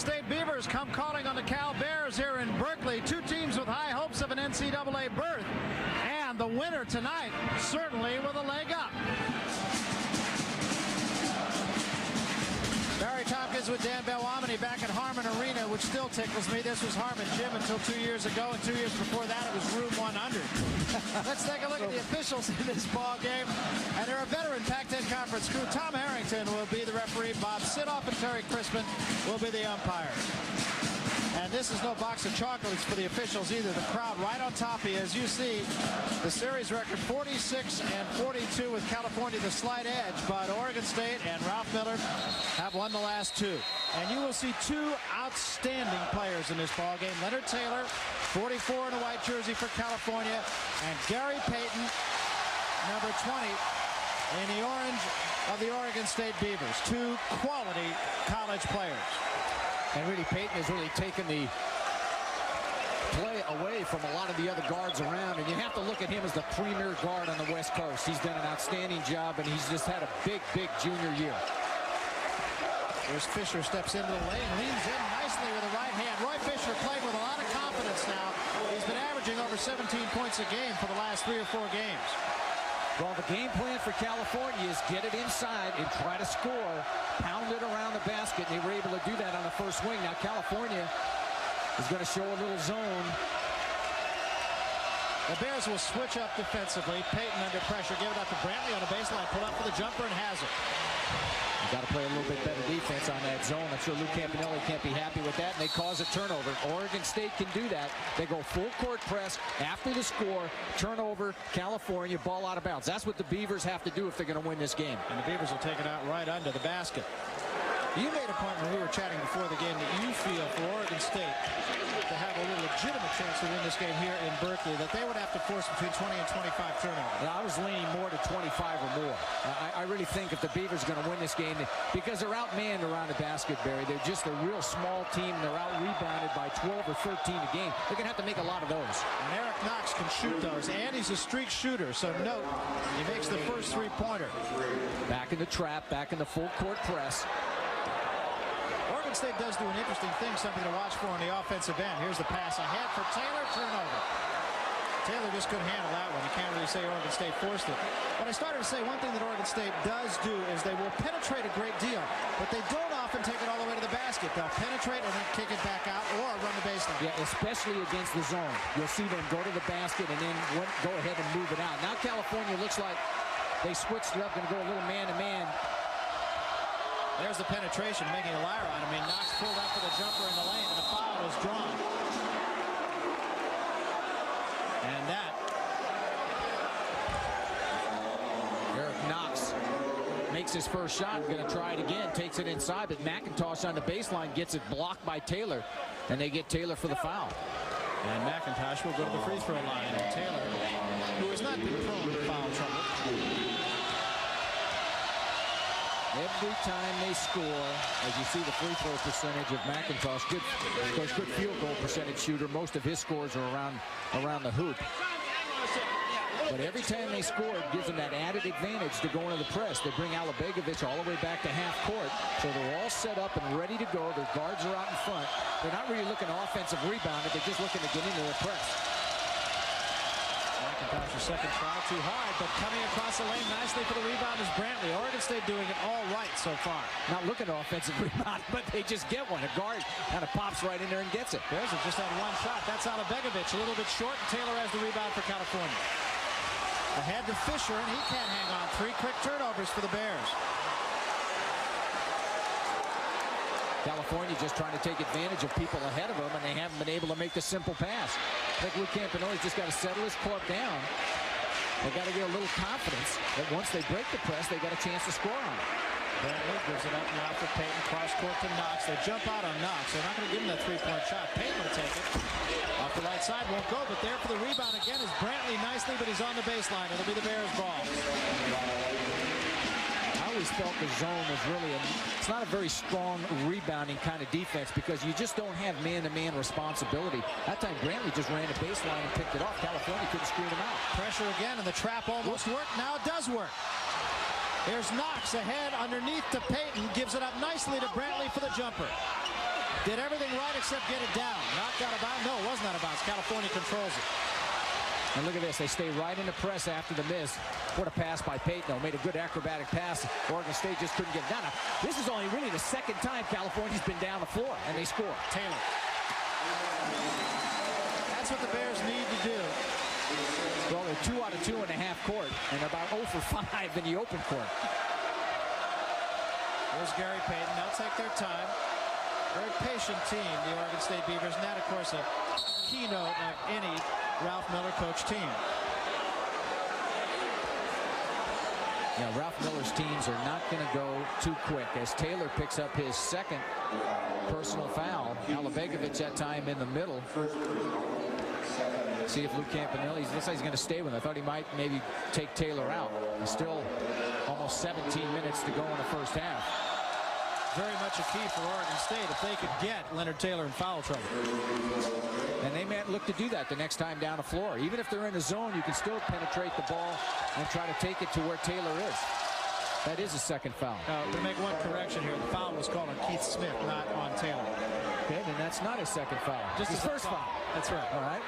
State Beavers come calling on the Cal Bears here in Berkeley. Two teams with high hopes of an NCAA berth. And the winner tonight certainly with a leg up. Barry Tompkins with Dan Belwamini back at Harmon Arena, which still tickles me. This was Harmon Gym until 2 years ago, and 2 years before that it was Room 100. Let's take a look at the officials in this ball game. And they're a veteran Pac-10 Conference crew. Tom Harrington will be the referee. Bob Sidoff and Terry Crispin will be the umpires. And this is no box of chocolates for the officials either. The crowd right on top here. As you see, the series record 46-42 with California the slight edge. But Oregon State and Ralph Miller have won the last two. And you will see two outstanding players in this ball game. Leonard Taylor, 44 in a white jersey for California. And Gary Payton, number 20, in the orange of the Oregon State Beavers. Two quality college players. And really, Payton has really taken the play away from a lot of the other guards around. And you have to look at him as the premier guard on the West Coast. He's done an outstanding job, and he's just had a big junior year. There's Fisher, steps into the lane, leans in nicely with the right hand. Roy Fisher playing with a lot of confidence now. He's been averaging over 17 points a game for the last 3 or 4 games. Well, the game plan for California is get it inside and try to score, pound it around the basket. They were able to do that on the first swing. Now California is going to show a little zone. The Bears will switch up defensively. Payton under pressure, give it up to Brantley on the baseline, pull up for the jumper and has it. Got to play a little bit better defense on that zone. I'm sure Lou Campanelli can't be happy with that, and they cause a turnover. Oregon State can do that. They go full court press after the score, turnover, California, ball out of bounds. That's what the Beavers have to do if they're going to win this game. And the Beavers will take it out right under the basket. You made a point when we were chatting before the game that you feel for Oregon State to have a legitimate chance to win this game here in Berkeley, that they would have to force between 20 and 25 turnovers. Yeah, I was leaning more to 25 or more. I really think if the Beavers are going to win this game, because they're outmanned around the basket, Barry, they're just a real small team. They're out-rebounded by 12 or 13 a game. They're going to have to make a lot of those. And Eric Knox can shoot those, and he's a streak shooter, so note, he makes the first three-pointer. Back in the trap, back in the full-court press. Oregon State does do an interesting thing, something to watch for on the offensive end. Here's the pass ahead for Taylor, turnover. Taylor just couldn't handle that one. You can't really say Oregon State forced it. But I started to say one thing that Oregon State does do is they will penetrate a great deal, but they don't often take it all the way to the basket. They'll penetrate and then kick it back out or run the baseline. Yeah, especially against the zone. You'll see them go to the basket and then go ahead and move it out. Now California looks like they switched it up and go a little man-to-man. There's the penetration, making a liar on him. Knox pulled up for the jumper in the lane, and the foul is drawn. And that. Eric Knox makes his first shot. Going to try it again. Takes it inside, but McIntosh on the baseline gets it blocked by Taylor, and they get Taylor for the foul. And McIntosh will go to the free throw line. And Taylor, who has not been prone to foul trouble. Every time they score, as you see the free throw percentage of McIntosh, good, of course, good field goal percentage shooter. Most of his scores are around the hoop. But every time they score, it gives them that added advantage to go into the press. They bring Alabegovic all the way back to half court. So they're all set up and ready to go. Their guards are out in front. They're not really looking offensive rebound. They're just looking to get into the press. McIntosh's second try, too high, but coming across the lane nicely for the rebound is Brantley. Oregon State doing it all right so far. Not looking to offensive rebound, but they just get one. A guard kind of pops right in there and gets it. Bears have just had one shot. That's Alabegovic, a little bit short, and Taylor has the rebound for California. Ahead to Fisher, and he can't hang on. 3 quick turnovers for the Bears. California just trying to take advantage of people ahead of them, and they haven't been able to make the simple pass. I think Lou Campanelli's just got to settle his club down. They've got to get a little confidence that once they break the press, they got a chance to score on it. Brantley gives it up now for Payton. Cross court to Knox. They jump out on Knox. They're not going to give him that three-point shot. Payton will take it. Off the right side, won't go, but there for the rebound again is Brantley nicely, but he's on the baseline. It'll be the Bears' ball. I always felt the zone was really it's not a very strong rebounding kind of defense because you just don't have man-to-man responsibility. That time Brantley just ran the baseline and picked it off. California couldn't screen him out. Pressure again, and the trap almost worked. Now it does work. Here's Knox ahead underneath to Payton. Gives it up nicely to Brantley for the jumper. Did everything right except get it down. Knocked out of bounds. No, it wasn't out of bounds. California controls it. And look at this. They stay right in the press after the miss. What a pass by Payton. Made a good acrobatic pass. Oregon State just couldn't get it down. Now, this is only really the second time California's been down the floor, and they score. Taylor. That's what the Bears need to do. Well, they're 2 out of 2 in the half court, and about 0 for 5 in the open court. There's Gary Payton. They'll take their time. Very patient team, the Oregon State Beavers. And that, of course, a keynote of any Ralph Miller coach team. Now, Ralph Miller's teams are not going to go too quick as Taylor picks up his second personal foul. Alabegovic that time in the middle. See if Luke Campanelli, looks like he's going to stay with him. I thought he might maybe take Taylor out. There's still almost 17 minutes to go in the first half. Very much a key for Oregon State if they could get Leonard Taylor in foul trouble. And they might look to do that the next time down the floor. Even if they're in the zone, you can still penetrate the ball and try to take it to where Taylor is. That is a second foul. To make one correction here, the foul was called on Keith Smith, not on Taylor. Okay, then that's not his second foul. Just his first foul. That's right. All right.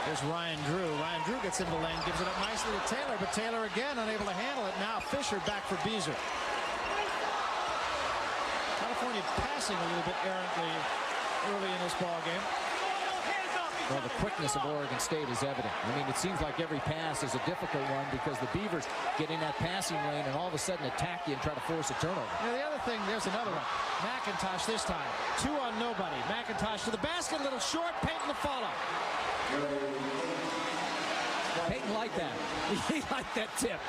There's Ryan Drew. Ryan Drew gets into the lane, gives it up nicely to Taylor, but Taylor again unable to handle it. Now Fisher back for Beazer. California passing a little bit errantly early in this ball game. Well, the quickness of Oregon State is evident. I mean, it seems like every pass is a difficult one because the Beavers get in that passing lane and all of a sudden attack you and try to force a turnover. Now, the other thing, there's another one. McIntosh this time. 2 on nobody. McIntosh to the basket, a little short. Payton to follow. Payton liked that. He liked that tip.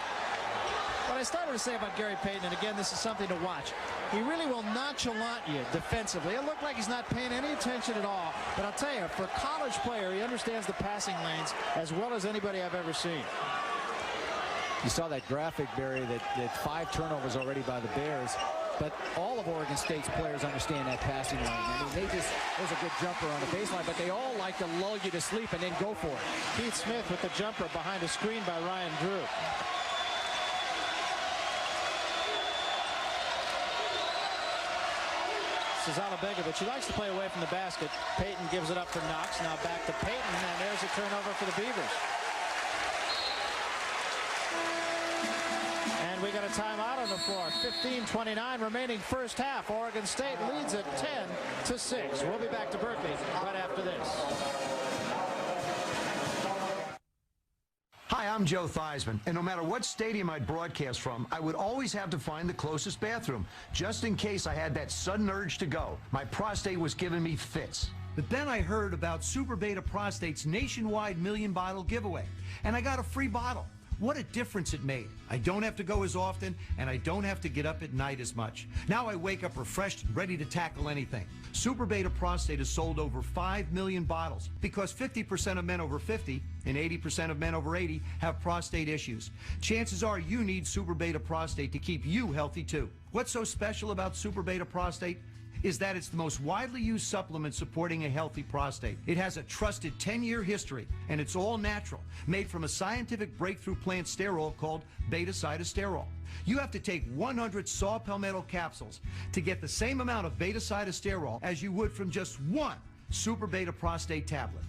What I started to say about Gary Payton, and again, this is something to watch. He really will nonchalant you defensively. It looked like he's not paying any attention at all. But I'll tell you, for a college player, he understands the passing lanes as well as anybody I've ever seen. You saw that graphic, Barry, that 5 turnovers already by the Bears. But all of Oregon State's players understand that passing lane. I mean, there's a good jumper on the baseline, but they all like to lull you to sleep and then go for it. Keith Smith with the jumper behind a screen by Ryan Drew. This is Alabegovic. He likes to play away from the basket. Payton gives it up for Knox. Now back to Payton, and there's a turnover for the Beavers. And we got a timeout on the floor. 15:29 remaining first half. Oregon State leads at 10-6. We'll be back to Berkeley right after this. Hi, I'm Joe Theismann, and no matter what stadium I'd broadcast from, I would always have to find the closest bathroom, just in case I had that sudden urge to go. My prostate was giving me fits. But then I heard about Super Beta Prostate's nationwide million-bottle giveaway, and I got a free bottle. What a difference it made. I don't have to go as often, and I don't have to get up at night as much. Now I wake up refreshed and ready to tackle anything. Super Beta Prostate has sold over 5 million bottles because 50% of men over 50 and 80% of men over 80 have prostate issues. Chances are you need Super Beta Prostate to keep you healthy too. What's so special about Super Beta Prostate is that it's the most widely used supplement supporting a healthy prostate. It has a trusted 10-year history, and it's all natural, made from a scientific breakthrough plant sterol called beta-cytosterol. You have to take 100 saw palmetto capsules to get the same amount of beta-cytosterol as you would from just one Super Beta Prostate tablet.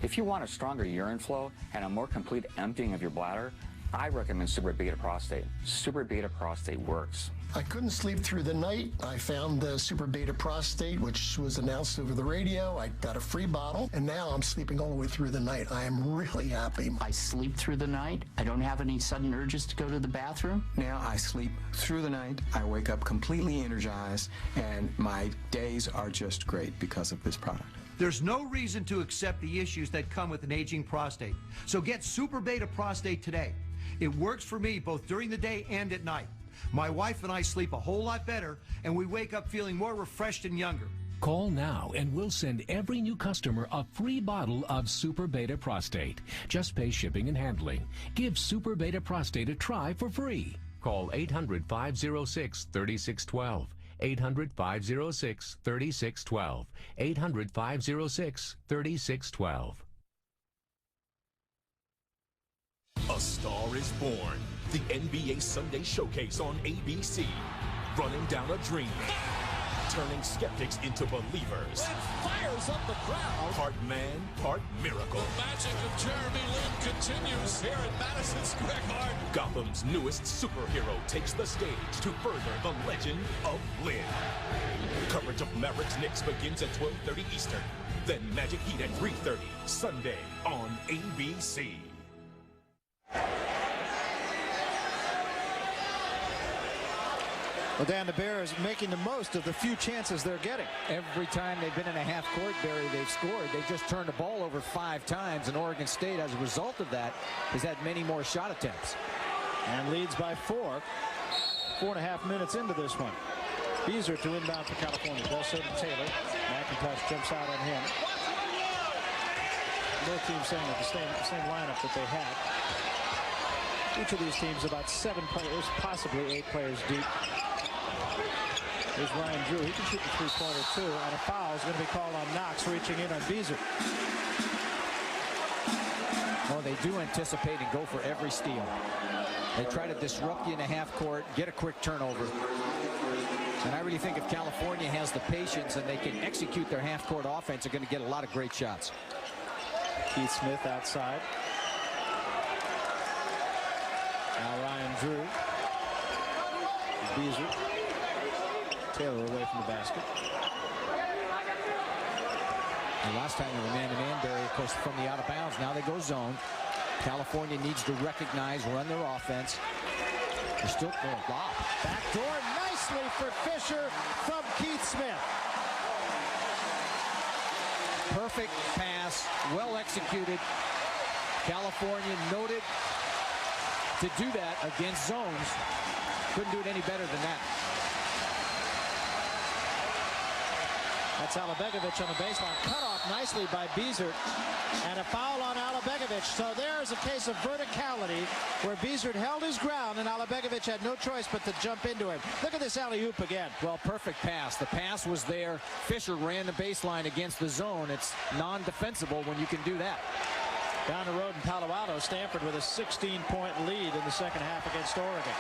If you want a stronger urine flow and a more complete emptying of your bladder, I recommend Super Beta Prostate. Super Beta Prostate works. I couldn't sleep through the night. I found the Super Beta Prostate, which was announced over the radio. I got a free bottle, and now I'm sleeping all the way through the night. I am really happy. I sleep through the night. I don't have any sudden urges to go to the bathroom. Now I sleep through the night. I wake up completely energized, and my days are just great because of this product. There's no reason to accept the issues that come with an aging prostate. So get Super Beta Prostate today. It works for me both during the day and at night. My wife and I sleep a whole lot better, and we wake up feeling more refreshed and younger. Call now and we'll send every new customer a free bottle of Super Beta Prostate. Just pay shipping and handling. Give Super Beta Prostate a try for free. Call 800-506-3612. 800-506-3612. 800-506-3612. A Star is Born, the NBA Sunday Showcase on ABC. running down a dream, turning skeptics into believers. Fires up the crowd. Part man, part miracle. The magic of Jeremy Lin continues here at Madison Square Garden. Gotham's newest superhero takes the stage to further the legend of Lin. Coverage of Mavericks Knicks begins at 12:30 Eastern. Then Magic Heat at 3:30 Sunday on ABC. Well, Dan, the Bears making the most of the few chances they're getting. Every time they've been in a half court, Barry, they've scored. They've just turned the ball over 5 times, and Oregon State, as a result of that, has had many more shot attempts. And leads by 4. 4.5 minutes into this one. Beazer to inbound for California. Does so to Taylor. McIntosh jumps out on him. Both teams saying that the same lineup that they had. Each of these teams about 7 players, possibly 8 players deep. Here's Ryan Drew. He can shoot the three-pointer too, and a foul is going to be called on Knox, reaching in on Beazer. Well, they do anticipate and go for every steal. They try to disrupt you in a half court, get a quick turnover. And I really think if California has the patience and they can execute their half court offense, they're going to get a lot of great shots. Keith Smith outside. Now Ryan Drew. Beazer. Taylor away from the basket. And last time they were man-to-man, Barry, of course, from the out of bounds. Now they go zone. California needs to recognize, run their offense. They're still going lob. Backdoor nicely for Fisher from Keith Smith. Perfect pass, well executed. California noted to do that against zones. Couldn't do it any better than that. That's Alabegovic on the baseline. Cut off nicely by Beazer. And a foul on Alabegovic. So there's a case of verticality where Beazer held his ground and Alabegovic had no choice but to jump into him. Look at this alley-oop again. Well, perfect pass. The pass was there. Fisher ran the baseline against the zone. It's non-defensible when you can do that. Down the road in Palo Alto, Stanford with a 16-point lead in the second half against Oregon.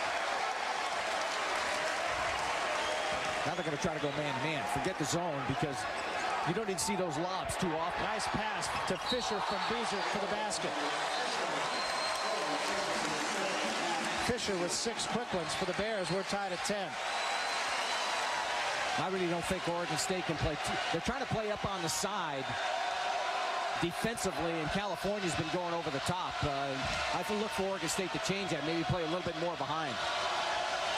Now they're going to try to go man-to-man. Forget the zone because you don't even see those lobs too often. Nice pass to Fisher from Beazer to the basket. Fisher with 6 quick ones for the Bears. We're tied at 10. I really don't think Oregon State can play. They're trying to play up on the side defensively, and California's been going over the top. I can look for Oregon State to change that, maybe play a little bit more behind.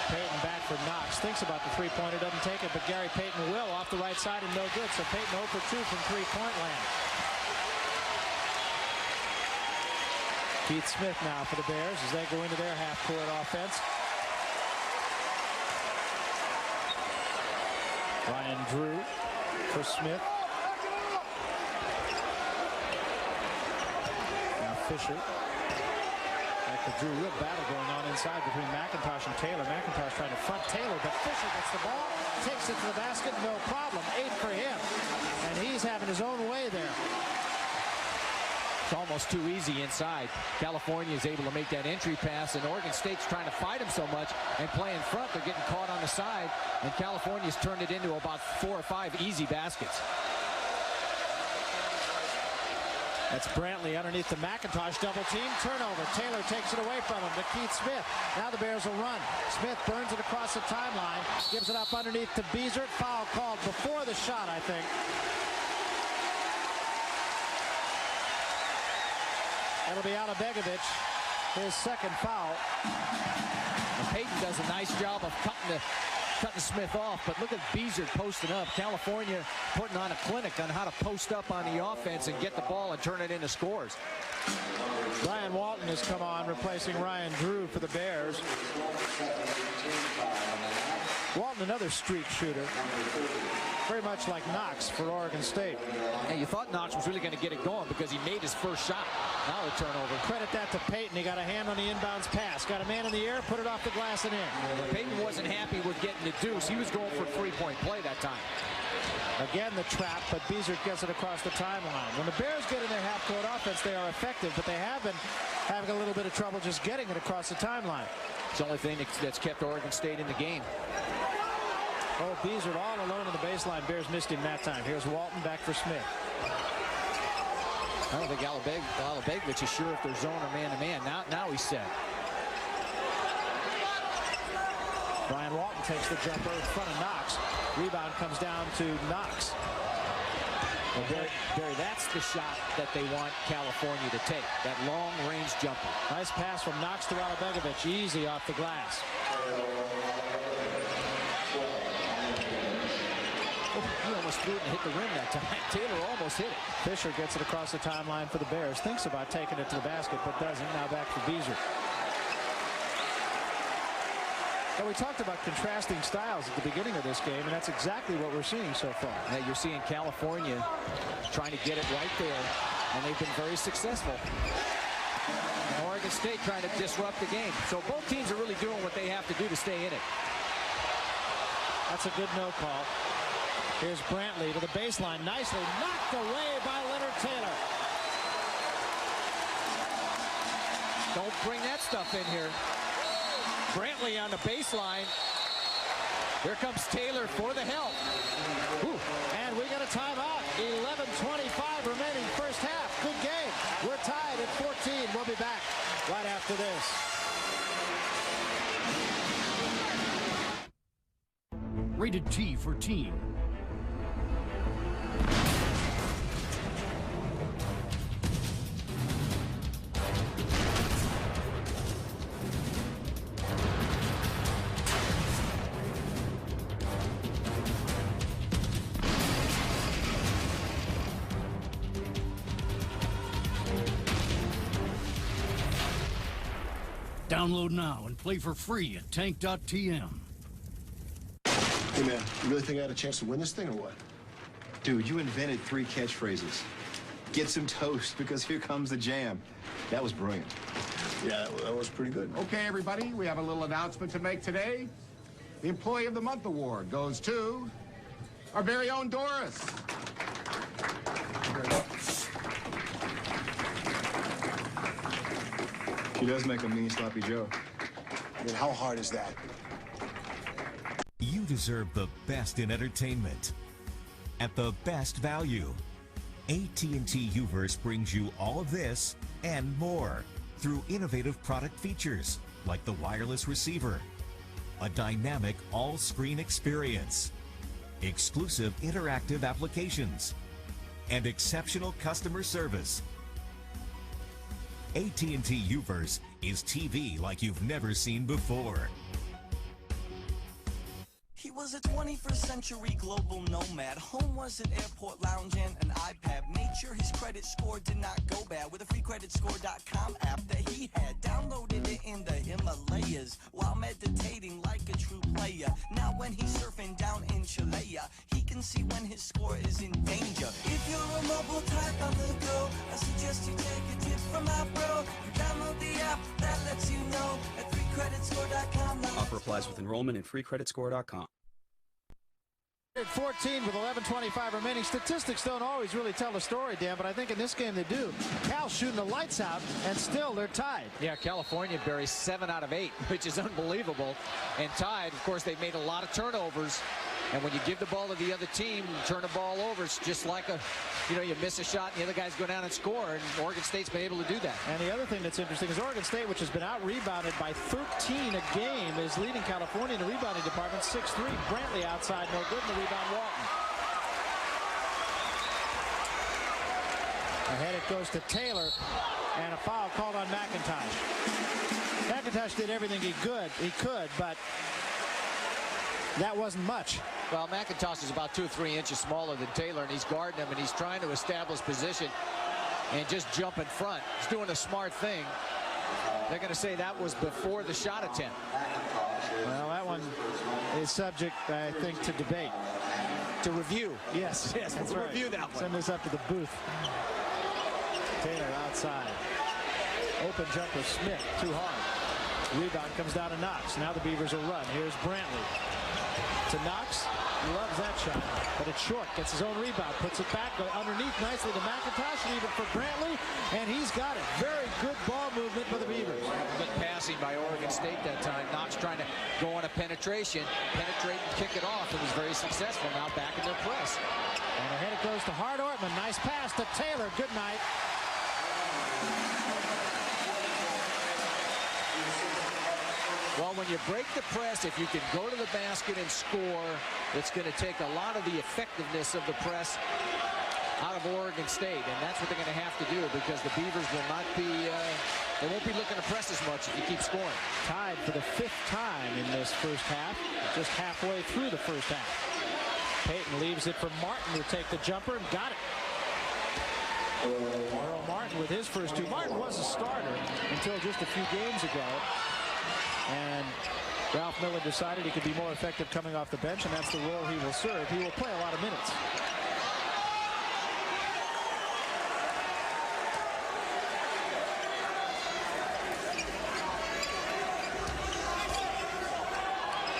Payton back for Knox. Thinks about the three-pointer, doesn't take it, but Gary Payton will off the right side and no good. So Payton 0 for 2 from three-point land. Keith Smith now for the Bears as they go into their half-court offense. Ryan Drew for Smith. Now Fisher. Drew, real battle going on inside between McIntosh and Taylor. McIntosh trying to front Taylor, but Fisher gets the ball, takes it to the basket, no problem. 8 for him, and he's having his own way there. It's almost too easy inside. California is able to make that entry pass, and Oregon State's trying to fight him so much and play in front. They're getting caught on the side, and California's turned it into about 4 or 5 easy baskets. That's Brantley underneath the McIntosh double team. Turnover. Taylor takes it away from him to Keith Smith. Now the Bears will run. Smith burns it across the timeline. Gives it up underneath to Beazer. Foul called before the shot, I think. It'll be Alabegovic. His second foul. And Payton does a nice job of cutting Smith off, but look at Beazer posting up. California putting on a clinic on how to post up on the offense and get the ball and turn it into scores. Brian Walton has come on, replacing Ryan Drew for the Bears. Walton, another streak shooter. Very much like Knox for Oregon State. And you thought Knox was really going to get it going because he made his first shot. Now the turnover. Credit that to Payton. He got a hand on the inbounds pass. Got a man in the air, put it off the glass and in. Payton wasn't happy with getting the deuce. He was going for a three-point play that time. Again, the trap, but Beazer gets it across the timeline. When the Bears get in their half-court offense, they are effective, but they have been having a little bit of trouble just getting it across the timeline. It's the only thing that's kept Oregon State in the game. Oh, Beasley all alone on the baseline. Bears missed him that time. Here's Walton back for Smith. I don't think Alabegovic is sure if they're zone or man-to-man. Now he's set. Brian Walton takes the jumper in front of Knox. Rebound comes down to Knox. Well, Barry, that's the shot that they want California to take, that long-range jumper. Nice pass from Knox to Alabegovic, easy off the glass. He almost threw it and hit the rim that time. Taylor almost hit it. Fisher gets it across the timeline for the Bears. Thinks about taking it to the basket, but doesn't. Now back for Beasley. Well, we talked about contrasting styles at the beginning of this game, and that's exactly what we're seeing so far. Now you're seeing California trying to get it right there, and they've been very successful. And Oregon State trying to disrupt the game. So both teams are really doing what they have to do to stay in it. That's a good no call. Here's Brantley to the baseline, nicely knocked away by Leonard Taylor. Don't bring that stuff in here. Brantley on the baseline. Here comes Taylor for the help. Ooh. And we got a timeout. 11:25 remaining first half. Good game. We're tied at 14. We'll be back right after this. Rated T for teen. Download now and play for free at tank.tm. Hey, man, you really think I had a chance to win this thing or what? Dude, you invented 3 catchphrases. Get some toast because here comes the jam. That was brilliant. Yeah, that was pretty good. Okay, everybody, we have a little announcement to make today. The Employee of the Month award goes to our very own Doris. She does make a mean, sloppy joke. I mean, how hard is that? You deserve the best in entertainment at the best value. AT&T Uverse brings you all of this and more through innovative product features like the wireless receiver, a dynamic all-screen experience, exclusive interactive applications, and exceptional customer service. AT&T Uverse is TV like you've never seen before. He was a 21st century global nomad. Home was an airport lounge and an iPad. Made sure his credit score did not go bad with a freecreditscore.com app that he had. Downloaded it in the Himalayas while meditating like a true player. Now when he's surfing down in Chalaya, he can see when his score is in danger. If you're a mobile type on the go, I suggest you take a tip from my bro. You download the app that lets you know at freecreditscore.com. Offer applies with enrollment in freecreditscore.com. 14 with 11:25 remaining. Statistics don't always really tell the story, Dan, but I think in this game they do. Cal shooting the lights out, and still they're tied. Yeah, California buries 7 out of 8, which is unbelievable. And tied, of course, they've made a lot of turnovers. And when you give the ball to the other team, turn the ball over, it's just like you miss a shot and the other guys go down and score, and Oregon State's been able to do that. And the other thing that's interesting is Oregon State, which has been out-rebounded by 13 a game, is leading California in the rebounding department, 6-3. Brantley outside, no good, and the rebound, Walton. Ahead it goes to Taylor, and a foul called on McIntosh. McIntosh did everything he could, but that wasn't much. Well, McIntosh is about 2 or 3 inches smaller than Taylor, and he's guarding him, and he's trying to establish position and just jump in front. He's doing a smart thing. They're going to say that was before the shot attempt. Well, that one is subject, I think, to debate. To review. Yes, that's right. Review that one. Send this up to the booth. Taylor outside. Open jumper, Smith, too hard. Rebound comes down to Knox. Now the Beavers will run. Here's Brantley. To Knox, loves that shot, but it's short, gets his own rebound, puts it back, go underneath nicely to McIntosh, and even for Brantley, and he's got it. Very good ball movement for the Beavers. Good passing by Oregon State that time. Knox trying to go on a penetration, penetrate and kick it off. It was very successful now back in their press. And ahead it goes to Hart Ortman. Nice pass to Taylor. Good night. Well, when you break the press, if you can go to the basket and score, it's going to take a lot of the effectiveness of the press out of Oregon State, and that's what they're going to have to do, because the Beavers will not be, they won't be looking to press as much if you keep scoring. Tied for the 5th time in this first half, just halfway through the first half. Payton leaves it for Martin to take the jumper and got it. Earl Martin with his first 2. Martin was a starter until just a few games ago. And Ralph Miller decided he could be more effective coming off the bench, and that's the role he will serve. He will play a lot of minutes.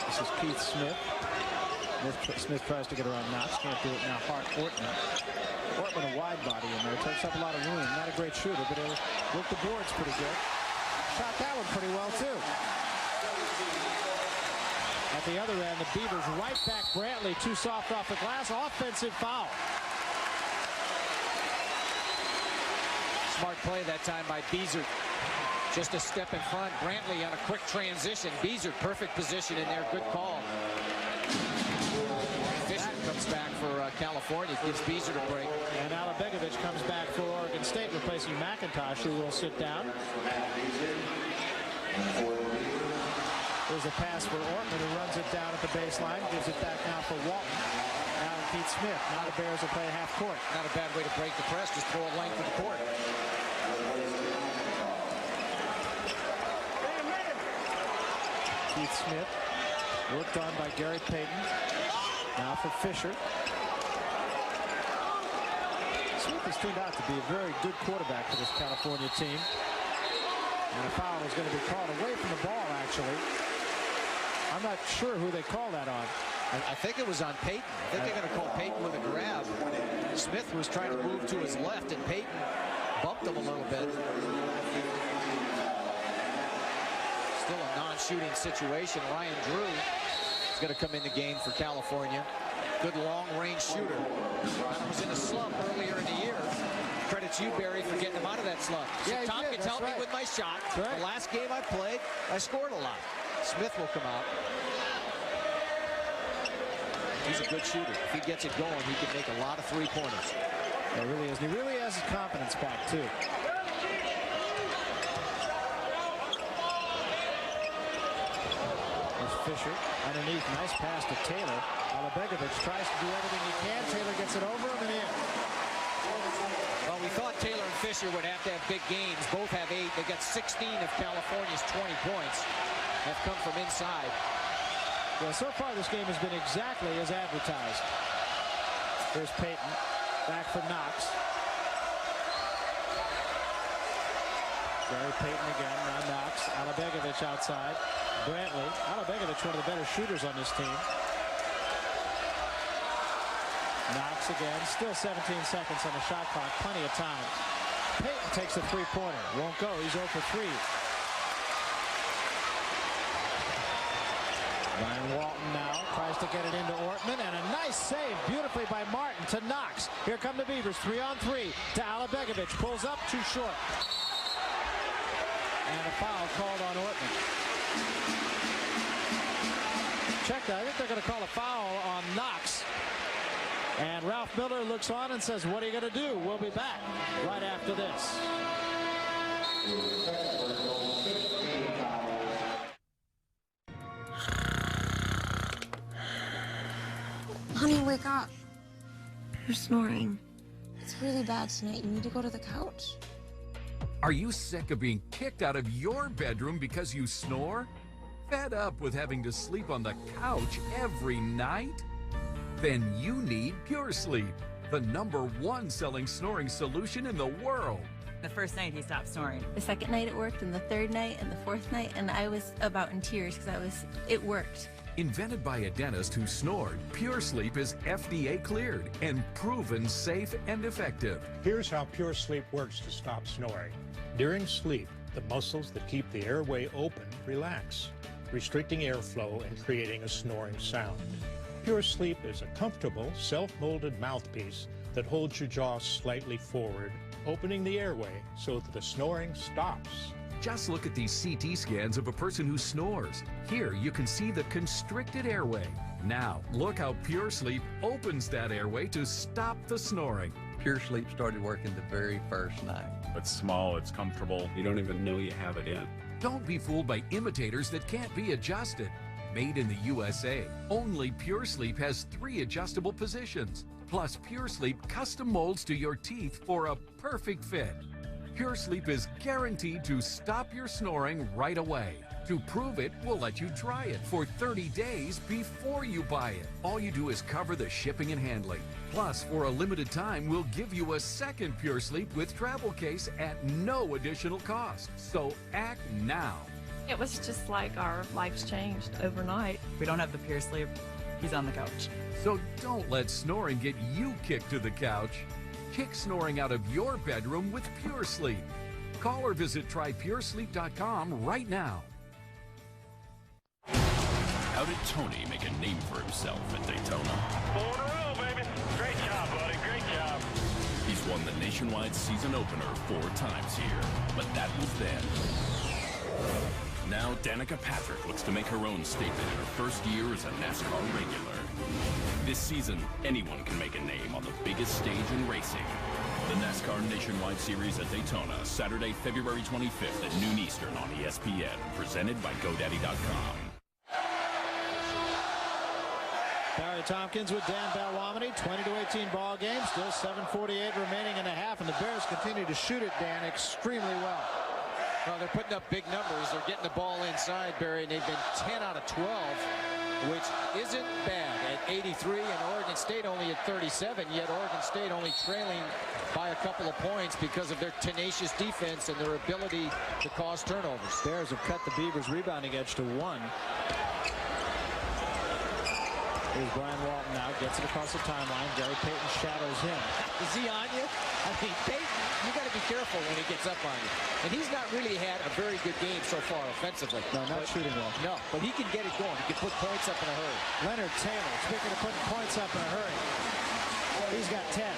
This is Keith Smith. Smith tries to get around Knox. Can't do it now. Hart Ortman. Ortman a wide body in there. Takes up a lot of room. Not a great shooter, but he'll work the boards pretty good. Shot that one pretty well, too. At the other end, the Beavers right back Brantley, too soft off the glass. Offensive foul. Smart play that time by Beezer. Just a step in front. Brantley on a quick transition. Beezer, perfect position in there. Good call. Fisher comes back for California. Gives Beezer a break. And Alabegovic comes back for Oregon State, replacing McIntosh, who will sit down. There's a pass for Ortman, who runs it down at the baseline. Gives it back now for Walton. Now Keith Smith. Now the Bears will play half court. Not a bad way to break the press. Just throw a length of the court. Keith Smith. Worked on by Gary Payton. Now for Fisher. Smith has turned out to be a very good quarterback for this California team. And a foul is going to be called away from the ball, actually. I'm not sure who they call that on. I think it was on Payton. I think they're going to call Payton with a grab. Smith was trying to move to his left, and Payton bumped him a little bit. Still a non-shooting situation. Ryan Drew is going to come in the game for California. Good long-range shooter. Was in a slump earlier in the year. Credits you, Barry, for getting him out of that slump. Yeah, Tompkins helped me with my shot. The last game I played, I scored a lot. Smith will come out. He's a good shooter. If he gets it going, he can make a lot of three-pointers. Yeah, he really is. And he really has his confidence back, too. There's Fisher underneath. Nice pass to Taylor. Alabegovic tries to do everything he can. Taylor gets it over him and in. Well, we thought Taylor and Fisher would have to have big games. Both have 8. They got 16 of California's 20 points have come from inside. Well, so far this game has been exactly as advertised. Here's Payton. Back for Knox. Gary Payton again. Now Knox. Alabegovic outside. Brantley. Alabegovic, one of the better shooters on this team. Knox again. Still 17 seconds on the shot clock. Plenty of time. Payton takes a three-pointer. Won't go. He's 0 for 3. Ryan Walton now tries to get it into Ortman, and a nice save beautifully by Martin to Knox. Here come the Beavers, 3-on-3 to Alabegovic. Pulls up, too short. And a foul called on Ortman. Check that. I think they're going to call a foul on Knox. And Ralph Miller looks on and says, what are you going to do? We'll be back right after this. Honey, wake up. You're snoring. It's really bad tonight. You need to go to the couch. Are you sick of being kicked out of your bedroom because you snore? Fed up with having to sleep on the couch every night? Then you need Pure Sleep, the #1 selling snoring solution in the world. The first night he stopped snoring. The second night it worked, and the third night, and the fourth night, and I was about in tears because it worked. Invented by a dentist who snored, Pure Sleep is FDA cleared and proven safe and effective. Here's how Pure Sleep works to stop snoring. During sleep, the muscles that keep the airway open relax, restricting airflow and creating a snoring sound. Pure Sleep is a comfortable, self-molded mouthpiece that holds your jaw slightly forward, opening the airway so that the snoring stops. Just look at these CT scans of a person who snores. Here you can see the constricted airway. Now, look how Pure Sleep opens that airway to stop the snoring. Pure Sleep started working the very first night. It's small, it's comfortable. You don't even know you have it in. Don't be fooled by imitators that can't be adjusted. Made in the USA, only Pure Sleep has 3 adjustable positions. Plus, Pure Sleep custom molds to your teeth for a perfect fit. Pure Sleep is guaranteed to stop your snoring right away. To prove it, we'll let you try it for 30 days before you buy it. All you do is cover the shipping and handling. Plus, for a limited time, we'll give you a second Pure Sleep with travel case at no additional cost. So act now. It was just like our lives changed overnight. If we don't have the Pure Sleep, he's on the couch. So don't let snoring get you kicked to the couch. Kick snoring out of your bedroom with Pure Sleep. Call or visit trypuresleep.com right now. How did Tony make a name for himself at Daytona? 4 in a row, baby. Great job, buddy. Great job. He's won the Nationwide season opener 4 times here, but that was then. Now Danica Patrick looks to make her own statement in her first year as a NASCAR regular. This season, anyone can make a name on the biggest stage in racing. The NASCAR Nationwide Series at Daytona, Saturday, February 25th at noon Eastern on ESPN, presented by GoDaddy.com. Barry Tompkins with Dan Belwamity, 20-18 ball game, still 7:48 remaining in the half, and the Bears continue to shoot it, Dan, extremely well. Well, they're putting up big numbers. They're getting the ball inside, Barry, and they've been 10 out of 12, which isn't bad at 83, and Oregon State only at 37, yet Oregon State only trailing by a couple of points because of their tenacious defense and their ability to cause turnovers. Bears have cut the Beavers' rebounding edge to 1. Here's Brian Walton now, gets it across the timeline. Gary Payton shadows him. Is he on you? I mean, Payton, you got to be careful when he gets up on you. And he's not really had a very good game so far offensively. No, not shooting well. No, but he can get it going. He can put points up in a hurry. Leonard Taylor, speaking of putting points up in a hurry, he's got 10.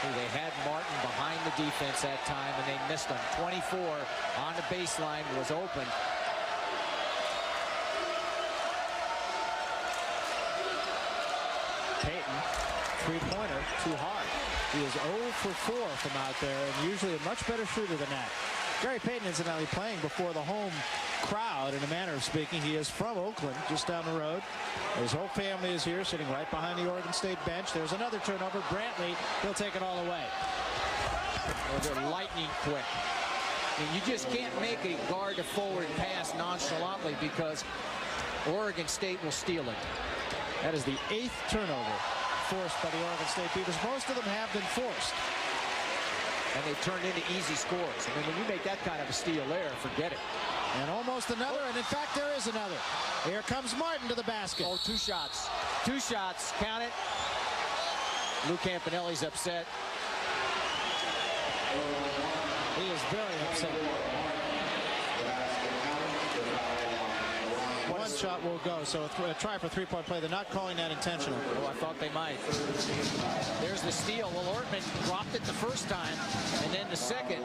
They had Martin behind the defense that time, and they missed him. 24 on the baseline was open. Payton, three-pointer, too hard. He is 0 for 4 from out there, and usually a much better shooter than that. Gary Payton, incidentally, playing before the home crowd, in a manner of speaking. He is from Oakland, just down the road. His whole family is here, sitting right behind the Oregon State bench. There's another turnover. Brantley, he'll take it all away. Well, they're lightning quick. And you just can't make a guard-to-forward pass nonchalantly because Oregon State will steal it. That is the 8th turnover forced by the Oregon State Beavers. Most of them have been forced. And they've turned into easy scores. I mean, when you make that kind of a steal there, forget it. And almost another, and in fact, there is another. Here comes Martin to the basket. Oh, 2 shots. 2 shots. Count it. Lou Campanelli's upset. He is very upset. One shot will go, so a try for three-point play. They're not calling that intentional. Oh, I thought they might. There's the steal. Well, Ortman dropped it the first time, and then the second.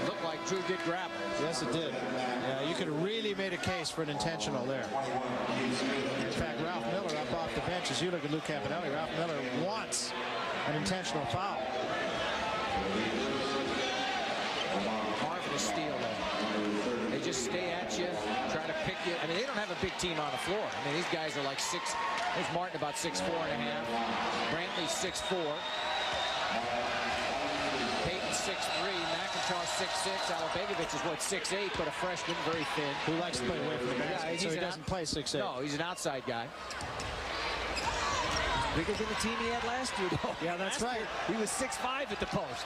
Looked like Drew did grab it. Yes, it did. Yeah, you could have really made a case for an intentional there. In fact, Ralph Miller up off the bench. As you look at Lou Campanelli, Ralph Miller wants an intentional foul. Marvelous steal there. They just stay at you, try to pick you. I mean, they don't have a big team on the floor. I mean, these guys are like 6. There's Martin about 6'4 and a half. Brantley 6'4. Payton 6'3. McIntosh 6'6. Alabegovic is what, 6'8, but a freshman, very thin. Who likes to play away from the basket, yeah, so he doesn't play 6'8. No, he's an outside guy. Bigger than the team he had last year, though. Yeah, that's right. He was 6'5 at the post.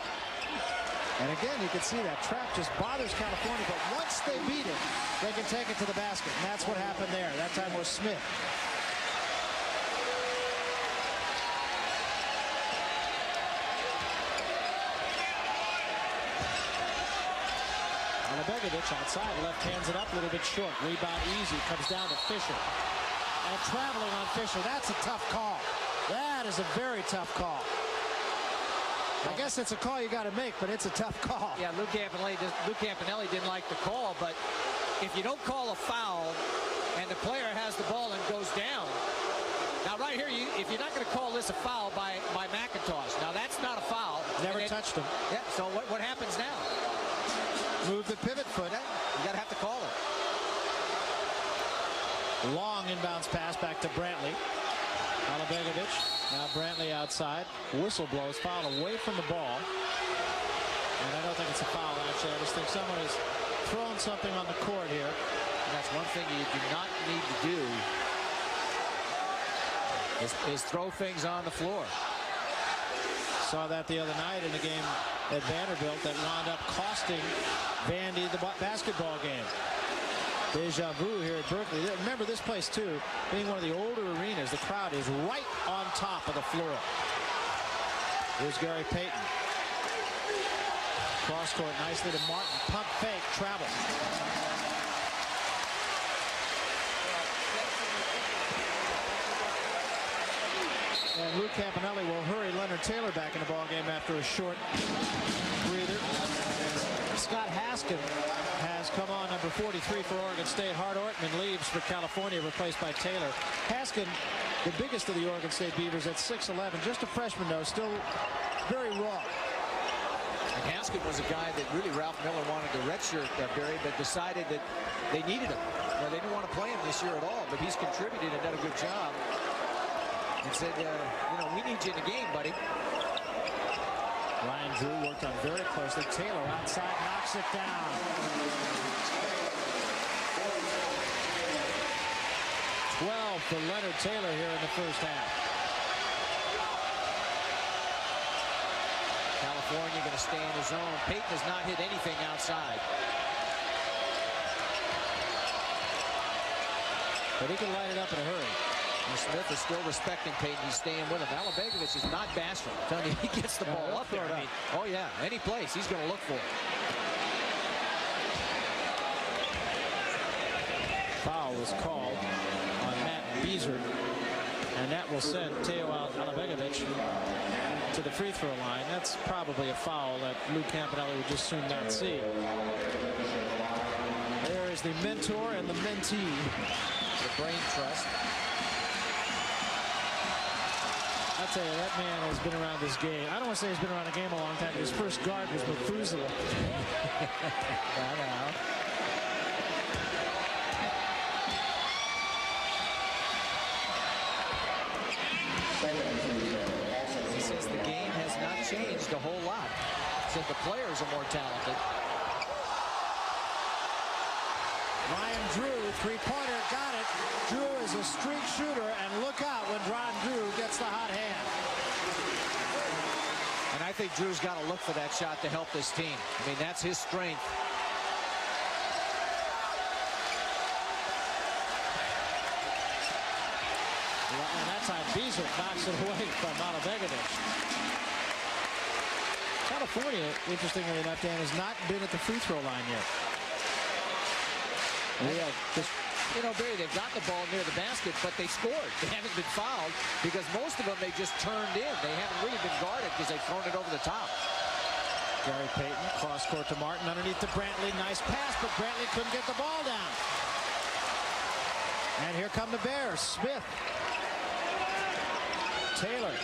And again, you can see that trap just bothers California, but once they beat it, they can take it to the basket. And that's what happened there. That time was Smith. Alabegovic outside, left hands it up a little bit short. Rebound easy, comes down to Fisher. And traveling on Fisher, that's a tough call. That is a very tough call. I guess it's a call you got to make, but it's a tough call. Yeah, Lou Campanelli didn't like the call, but if you don't call a foul and the player has the ball and goes down, now right here, if you're not going to call this a foul by McIntosh, now that's not a foul. Never touched him. Yeah, so what happens now? Move the pivot foot. You got to have to call it. Long inbounds pass back to Brantley. Alabegovic. Now Brantley outside. Whistle blows. Foul away from the ball. And I don't think it's a foul, actually. I just think someone has thrown something on the court here. And that's one thing you do not need to do is throw things on the floor. Saw that the other night in the game at Vanderbilt that wound up costing Vandy the basketball game. Deja vu here at Berkeley. Remember this place, too, being one of the older arenas, the crowd is right on top of the floor. Here's Gary Payton. Cross court nicely to Martin. Pump fake, travel. And Lou Campanelli will hurry Leonard Taylor back in the ballgame after a short breather. Scott Haskin has come on, number 43 for Oregon State. Hart Ortman leaves for California, replaced by Taylor. Haskin, the biggest of the Oregon State Beavers at 6'11", just a freshman though, still very raw. And Haskin was a guy that really Ralph Miller wanted to redshirt, Barry, but decided that they needed him. They didn't want to play him this year at all, but he's contributed and done a good job. And said, we need you in the game, buddy. Ryan Drew worked on very closely. Taylor outside, knocks it down. Twelve for Leonard Taylor here in the first half. California going to stay in his zone. Payton has not hit anything outside. But he can light it up in a hurry. And Smith is still respecting Payton. He's staying with him. Alabegovic is not bashful. I'm telling you, he gets the ball up there. Oh, yeah. Any place, he's going to look for it. Foul was called on Matt Beazer. And that will send Teo Alabegovic to the free throw line. That's probably a foul that Lou Campanelli would just soon not see. There is the mentor and the mentee. The brain trust. I'll tell you, that man has been around this game. I don't want to say he's been around the game a long time. His first guard was Methuselah. I know. He says the game has not changed a whole lot. Said the players are more talented. Ryan Drew, three-pointer, got it. Drew is a streak shooter, and look out when Ryan Drew gets the hot hand. And I think Drew's got to look for that shot to help this team. I mean, that's his strength. And that time, Beazer knocks it away from Alabegovic. California, interestingly enough, Dan, has not been at the free throw line yet. Yeah, Barry, they've got the ball near the basket, but they scored. They haven't been fouled because most of them they just turned in. They haven't really been guarded because they've thrown it over the top. Gary Payton, cross court to Martin, underneath to Brantley. Nice pass, but Brantley couldn't get the ball down. And here come the Bears. Smith. Taylor.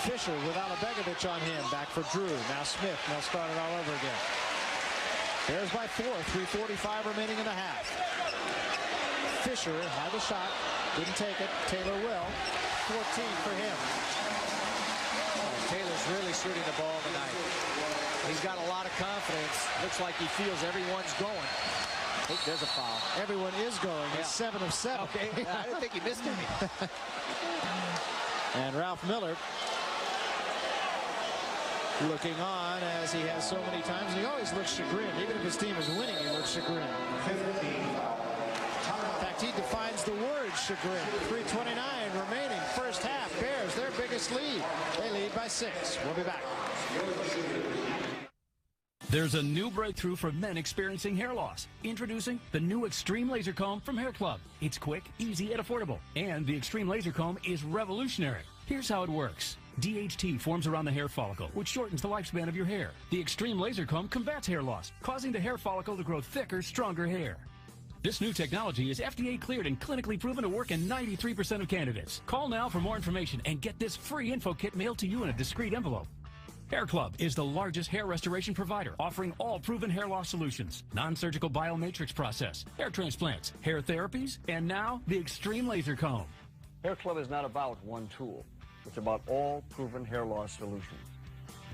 Fisher with Alabegovic on him. Back for Drew. Now Smith. They'll start it all over again. Bears by 4. 3:45 remaining in the half. Fisher had the shot. Didn't take it. Taylor will. 14 for him. Taylor's really shooting the ball tonight. He's got a lot of confidence. Looks like he feels everyone's going. Oh, there's a foul. Everyone is going. He's 7 of 7. Okay. I didn't think he missed any. And Ralph Miller looking on as he has so many times. He always looks chagrined. Even if his team is winning, he looks chagrined. In fact, he defines the word chagrin. 3:29 remaining. First half. Bears, their biggest lead. They lead by 6. We'll be back. There's a new breakthrough for men experiencing hair loss. Introducing the new Extreme Laser Comb from Hair Club. It's quick, easy, and affordable. And the Extreme Laser Comb is revolutionary. Here's how it works. DHT forms around the hair follicle, which shortens the lifespan of your hair. The Extreme Laser Comb combats hair loss, causing the hair follicle to grow thicker, stronger hair. This new technology is FDA cleared and clinically proven to work in 93% of candidates. Call now for more information and get this free info kit mailed to you in a discreet envelope. Hair Club is the largest hair restoration provider, offering all proven hair loss solutions, non-surgical biomatrix process, hair transplants, hair therapies, and now the Extreme Laser Comb. Hair Club is not about one tool. It's about all proven hair loss solutions.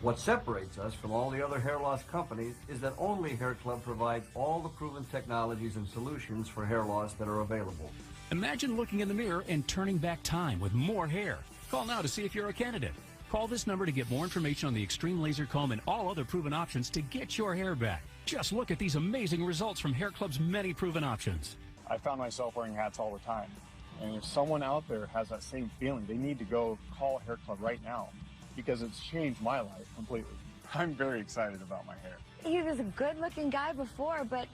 What separates us from all the other hair loss companies is that only Hair Club provides all the proven technologies and solutions for hair loss that are available. Imagine looking in the mirror and turning back time with more hair. Call now to see if you're a candidate. Call this number to get more information on the Extreme Laser Comb and all other proven options to get your hair back. Just look at these amazing results from Hair Club's many proven options. I found myself wearing hats all the time. And if someone out there has that same feeling, they need to go call Hair Club right now because it's changed my life completely. I'm very excited about my hair. He was a good-looking guy before, but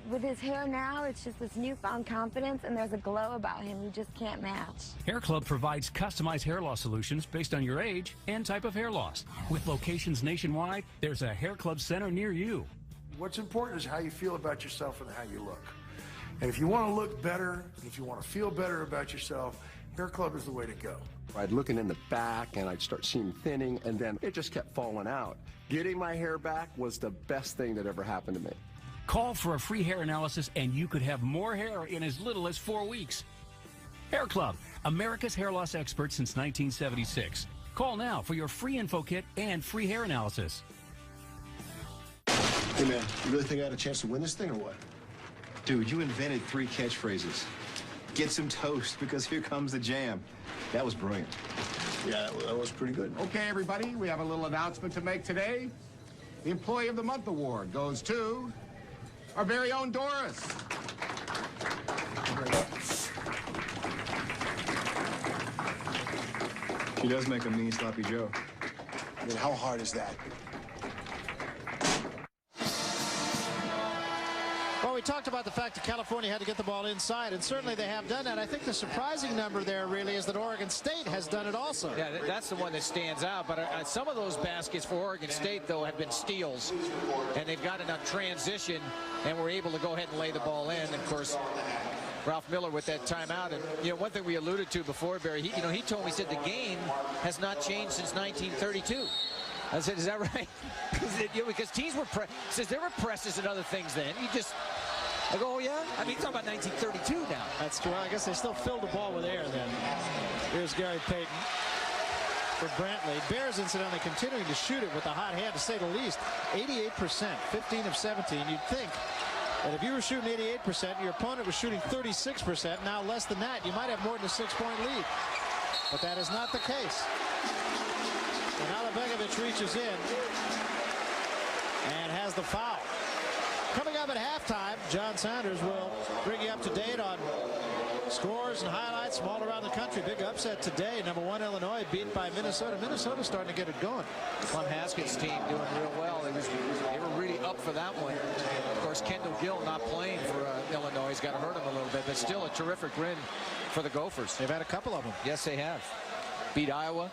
with his hair now, it's just this newfound confidence, and there's a glow about him you just can't match. Hair Club provides customized hair loss solutions based on your age and type of hair loss. With locations nationwide, there's a Hair Club center near you. What's important is how you feel about yourself and how you look. And if you want to look better, if you want to feel better about yourself, Hair Club is the way to go. I'd looking in the back and I'd start seeing thinning, and then it just kept falling out. Getting my hair back was the best thing that ever happened to me. Call for a free hair analysis and you could have more hair in as little as 4 weeks. Hair Club, America's hair loss expert since 1976. Call now for your free info kit and free hair analysis. Hey man, you really think I had a chance to win this thing or what? Dude, you invented 3 catchphrases. Get some toast because here comes the jam. That was brilliant. Yeah, that was pretty good. Okay, everybody, we have a little announcement to make today. The Employee of the Month award goes to our very own Doris. She does make a mean, sloppy joke. I mean, how hard is that? Well, we talked about the fact that California had to get the ball inside, and certainly they have done that. I think the surprising number there really is that Oregon State has done it also. Yeah, that's the one that stands out. But some of those baskets for Oregon State, though, have been steals. And they've got enough transition, and were able to go ahead and lay the ball in. And, of course, Ralph Miller with that timeout. And, you know, one thing we alluded to before, Barry, he told me, he said the game has not changed since 1932. I said, is that right? Because teams were says there were presses and other things then. I go, oh yeah? I mean, he's talking about 1932 now. That's true. I guess they still filled the ball with air then. Here's Gary Payton for Brantley. Bears, incidentally, continuing to shoot it with a hot hand, to say the least. 88%, 15 of 17. You'd think that if you were shooting 88%, your opponent was shooting 36%, now less than that, you might have more than a 6-point lead. But that is not the case. And Alabegovic reaches in and has the foul. Coming up at halftime, John Sanders will bring you up to date on scores and highlights from all around the country. Big upset today. Number 1 Illinois beat by Minnesota. Minnesota's starting to get it going. Clem Haskett's team doing real well. They were really up for that one. Of course, Kendall Gill not playing for Illinois. He's got to hurt him a little bit, but still a terrific win for the Gophers. They've had a couple of them. Yes, they have. Beat Iowa.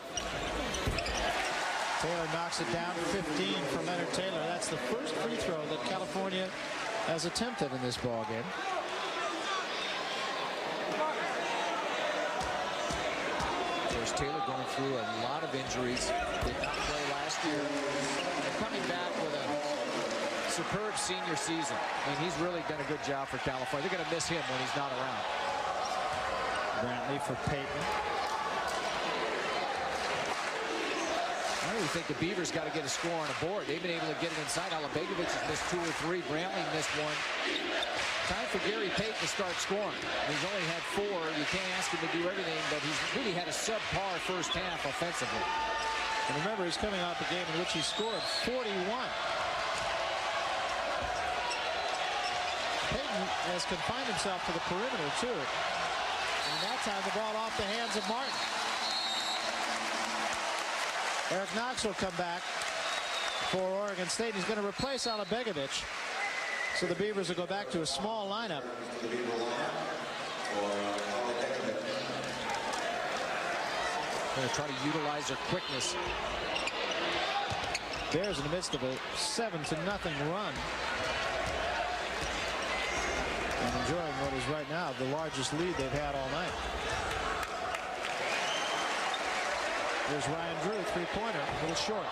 Taylor knocks it down, 15 for Leonard Taylor. That's the first free throw that California has attempted in this ball game. Of course, Taylor going through a lot of injuries. Did not play last year. And coming back with a superb senior season. I mean, he's really done a good job for California. They're going to miss him when he's not around. Brantley for Payton. I really think the Beavers got to get a score on a board. They've been able to get it inside. Alabegovic has missed 2 or 3. Brantley missed 1. Time for Gary Payton to start scoring. He's only had 4. You can't ask him to do everything, but he's really had a subpar first half offensively. And remember, he's coming off a game in which he scored 41. Payton has confined himself to the perimeter, too. And that time the ball off the hands of Martin. Eric Knox will come back. for Oregon State. He's going to replace Alabegovic. So the Beavers will go back to a small lineup. Going to try to utilize their quickness. Bears in the midst of a 7-0 run. And enjoying what is right now the largest lead they've had all night. There's Ryan Drew, three-pointer, a little short.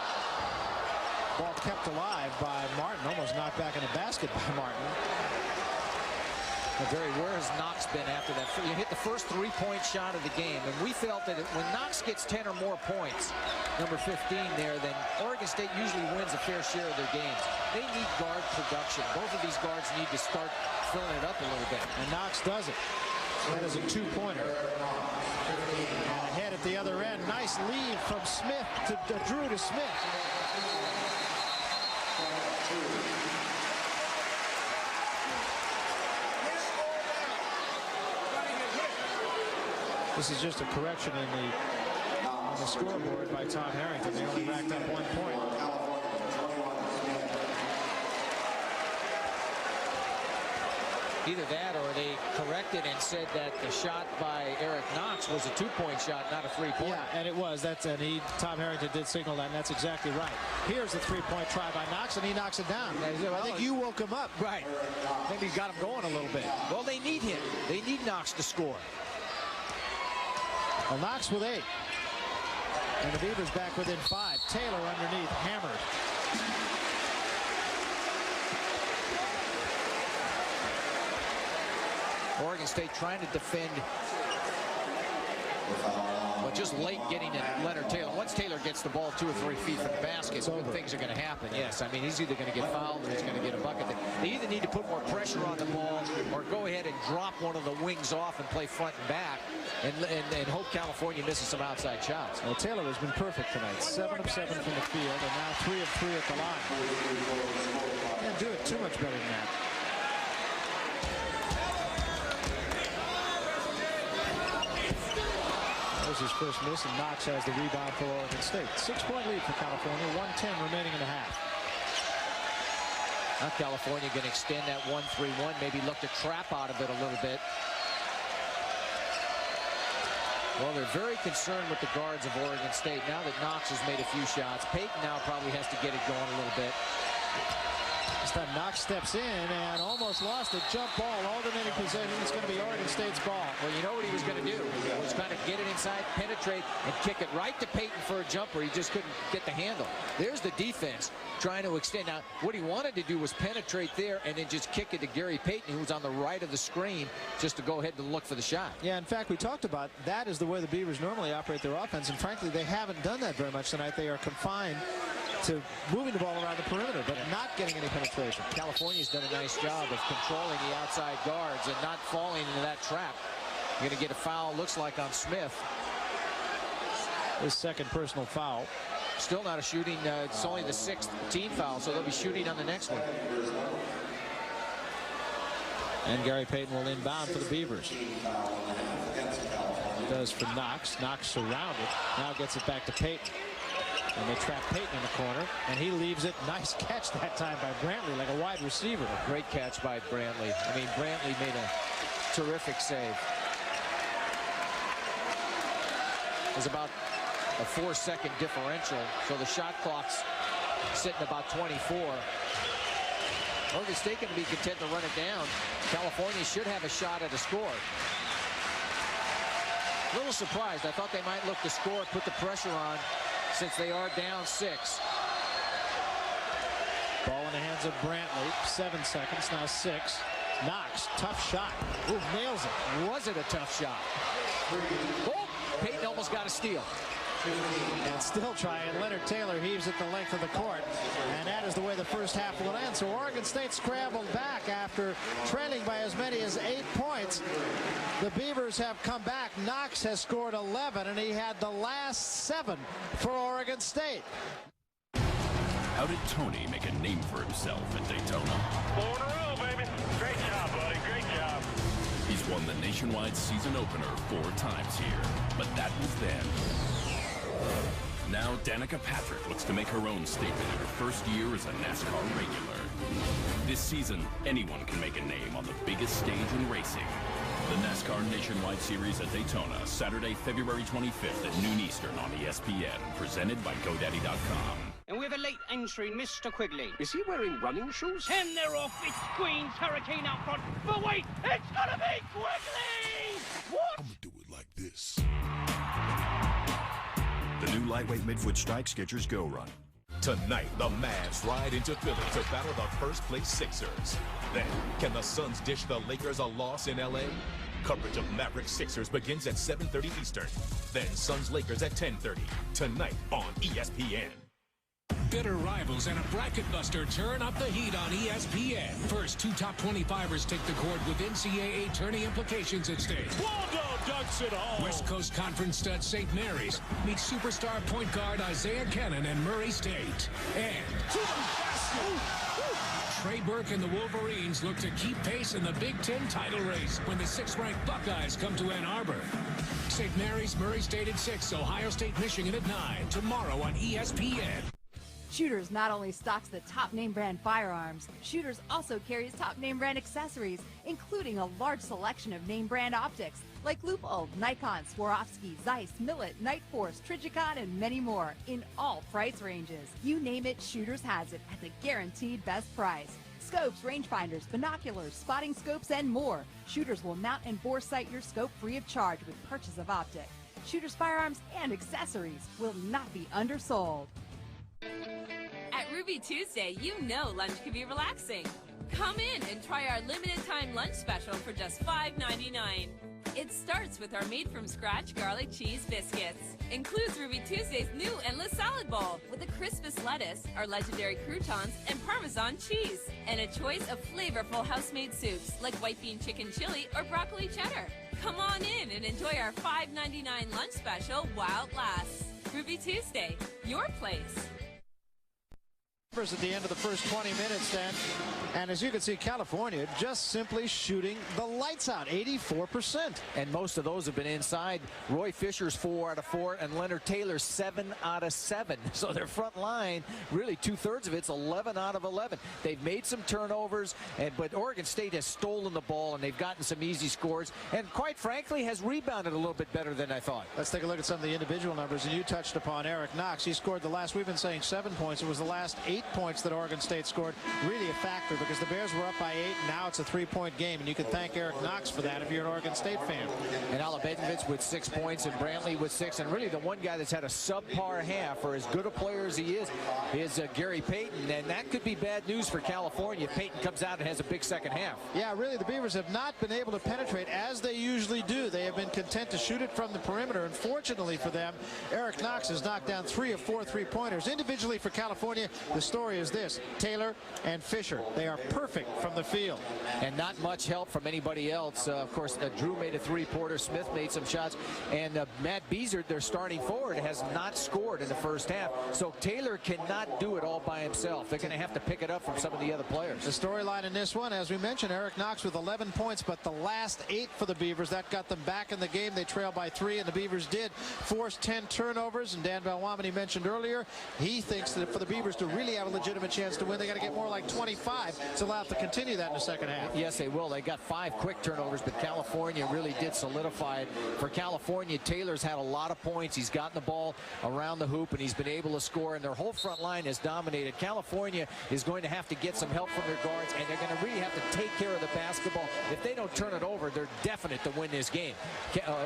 Ball kept alive by Martin, almost knocked back in the basket by Martin. Well, Barry, where has Knox been after that? You hit the first three-point shot of the game, and we felt that when Knox gets 10 or more points, number 15 there, then Oregon State usually wins a fair share of their games. They need guard production. Both of these guards need to start filling it up a little bit. And Knox does it. That is a two-pointer. And ahead at the other end. Nice lead from Smith to Drew to Smith. This is just a correction on the scoreboard by Tom Harrington. They only racked up 1 point. Either that or they corrected and said that the shot by Eric Knox was a two-point shot, not a three-point. Yeah, and it was. Tom Harrington did signal that, and that's exactly right. Here's the three-point try by Knox, and he knocks it down. I think you woke him up. Right. Maybe got him going a little bit. Well, they need him. They need Knox to score. Well, Knox with 8. And the Beavers back within 5. Taylor underneath, hammered. Oregon State trying to defend, but just late getting at Leonard Taylor. Once Taylor gets the ball 2 or 3 feet from the basket, things are going to happen. Yes, I mean, he's either going to get fouled or he's going to get a bucket. They either need to put more pressure on the ball or go ahead and drop one of the wings off and play front and back and hope California misses some outside shots. Well, Taylor has been perfect tonight. 7 of 7 from the field, and now 3 of 3 at the line. Can't do it too much better than that. That was his first miss, and Knox has the rebound for Oregon State. 6-point lead for California, 1:10 remaining in the half. Now California going to extend that 1-3-1, maybe look to trap out of it a little bit. Well, they're very concerned with the guards of Oregon State. Now that Knox has made a few shots, Payton now probably has to get it going a little bit. This time Knox steps in and almost lost a jump ball. Alternating position. It's going to be Oregon State's ball. Well, you know what he was going to do? He was kind of get it inside, penetrate, and kick it right to Payton for a jumper. He just couldn't get the handle. There's the defense trying to extend. Now, what he wanted to do was penetrate there and then just kick it to Gary Payton, who was on the right of the screen, just to go ahead and look for the shot. Yeah, in fact, we talked about that is the way the Beavers normally operate their offense, and frankly, they haven't done that very much tonight. They are confined to moving the ball around the perimeter, but not getting any penetration. California's done a nice job of controlling the outside guards and not falling into that trap. You're going to get a foul, looks like, on Smith. His second personal foul. Still not a shooting. It's only the 6th team foul, so they'll be shooting on the next one. And Gary Payton will inbound for the Beavers. Does for Knox. Knox surrounded. Now gets it back to Payton. And they trap Payton in the corner, and he leaves it. Nice catch that time by Brantley, like a wide receiver. A great catch by Brantley. I mean, Brantley made a terrific save. There's about a 4-second differential, so the shot clock's sitting about 24. Oregon State going to be content to run it down. California should have a shot at a score. A little surprised. I thought they might look to score, put the pressure on, since they are down 6. Ball in the hands of Brantley. 7 seconds, now 6. Knox, tough shot. Ooh, nails it. Was it a tough shot? Oh, Payton almost got a steal. And still trying. Leonard Taylor heaves it the length of the court. And that is the way the first half will end. So Oregon State scrambled back after trailing by as many as 8 points. The Beavers have come back. Knox has scored 11, and he had the last 7 for Oregon State. How did Tony make a name for himself at Daytona? 4 in a row, baby. Great job, buddy. Great job. He's won the nationwide season opener 4 times here, but that was then. Now Danica Patrick looks to make her own statement in her first year as a NASCAR regular. This season, anyone can make a name on the biggest stage in racing. The NASCAR Nationwide Series at Daytona, Saturday, February 25th at noon Eastern on ESPN, presented by GoDaddy.com. And we have a late entry, Mr. Quigley. Is he wearing running shoes? And they're off. It's Queen's Hurricane out front. But wait, it's gonna be Quigley! What? I'm gonna do it like this. The new lightweight midfoot strike Skechers Go Run. Tonight, the Mavs ride into Philly to battle the first-place Sixers. Then, can the Suns dish the Lakers a loss in L.A.? Coverage of Mavericks Sixers begins at 7:30 Eastern. Then Suns Lakers at 10:30. Tonight on ESPN. Bitter rivals and a bracket buster turn up the heat on ESPN. First, 2 top 25ers take the court with NCAA tourney implications at stake. Waldo dunks it home. West Coast Conference stud St. Mary's meets superstar point guard Isaiah Cannon and Murray State. And Trey Burke and the Wolverines look to keep pace in the Big Ten title race when the 6th-ranked Buckeyes come to Ann Arbor. St. Mary's, Murray State at 6, Ohio State, Michigan at 9. Tomorrow on ESPN. Shooters not only stocks the top name brand firearms, Shooters also carries top name brand accessories, including a large selection of name brand optics like Leupold, Nikon, Swarovski, Zeiss, Millet, Nightforce, Trijicon, and many more in all price ranges. You name it, Shooters has it at the guaranteed best price. Scopes, rangefinders, binoculars, spotting scopes, and more. Shooters will mount and bore sight your scope free of charge with purchase of optic. Shooters firearms and accessories will not be undersold. At Ruby Tuesday, you know lunch can be relaxing. Come in and try our limited time lunch special for just $5.99. It starts with our made-from-scratch garlic cheese biscuits. Includes Ruby Tuesday's new Endless Salad Bowl with a crispest lettuce, our legendary croutons, and Parmesan cheese. And a choice of flavorful house-made soups like white bean chicken chili or broccoli cheddar. Come on in and enjoy our $5.99 lunch special while it lasts. Ruby Tuesday, your place. At the end of the first 20 minutes then, and as you can see, California just simply shooting the lights out, 84%. And most of those have been inside. Roy Fisher's 4 out of 4, and Leonard Taylor's 7 out of 7. So their front line, really 2/3 of it's 11 out of 11. They've made some turnovers, but Oregon State has stolen the ball, and they've gotten some easy scores, and quite frankly has rebounded a little bit better than I thought. Let's take a look at some of the individual numbers, and you touched upon Eric Knox. He scored the last, we've been saying 7 points. It was the last 8 points that Oregon State scored. Really a factor because the Bears were up by 8, and now it's a 3-point game, and you can thank Eric Knox for that if you're an Oregon State fan. And Alabedovich with 6 points, and Brantley with 6, and really the one guy that's had a subpar half, for as good a player as he is Gary Payton, and that could be bad news for California if Payton comes out and has a big second half. Yeah, really the Beavers have not been able to penetrate as they usually do. They have been content to shoot it from the perimeter, and fortunately for them, Eric Knox has knocked down 3 of 4 3-pointers. Individually for California, the story is this: Taylor and Fisher, they are perfect from the field. And not much help from anybody else. Of course, Drew made a 3-pointer, Smith made some shots, and Matt Beazard, their starting forward, has not scored in the first half. So Taylor cannot do it all by himself. They're going to have to pick it up from some of the other players. The storyline in this one, as we mentioned, Eric Knox with 11 points, but the last 8 for the Beavers, that got them back in the game. They trail by 3, and the Beavers did force 10 turnovers, and Dan Belwamini mentioned earlier, he thinks that for the Beavers to really have a legitimate chance to win, they got to get more like 25 to allow them to continue that in the second half. Yes, they will. They got 5 quick turnovers, but California really did solidify it. For California, Taylor's had a lot of points. He's gotten the ball around the hoop, and he's been able to score, and their whole front line has dominated. California is going to have to get some help from their guards, and they're going to really have to take care of the basketball. If they don't turn it over, they're definite to win this game.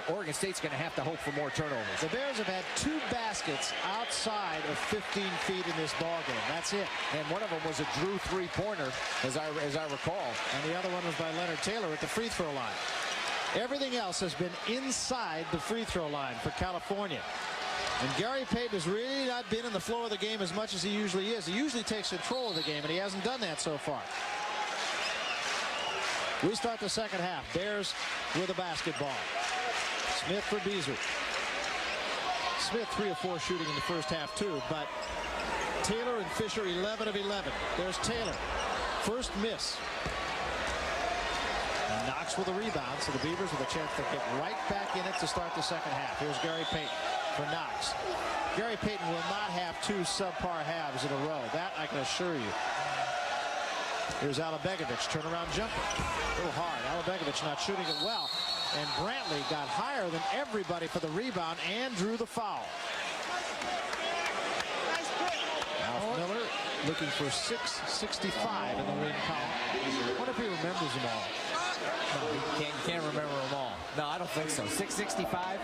Oregon State's going to have to hope for more turnovers. The Bears have had 2 baskets outside of 15 feet in this ball game. That's it. And one of them was a Drew 3-pointer, as I recall. And the other one was by Leonard Taylor at the free throw line. Everything else has been inside the free throw line for California. And Gary Payton has really not been in the flow of the game as much as he usually is. He usually takes control of the game, and he hasn't done that so far. We start the second half. Bears with a basketball. Smith for Beazard. Smith 3 of 4 shooting in the first half too, but Taylor and Fisher 11 of 11. There's Taylor. First miss. Knox with a rebound, so the Beavers with a chance to get right back in it to start the second half. Here's Gary Payton. for Knox. Gary Payton will not have 2 subpar halves in a row. That I can assure you. Here's Alabegovic, turnaround jumper. A little hard. Alabegovic not shooting it well. And Brantley got higher than everybody for the rebound and drew the foul. Ralph Miller looking for 665 in the win column. What if he remembers them all? No, he can't remember them all. No, I don't think so. 665.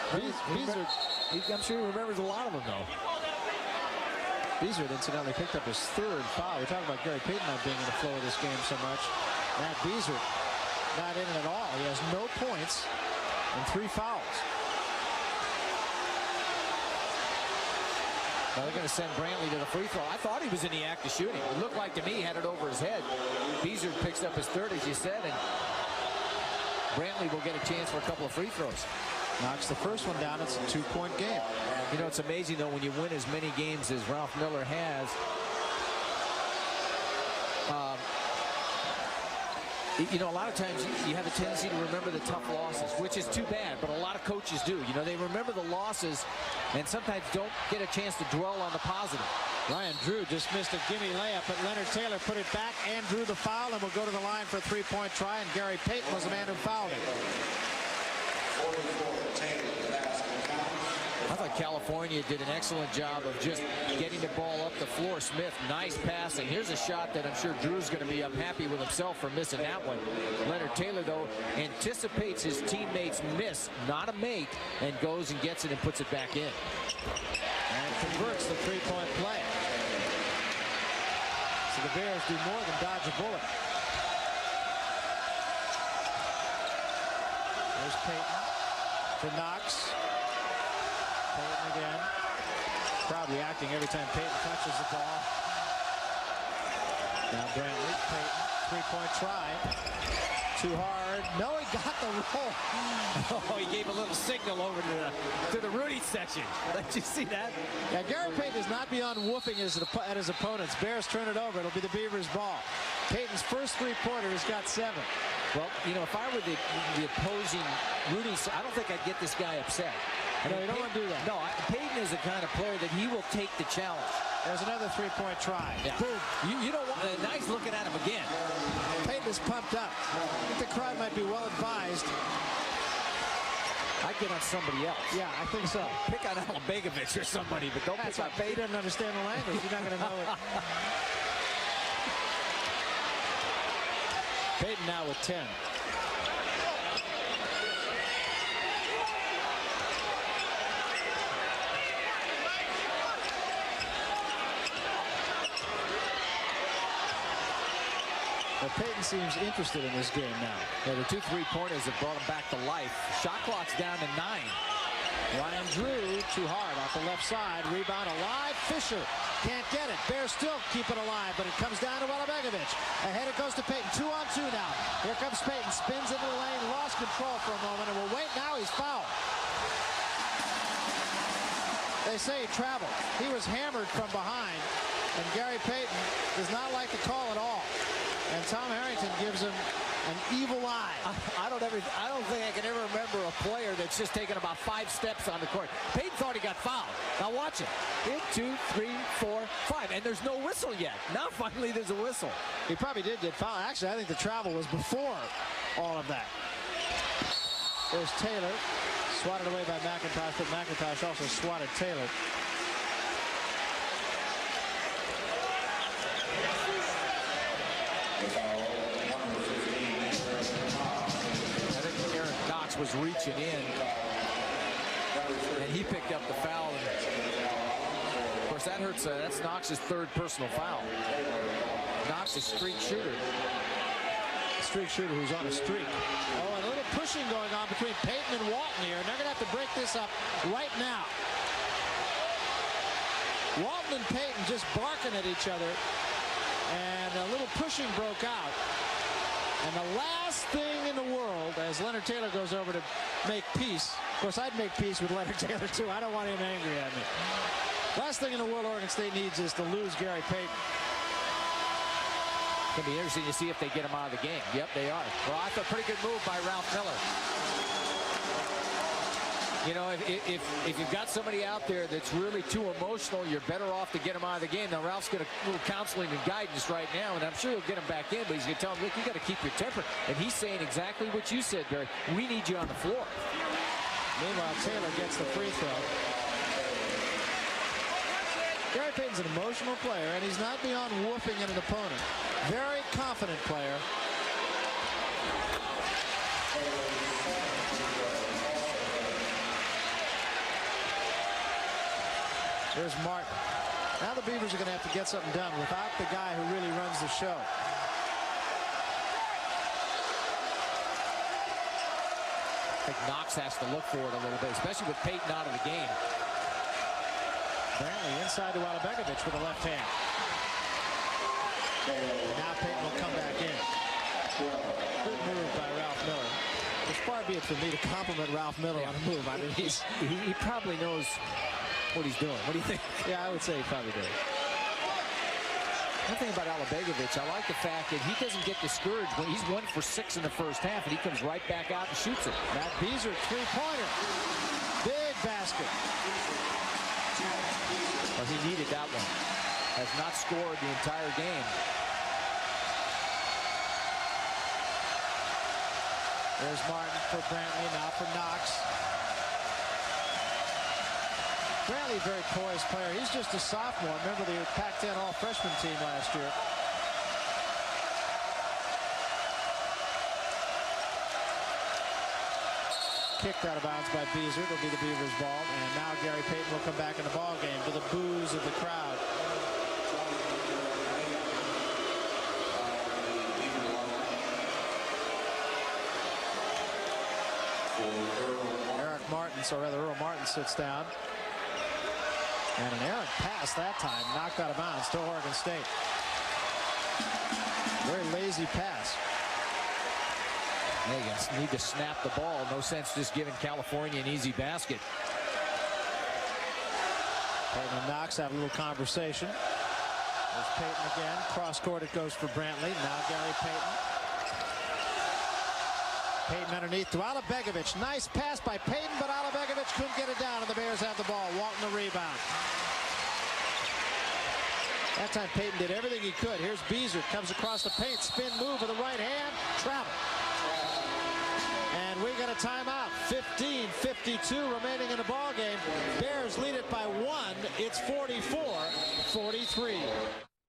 I'm sure he remembers a lot of them, though. Beasley incidentally picked up his 3rd foul. We're talking about Gary Payton not being in the flow of this game so much. Matt Beasley not in it at all. He has no points and 3 fouls. Well, they're going to send Brantley to the free throw. I thought he was in the act of shooting. It looked like to me he had it over his head. Beasley picks up his 3rd, as you said, and Brantley will get a chance for a couple of free throws. Knocks the first one down. It's a 2-point game. You know, it's amazing, though, when you win as many games as Ralph Miller has. You know, a lot of times you have a tendency to remember the tough losses, which is too bad, but a lot of coaches do. You know, they remember the losses and sometimes don't get a chance to dwell on the positive. Ryan Drew just missed a gimme layup, but Leonard Taylor put it back and drew the foul and will go to the line for a 3-point try, and Gary Payton was the man who fouled him. I thought California did an excellent job of just getting the ball up the floor. Smith, nice passing. Here's a shot that I'm sure Drew's going to be unhappy with himself for missing that one. Leonard Taylor, though, anticipates his teammates' miss, not a make, and goes and gets it and puts it back in. And converts the 3-point play. So the Bears do more than dodge a bullet. There's Payton for Knox. Payton again. Crowd reacting every time Payton touches the ball. Now Brantley, Payton, 3-point try. Too hard. No, he got the roll. Oh, he gave a little signal over to the Rudy section. Did you see that? Yeah, Gary Payton is not beyond woofing at his opponents. Bears turn it over. It'll be the Beavers' ball. Payton's first 3-pointer has got 7. Well, you know, if I were the opposing Rudy, I don't think I'd get this guy upset. No, you don't want to do that. No, Payton is the kind of player that he will take the challenge. There's another 3-point try. Yeah. Boom. You don't want nice looking at him again. Payton is pumped up. I think the crowd might be well advised. I'd get on somebody else. Yeah, I think so. Pick on Alabegovic or somebody, but don't pick on Payton. He doesn't understand the language. You're not going to know it. Payton now with 10. Well, Payton seems interested in this game now. Yeah, the 2 3-pointers have brought him back to life. Shot clock's down to 9. Ryan Drew, too hard off the left side. Rebound alive. Fisher can't get it. Bears still keep it alive, but it comes down to Alabegovic. Ahead it goes to Payton. 2-on-2 now. Here comes Payton. Spins into the lane. Lost control for a moment, and will wait. Now he's fouled. They say he traveled. He was hammered from behind, and Gary Payton does not like the call at all. And Tom Harrington gives him an evil eye. I don't think I can ever remember a player that's just taken about 5 steps on the court. Payton thought he got fouled. Now watch it. 1, 2, 3, 4, 5. And there's no whistle yet. Now finally there's a whistle. He probably did get fouled. Actually, I think the travel was before all of that. There's Taylor. Swatted away by McIntosh, but McIntosh also swatted Taylor. I think Aaron Knox was reaching in, and he picked up the foul. And of course, that hurts. That's Knox's 3rd personal foul. Knox is streak shooter. Streak shooter who's on a streak. Oh, and a little pushing going on between Payton and Walton here, and they're going to have to break this up right now. Walton and Payton just barking at each other, and a little pushing broke out. And the last thing in the world, as Leonard Taylor goes over to make peace, of course, I'd make peace with Leonard Taylor, too. I don't want him angry at me. Last thing in the world Oregon State needs is to lose Gary Payton. It's going to be interesting to see if they get him out of the game. Yep, they are. Well, I thought pretty good move by Ralph Miller. You know, if you've got somebody out there that's really too emotional, you're better off to get him out of the game. Now, Ralph's got a little counseling and guidance right now, and I'm sure he'll get him back in, but he's going to tell him, look, you got to keep your temper. And he's saying exactly what you said, Barry. We need you on the floor. Meanwhile, Taylor gets the free throw. Gary Payton's an emotional player, and he's not beyond whooping at an opponent. Very confident player. There's Martin. Now the Beavers are going to have to get something done without the guy who really runs the show. I think Knox has to look for it a little bit, especially with Payton out of the game. Brantley inside to Alabegovic with the left hand. Now Payton will come back in. Good move by Ralph Miller. It's far be it for me to compliment Ralph Miller on a move. I mean, he probably knows what he's doing. What do you think? Yeah, I would say he probably does. One thing about Alabegovic, I like the fact that he doesn't get discouraged when he's 1 for 6 in the first half, and he comes right back out and shoots it. Matt Beazer, three-pointer. Big basket. Well, he needed that one. Has not scored the entire game. There's Martin for Brantley, now for Knox. Brantley, very poised player. He's just a sophomore. Remember the Pac-10 all-freshman team last year. Kicked out of bounds by Beazer. It'll be the Beavers' ball. And now Gary Payton will come back in the ball game to the boos of the crowd. Earl Martin sits down. And an errant pass that time, knocked out of bounds to Oregon State. Very lazy pass. They need to snap the ball. No sense just giving California an easy basket. Payton and Knox have a little conversation. There's Payton again. Cross court it goes for Brantley. Now Gary Payton. Payton underneath to Alabegovic. Nice pass by Payton, but Alabegovic couldn't get it down, and the Bears have the ball. Walton the rebound. That time Payton did everything he could. Here's Beazer. Comes across the paint. Spin move with the right hand. Travel. And we got a timeout. 15:52 remaining in the ball game. Bears lead it by 1. It's 44-43.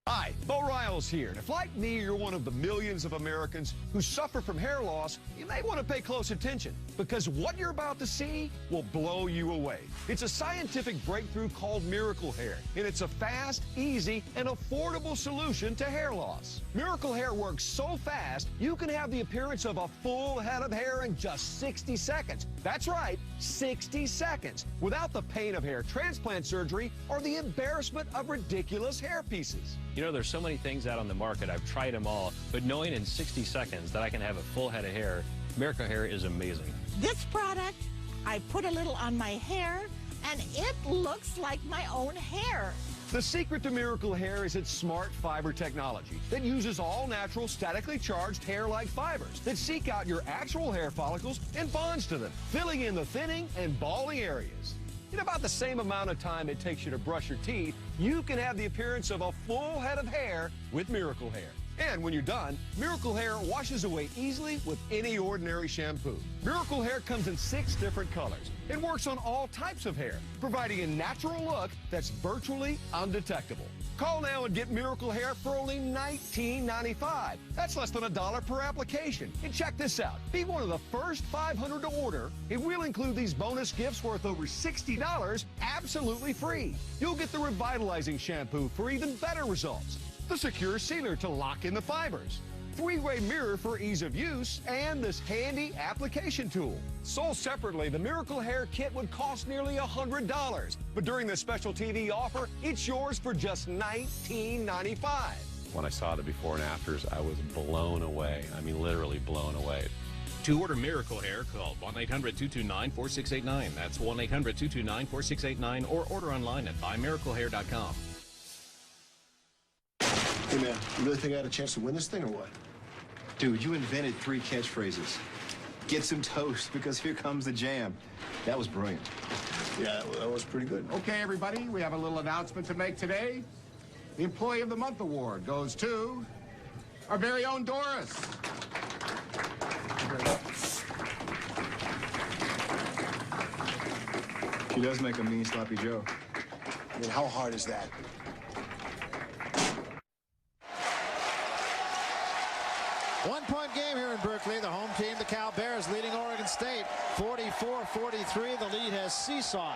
Hi, Bo Riles here. If, like me, you're one of the millions of Americans who suffer from hair loss, you may want to pay close attention, because what you're about to see will blow you away. It's a scientific breakthrough called Miracle Hair, and it's a fast, easy, and affordable solution to hair loss. Miracle Hair works so fast, you can have the appearance of a full head of hair in just 60 seconds. That's right, 60 seconds, without the pain of hair transplant surgery or the embarrassment of ridiculous hair pieces. You know, there's so many things out on the market. I've tried them all, but knowing in 60 seconds that I can have a full head of hair, Miracle Hair is amazing. This product, I put a little on my hair, and it looks like my own hair. The secret to Miracle Hair is its smart fiber technology that uses all natural, statically charged hair-like fibers that seek out your actual hair follicles and bonds to them, filling in the thinning and balding areas. In about the same amount of time it takes you to brush your teeth, you can have the appearance of a full head of hair with Miracle Hair. And when you're done, Miracle Hair washes away easily with any ordinary shampoo. Miracle Hair comes in 6 different colors and works on all types of hair, providing a natural look that's virtually undetectable. Call now and get Miracle Hair for only $19.95. That's less than $1 per application. And check this out. Be one of the first 500 to order, and we'll include these bonus gifts worth over $60 absolutely free. You'll get the Revitalizing Shampoo for even better results, the Secure Sealer to lock in the fibers, 3-way mirror for ease of use, and this handy application tool. Sold separately, the Miracle Hair Kit would cost nearly $100. But during this special TV offer, it's yours for just $19.95. When I saw the before and afters, I was blown away. I mean, literally blown away. To order Miracle Hair, call 1-800-229-4689. That's 1-800-229-4689, or order online at buymiraclehair.com. Hey, man, you really think I had a chance to win this thing or what? Dude, you invented 3 catchphrases. Get some toast because here comes the jam. That was brilliant. Yeah, that was pretty good. Okay, everybody, we have a little announcement to make today. The Employee of the Month award goes to our very own Doris. She does make a mean sloppy Joe. I mean, how hard is that? One-point game here in Berkeley. The home team, the Cal Bears, leading Oregon State 44-43. The lead has seesawed.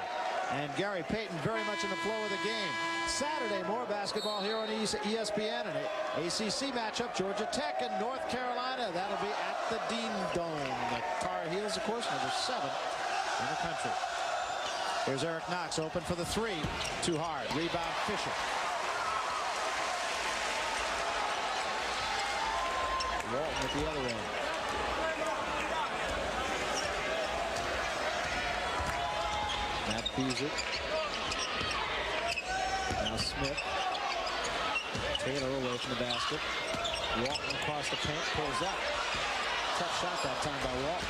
And Gary Payton very much in the flow of the game. Saturday, more basketball here on ESPN. An ACC matchup, Georgia Tech and North Carolina. That'll be at the Dean Dome. The Tar Heels, of course, number 7 in the country. Here's Eric Knox open for the 3. Too hard. Rebound Fisher. Walton at the other end. Matt Beasley. Now Smith. Taylor away from the basket. Walton across the paint, pulls up. Tough shot that time by Walton.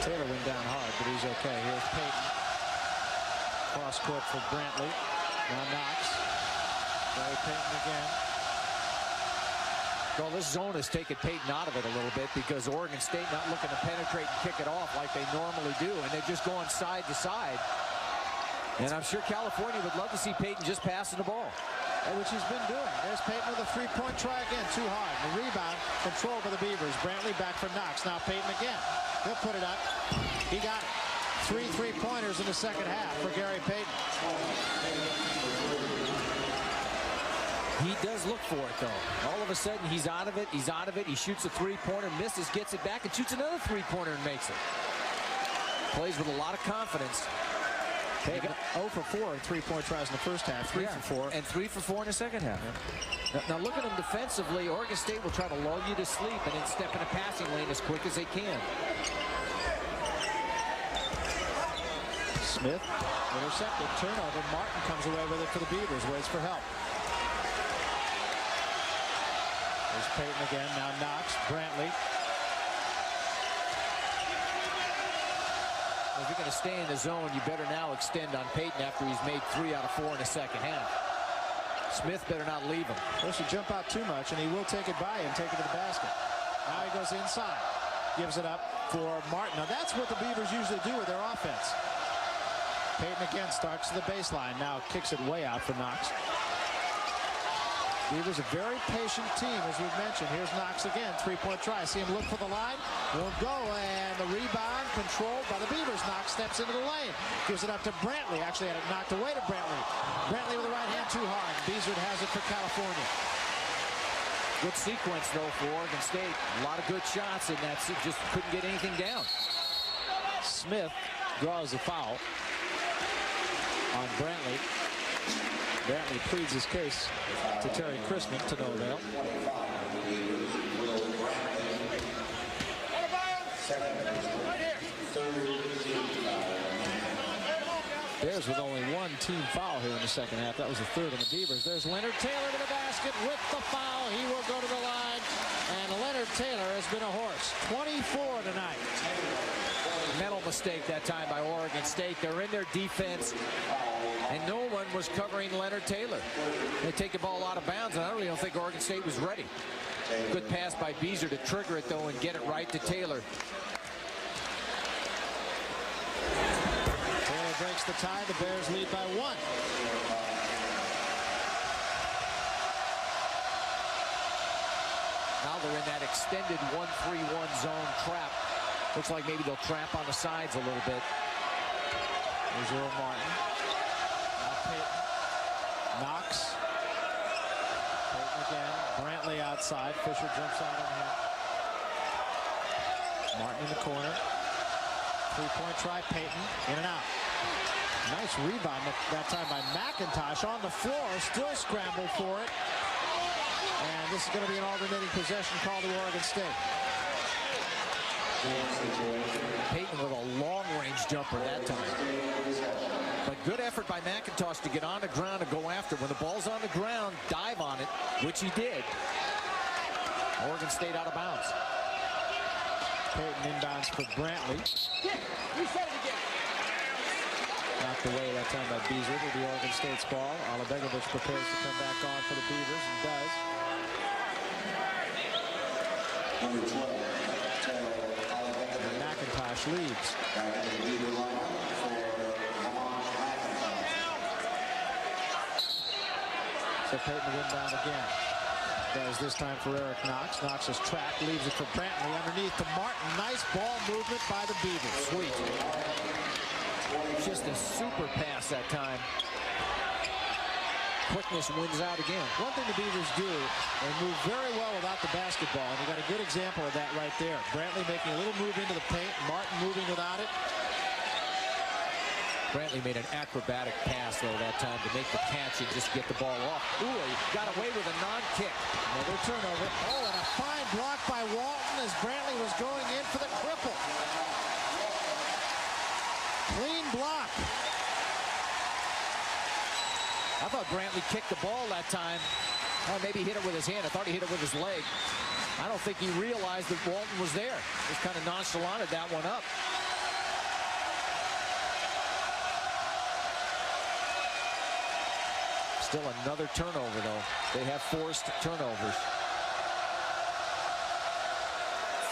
Taylor went down hard, but he's okay. Here's Payton. Cross court for Brantley. Now Knox. Gary Payton again. Well, this zone has taken Payton out of it a little bit because Oregon State not looking to penetrate and kick it off like they normally do, and they're just going side to side. And I'm sure California would love to see Payton just passing the ball. Which he's been doing. There's Payton with a 3-point try again. Too hard. The rebound controlled by the Beavers. Brantley back for Knox. Now Payton again. He'll put it up. He got it. 3 3-pointers in the second half for Gary Payton. He does look for it, though. All of a sudden, he's out of it. He's out of it. He shoots a 3-pointer, misses, gets it back, and shoots another 3-pointer and makes it. Plays with a lot of confidence. They got 0 for 4 in 3-point tries in the first half, 3 for 4. And 3 for 4 in the second half. Now look at them defensively. Oregon State will try to lull you to sleep and then step in a passing lane as quick as they can. Smith, intercepted, turnover. Martin comes away with it for the Beavers, waits for help. There's Payton again, now Knox, Brantley. If you're going to stay in the zone, you better now extend on Payton after he's made 3 out of 4 in the second half. Smith better not leave him. He should jump out too much, and he will take it by him, take it to the basket. Now he goes inside, gives it up for Martin. Now that's what the Beavers usually do with their offense. Payton again starts to the baseline, now kicks it way out for Knox. Beavers a very patient team, as we've mentioned. Here's Knox again, 3-point try. See him look for the line, won't go, and the rebound controlled by the Beavers. Knox steps into the lane, gives it up to Brantley. Actually had it knocked away to Brantley. Brantley with the right hand, too hard. Beazard has it for California. Good sequence, though, for Oregon State. A lot of good shots, and that's it. Just couldn't get anything down. Smith draws a foul on Brantley. Brantley pleads his case to Terry Chrisman, to no avail. Bears with only 1 team foul here in the second half. That was the 3rd on the Beavers. There's Leonard Taylor to the basket with the foul. He will go to the line. And Leonard Taylor has been a horse. 24 tonight. Mental mistake that time by Oregon State. They're in their defense, and no one was covering Leonard Taylor. They take the ball out of bounds, and I really don't think Oregon State was ready. Good pass by Beazer to trigger it, though, and get it right to Taylor. Taylor breaks the tie. The Bears lead by 1. Now they're in that extended 1-3-1 zone trap. Looks like maybe they'll trap on the sides a little bit. There's Earl Martin. Now Payton. Knox. Payton again. Brantley outside. Fisher jumps out on him. Martin in the corner. 3-point try. Payton in and out. Nice rebound that time by McIntosh on the floor. Still scrambled for it. And this is going to be an alternating possession call to Oregon State. Payton with a long-range jumper that time. But good effort by McIntosh to get on the ground and go after. When the ball's on the ground, dive on it, which he did. Oregon State out of bounds. Peyton inbounds for Brantley. Reset it again. Knocked away that time by Beazer to the Oregon State's ball. Alabegovic prepares to come back on for the Beavers and does. And McIntosh leads. So Peyton will inbound again. Does this time for Eric Knox. Knox is tracked, leaves it for Brantley underneath to Martin. Nice ball movement by the Beavers. Sweet. Just a super pass that time. Quickness wins out again. One thing the Beavers do, they move very well without the basketball, and you got a good example of that right there. Brantley making a little move into the paint, Martin moving without it. Brantley made an acrobatic pass, though, that time to make the catch and just get the ball off. Ooh, he got away with a non-kick. Another turnover. Oh, and a fine block by Walton as Brantley was going in for the cripple. Clean block. I thought Brantley kicked the ball that time. Oh, maybe he hit it with his hand. I thought he hit it with his leg. I don't think he realized that Walton was there. Just kind of nonchalanted that one up. Still another turnover, though. They have forced turnovers.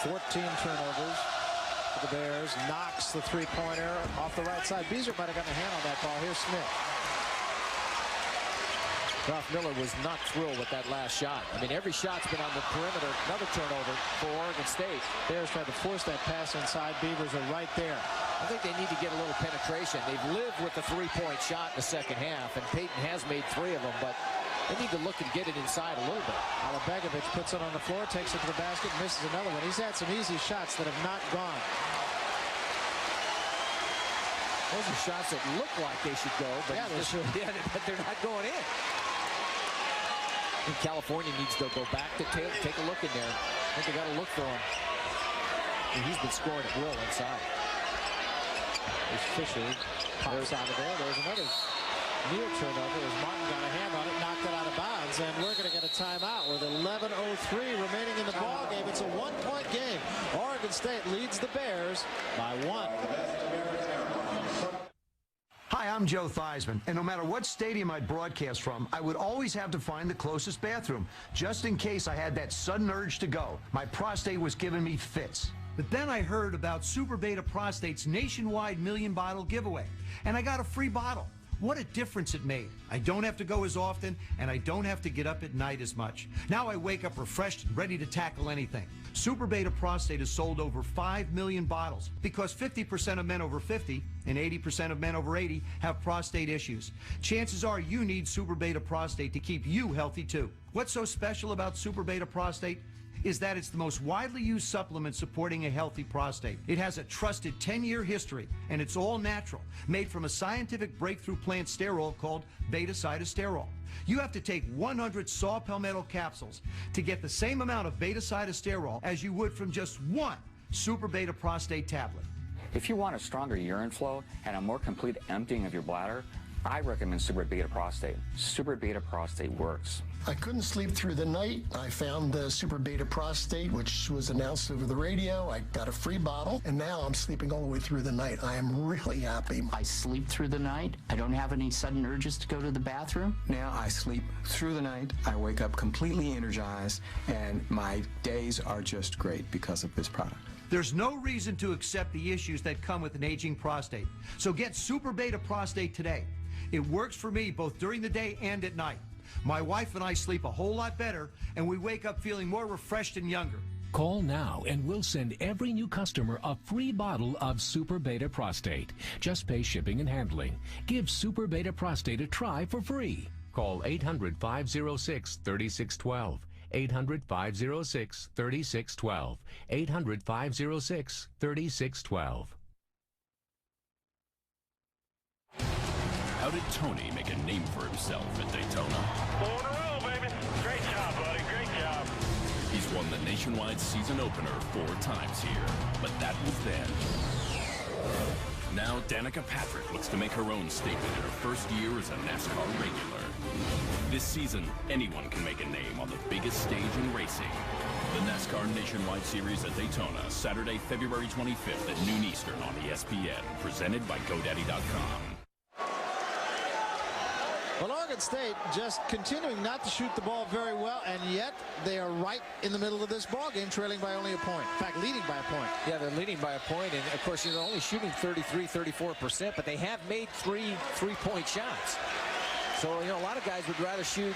14 turnovers for the Bears. Knox the three-pointer off the right side. Beazer might have gotten a hand on that ball. Here's Smith. Ralph Miller was not thrilled with that last shot. I mean, every shot's been on the perimeter. Another turnover for Oregon State. Bears tried to force that pass inside. Beavers are right there. I think they need to get a little penetration. They've lived with the three-point shot in the second half, and Peyton has made 3 of them, but they need to look and get it inside a little bit. Alabegovic puts it on the floor, takes it to the basket, misses another one. He's had some easy shots that have not gone. Those are shots that look like they should go, but, but they're not going in. I think California needs to go back to take a look in there. I think they got to look for him. And he's been scoring at will inside. There's Fisher pops out of there. There's another near turnover as Martin got a hand on it, knocked it out of bounds, and we're going to get a timeout with 11:03 remaining in the ball game. It's a one-point game. Oregon State leads the Bears by 1. Hi, I'm Joe Theismann, and no matter what stadium I'd broadcast from, I would always have to find the closest bathroom, just in case I had that sudden urge to go. My prostate was giving me fits. But then I heard about Super Beta Prostate's nationwide million-bottle giveaway, and I got a free bottle. What a difference it made. I don't have to go as often, and I don't have to get up at night as much. Now I wake up refreshed and ready to tackle anything. Super Beta Prostate has sold over 5 million bottles because 50% of men over 50 and 80% of men over 80 have prostate issues. Chances are you need Super Beta Prostate to keep you healthy too. What's so special about Super Beta Prostate is that it's the most widely used supplement supporting a healthy prostate. It has a trusted 10-year history, and it's all natural, made from a scientific breakthrough plant sterol called beta-cytosterol. You have to take 100 saw palmetto capsules to get the same amount of beta-cytosterol as you would from just one Super Beta Prostate tablet. If you want a stronger urine flow and a more complete emptying of your bladder, I recommend Super Beta Prostate. Super Beta Prostate works. I couldn't sleep through the night. I found the Super Beta Prostate, which was announced over the radio. I got a free bottle, and now I'm sleeping all the way through the night. I am really happy. I sleep through the night. I don't have any sudden urges to go to the bathroom. Now I sleep through the night. I wake up completely energized, and my days are just great because of this product. There's no reason to accept the issues that come with an aging prostate. So get Super Beta Prostate today. It works for me both during the day and at night. My wife and I sleep a whole lot better, and we wake up feeling more refreshed and younger. Call now and we'll send every new customer a free bottle of Super Beta Prostate. Just pay shipping and handling. Give Super Beta Prostate a try for free. Call 800-506-3612. 800-506-3612. 800-506-3612. How did Tony make a name for himself at Daytona? 4 in a row, baby. Great job, buddy. Great job. He's won the nationwide season opener 4 times here, but that was then. Now Danica Patrick looks to make her own statement in her first year as a NASCAR regular. This season, anyone can make a name on the biggest stage in racing. The NASCAR Nationwide Series at Daytona, Saturday, February 25th at noon Eastern on ESPN. Presented by GoDaddy.com. Well, Oregon State just continuing not to shoot the ball very well, and yet they are right in the middle of this ball game, trailing by only a point. In fact, leading by a point. Yeah, they're leading by a point, and of course, they're only shooting 34%, but they have made three-point shots. So, you know, a lot of guys would rather shoot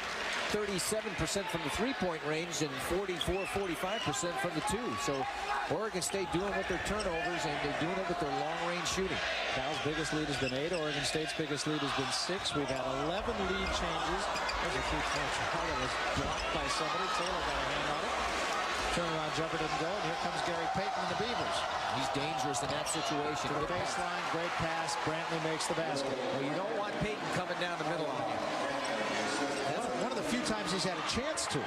37% from the three-point range than 44-45% from the two. So Oregon State doing with their turnovers, and they're doing it with their long-range shooting. Cal's biggest lead has been 8. Oregon State's biggest lead has been 6. We've had 11 lead changes. There's a three-point shot that was blocked by somebody. Taylor got a hand on it. Turnaround jumper didn't go, and here comes Gary Payton and the Beavers. He's dangerous in that situation. To the baseline, great pass. Brantley makes the basket. Well, you don't want Payton coming down the middle on you. One of the few times he's had a chance to.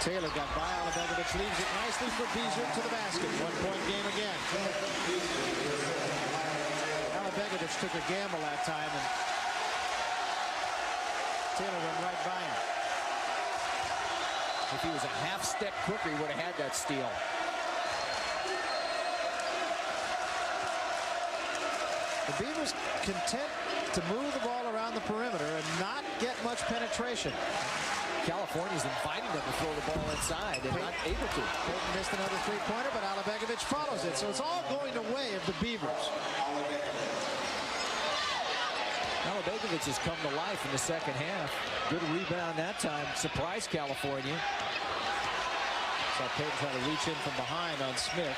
Taylor got by Alabegovic, leaves it nicely for Beezer to the basket. 1-point game again. Alabegovic took a gamble that time, and Taylor went right by him. If he was a half step quicker, he would have had that steal. The Beavers content to move the ball around the perimeter and not get much penetration. California's inviting them to throw the ball inside and not able to. Payton missed another three-pointer, but Alabegovic follows it. So it's all going the way of the Beavers. Alabegovic has come to life in the second half. Good rebound that time. Surprised California. Saw Payton try to reach in from behind on Smith.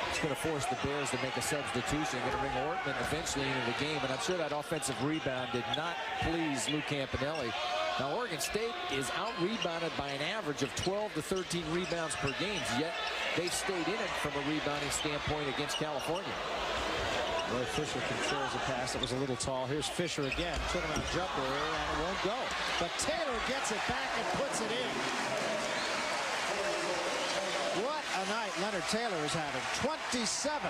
It's going to force the Bears to make a substitution. Going to bring Ortman eventually into the game, and I'm sure that offensive rebound did not please Lou Campanelli. Now, Oregon State is out-rebounded by an average of 12 to 13 rebounds per game, yet they've stayed in it from a rebounding standpoint against California. Roy Fisher controls the pass. That was a little tall. Here's Fisher again. Turnaround jumper, and it won't go. But Taylor gets it back and puts it in. What a night Leonard Taylor is having. 27.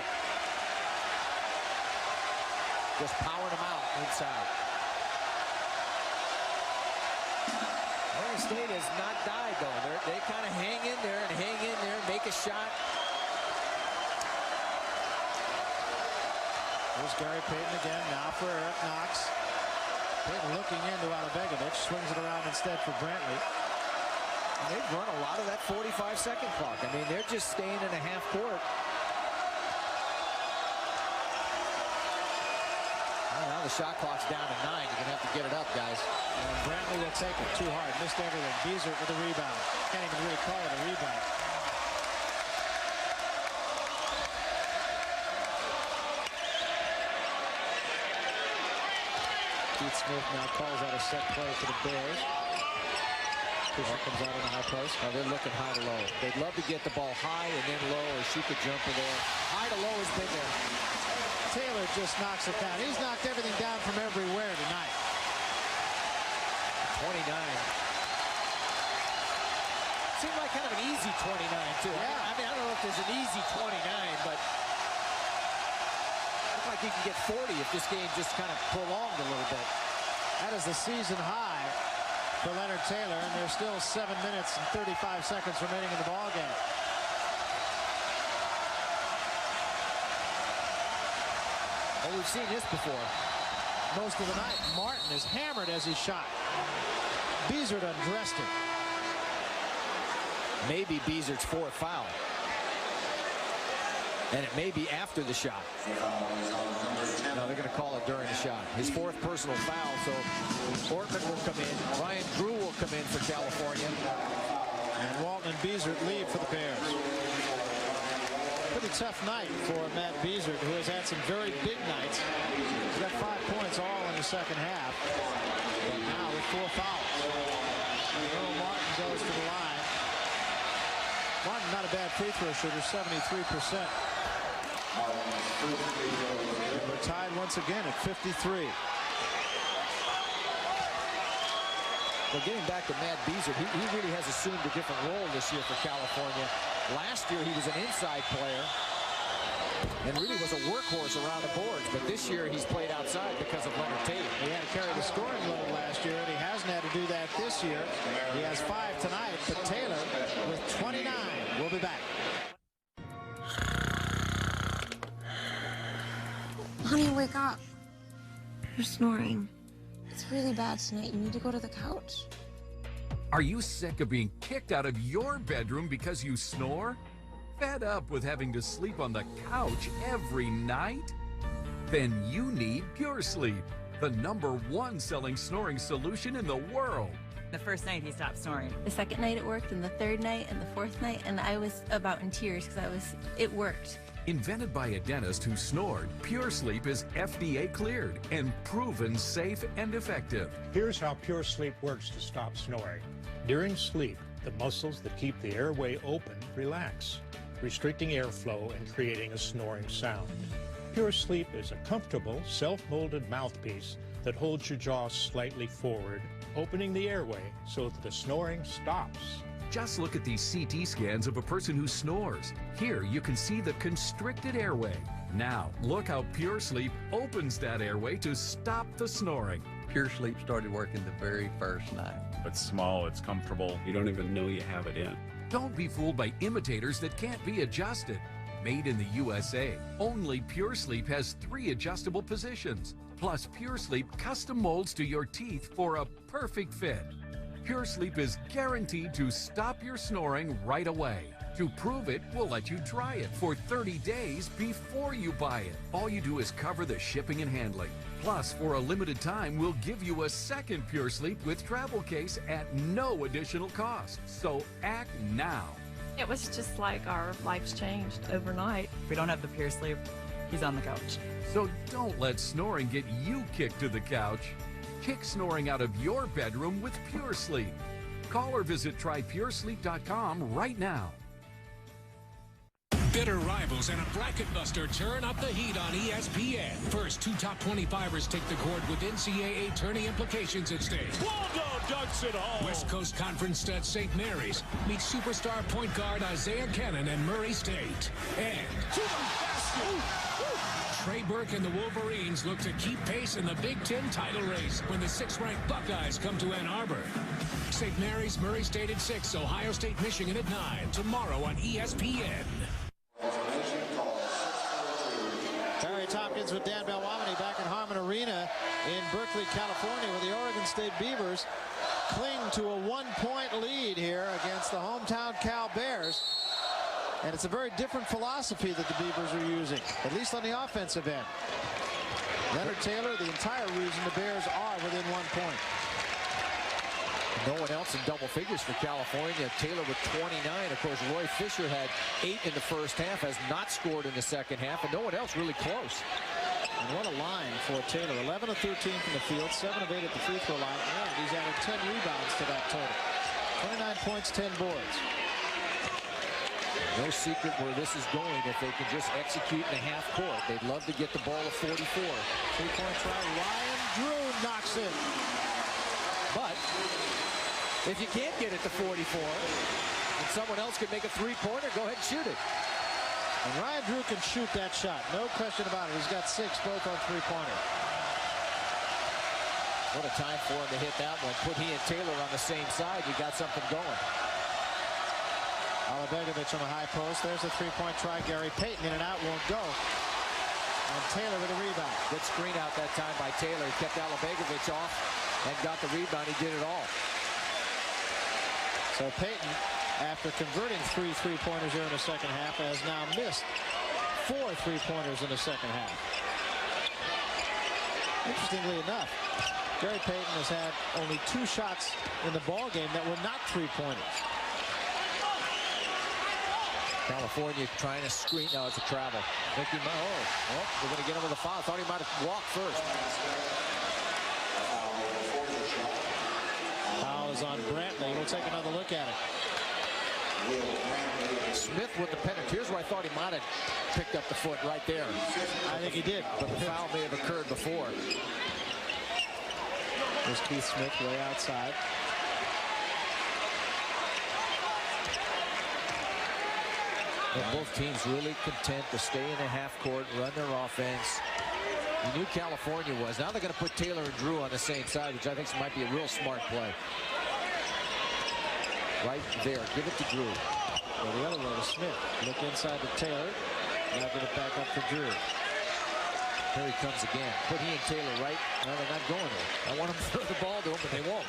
Just powering them out inside. Oregon State has not died, though. They kind of hang in there and make a shot. Here's Gary Payton again, now for Eric Knox. Payton looking into Alabegovic, swings it around instead for Brantley. And they've run a lot of that 45-second clock. I mean, they're just staying in a half court. Well, now the shot clock's down to 9. You're going to have to get it up, guys. And Brantley will take it too hard. Missed everything. Beezer with the rebound. Can't even really call it a rebound. Keith Smith now calls out a set play for the Bears. Fisher comes out on the high post. Now they're looking high to low. They'd love to get the ball high and then low, or shoot the jumper there. High to low has been there. Taylor just knocks it down. He's knocked everything down from everywhere tonight. 29. Seemed like kind of an easy 29, too. Yeah. I mean, I don't know if there's an easy 29, but looks like he can get 40 if this game just kind of prolonged a little bit. That is the season high for Leonard Taylor, and there's still 7 minutes and 35 seconds remaining in the ball game. Well, we've seen this before. Most of the night, Martin is hammered as he shot. Beezer undressed him. Maybe Beezer's fourth foul. And it may be after the shot. No, they're going to call it during the shot. His fourth personal foul, so Ortman will come in. Ryan Drew will come in for California. And Walton and Beezer leave for the Bears. Pretty tough night for Matt Beezer, who has had some very big nights. He's got 5 points all in the second half. But now with 4 fouls. Earl Martin goes to the line. Martin, not a bad free throw shooter, 73%. And we're tied once again at 53. Well, getting back to Matt Beezer, he really has assumed a different role this year for California. Last year, he was an inside player. and really was a workhorse around the boards. But this year he's played outside because of Leonard Tate. He had to carry the scoring load last year, and he hasn't had to do that this year. He has 5 tonight, but Taylor with 29. We'll be back. Honey, wake up. You're snoring. It's really bad tonight. You need to go to the couch. Are you sick of being kicked out of your bedroom because you snore? Fed up with having to sleep on the couch every night? Then you need Pure Sleep, the #1 selling snoring solution in the world. The first night he stopped snoring. The second night it worked, and the third night, and the fourth night, and I was about in tears because it worked. Invented by a dentist who snored, Pure Sleep is FDA cleared and proven safe and effective. Here's how Pure Sleep works to stop snoring. During sleep, the muscles that keep the airway open relax, restricting airflow and creating a snoring sound. Pure Sleep is a comfortable, self-molded mouthpiece that holds your jaw slightly forward, opening the airway so that the snoring stops. Just look at these CT scans of a person who snores. Here you can see the constricted airway. Now, look how Pure Sleep opens that airway to stop the snoring. Pure Sleep started working the very first night. It's small, it's comfortable. You don't even know you have it in. Don't be fooled by imitators that can't be adjusted. Made in the USA, only Pure Sleep has 3 adjustable positions. Plus, Pure Sleep custom molds to your teeth for a perfect fit. Pure Sleep is guaranteed to stop your snoring right away. To prove it, we'll let you try it for 30 days before you buy it. All you do is cover the shipping and handling. Plus, for a limited time, we'll give you a second Pure Sleep with travel case at no additional cost. So act now. It was just like our lives changed overnight. If we don't have the Pure Sleep, he's on the couch. So don't let snoring get you kicked to the couch. Kick snoring out of your bedroom with Pure Sleep. Call or visit trypuresleep.com right now. Bitter rivals and a bracket buster turn up the heat on ESPN. First, 2 top 25ers take the court with NCAA tourney implications at stake. Waldo dunks it home. West Coast Conference stud St. Mary's meets superstar point guard Isaiah Cannon and Murray State. And to the basket. Trey Burke and the Wolverines look to keep pace in the Big Ten title race when the 6th-ranked Buckeyes come to Ann Arbor. St. Mary's, Murray State at 6, Ohio State, Michigan at 9. Tomorrow on ESPN. Harry Tompkins with Dan Belwamini back at Harmon Arena in Berkeley, California, where the Oregon State Beavers cling to a 1-point lead here against the hometown Cal Bears. And it's a very different philosophy that the Beavers are using, at least on the offensive end. Leonard Taylor, the entire reason the Bears are within 1 point. No one else in double figures for California. Taylor with 29. Of course, Roy Fisher had 8 in the first half, has not scored in the second half, and no one else really close. And what a line for Taylor. 11 of 13 from the field, 7 of 8 at the free throw line, and he's added 10 rebounds to that total. 29 points, 10 boards. No secret where this is going if they can just execute in the half court. They'd love to get the ball at 44. 3-point try. Ryan Drew knocks it. But if you can't get it to 44 and someone else can make a 3-pointer, go ahead and shoot it. And Ryan Drew can shoot that shot. No question about it. He's got 6 both on 3-pointer. What a time for him to hit that one. Put he and Taylor on the same side. You got something going. Alabegovic on the high post. There's a 3-point try. Gary Payton in and out, won't go. And Taylor with a rebound. Good screen out that time by Taylor. He kept Alabegovic off and got the rebound. He did it all. So Payton, after converting 3 3-pointers here in the second half, has now missed 4 3-pointers in the second half. Interestingly enough, Gary Payton has had only 2 shots in the ball game that were not 3-pointers. California trying to screen. No, it's a travel. We're going to get him with a foul. Thought he might have walked first. Foul is on Brantley. We'll take another look at it. Smith with the penalty. Here's where I thought he might have picked up the foot right there. I think he did. But the foul may have occurred before. There's Keith Smith way outside. And both teams really content to stay in the half court, run their offense. You knew California was. Now they're going to put Taylor and Drew on the same side, which I think might be a real smart play. Right there. Give it to Drew. Well, the other way to Smith. Look inside to Taylor. Now give it back up to Drew. Here he comes again. Put he and Taylor right. No, they're not going there. I want them to throw the ball to him, but they won't.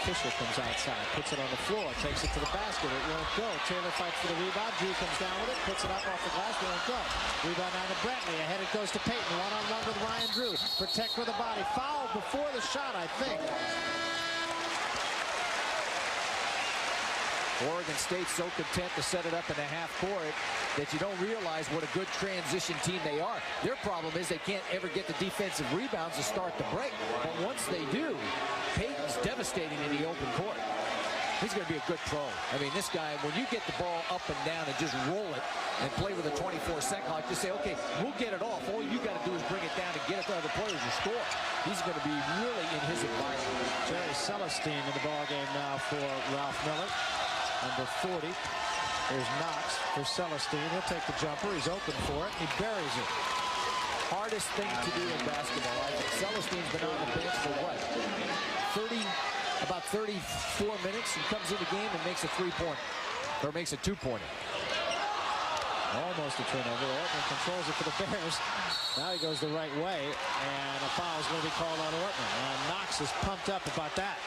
Fisher comes outside, puts it on the floor, takes it to the basket. It won't go. Taylor fights for the rebound. Drew comes down with it, puts it up off the glass. Won't go. Rebound down to Brantley. Ahead it goes to Payton. One-on-one with Ryan Drew. Protect with the body. Foul before the shot, I think. Oregon State's so content to set it up in the half court that you don't realize what a good transition team they are. Their problem is they can't ever get the defensive rebounds to start the break. But once they do, Payton's devastating in the open court. He's going to be a good pro. I mean, this guy, when you get the ball up and down and just roll it and play with a 24-second clock, just say, okay, we'll get it off. All you got to do is bring it down and get it to other players and score. He's going to be really in his environment. Jerry Celestine in the ballgame now for Ralph Miller. Number 40. There's Knox for Celestine. He'll take the jumper. He's open for it. He buries it. Hardest thing to do in basketball. I think Celestine's been on the bench for what? About 34 minutes. He comes in the game and makes a three-pointer. Or makes a two-pointer. Almost a turnover. Ortman controls it for the Bears. Now he goes the right way. And a foul is going to be called on Ortman. And Knox is pumped up about that.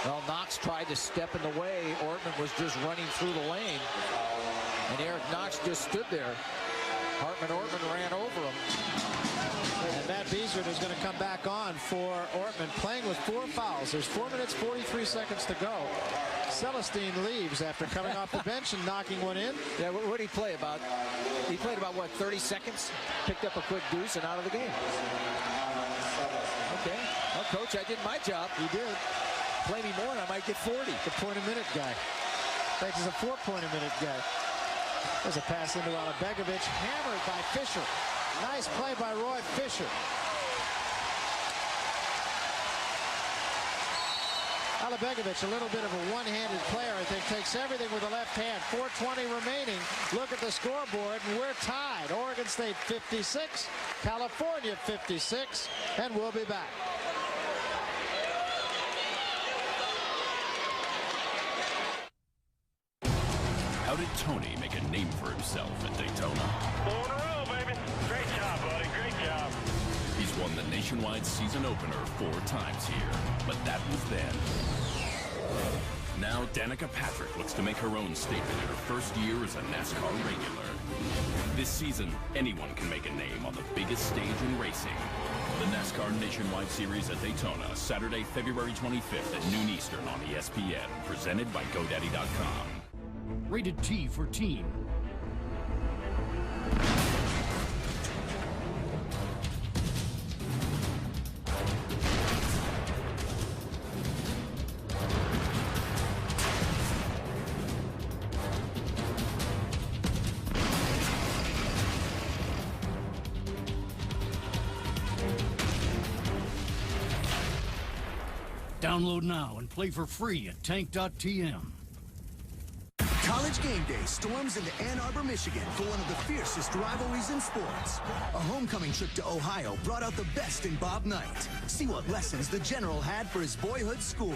Well, Knox tried to step in the way. Ortman was just running through the lane. And Eric Knox just stood there. Hartman Ortman ran over him. And Matt Beasley is going to come back on for Ortman, playing with 4 fouls. There's 4 minutes, 43 seconds to go. Celestine leaves after coming off the bench and knocking one in. Yeah, what did he play about? He played about, what, 30 seconds? Picked up a quick deuce and out of the game. Okay. Well, Coach, I did my job. You did. Play me more and I might get 40. The point-a-minute guy. In fact, he's a 4-point-a-minute guy. There's a pass into Alabegovic, hammered by Fisher. Nice play by Roy Fisher. Alabegovic, a little bit of a one-handed player, I think, takes everything with the left hand. 4:20 remaining. Look at the scoreboard, and we're tied. Oregon State 56, California 56, and we'll be back. How did Tony make a name for himself at Daytona? 4 in a row, baby. Great job, buddy. Great job. He's won the Nationwide season opener 4 times here, but that was then. Now Danica Patrick looks to make her own statement in her first year as a NASCAR regular. This season, anyone can make a name on the biggest stage in racing. The NASCAR Nationwide Series at Daytona, Saturday, February 25th at noon Eastern on ESPN, presented by GoDaddy.com. Rated T for teen. Download now and play for free at tank.tm. College Game Day storms into Ann Arbor, Michigan for one of the fiercest rivalries in sports. A homecoming trip to Ohio brought out the best in Bob Knight. See what lessons the general had for his boyhood school.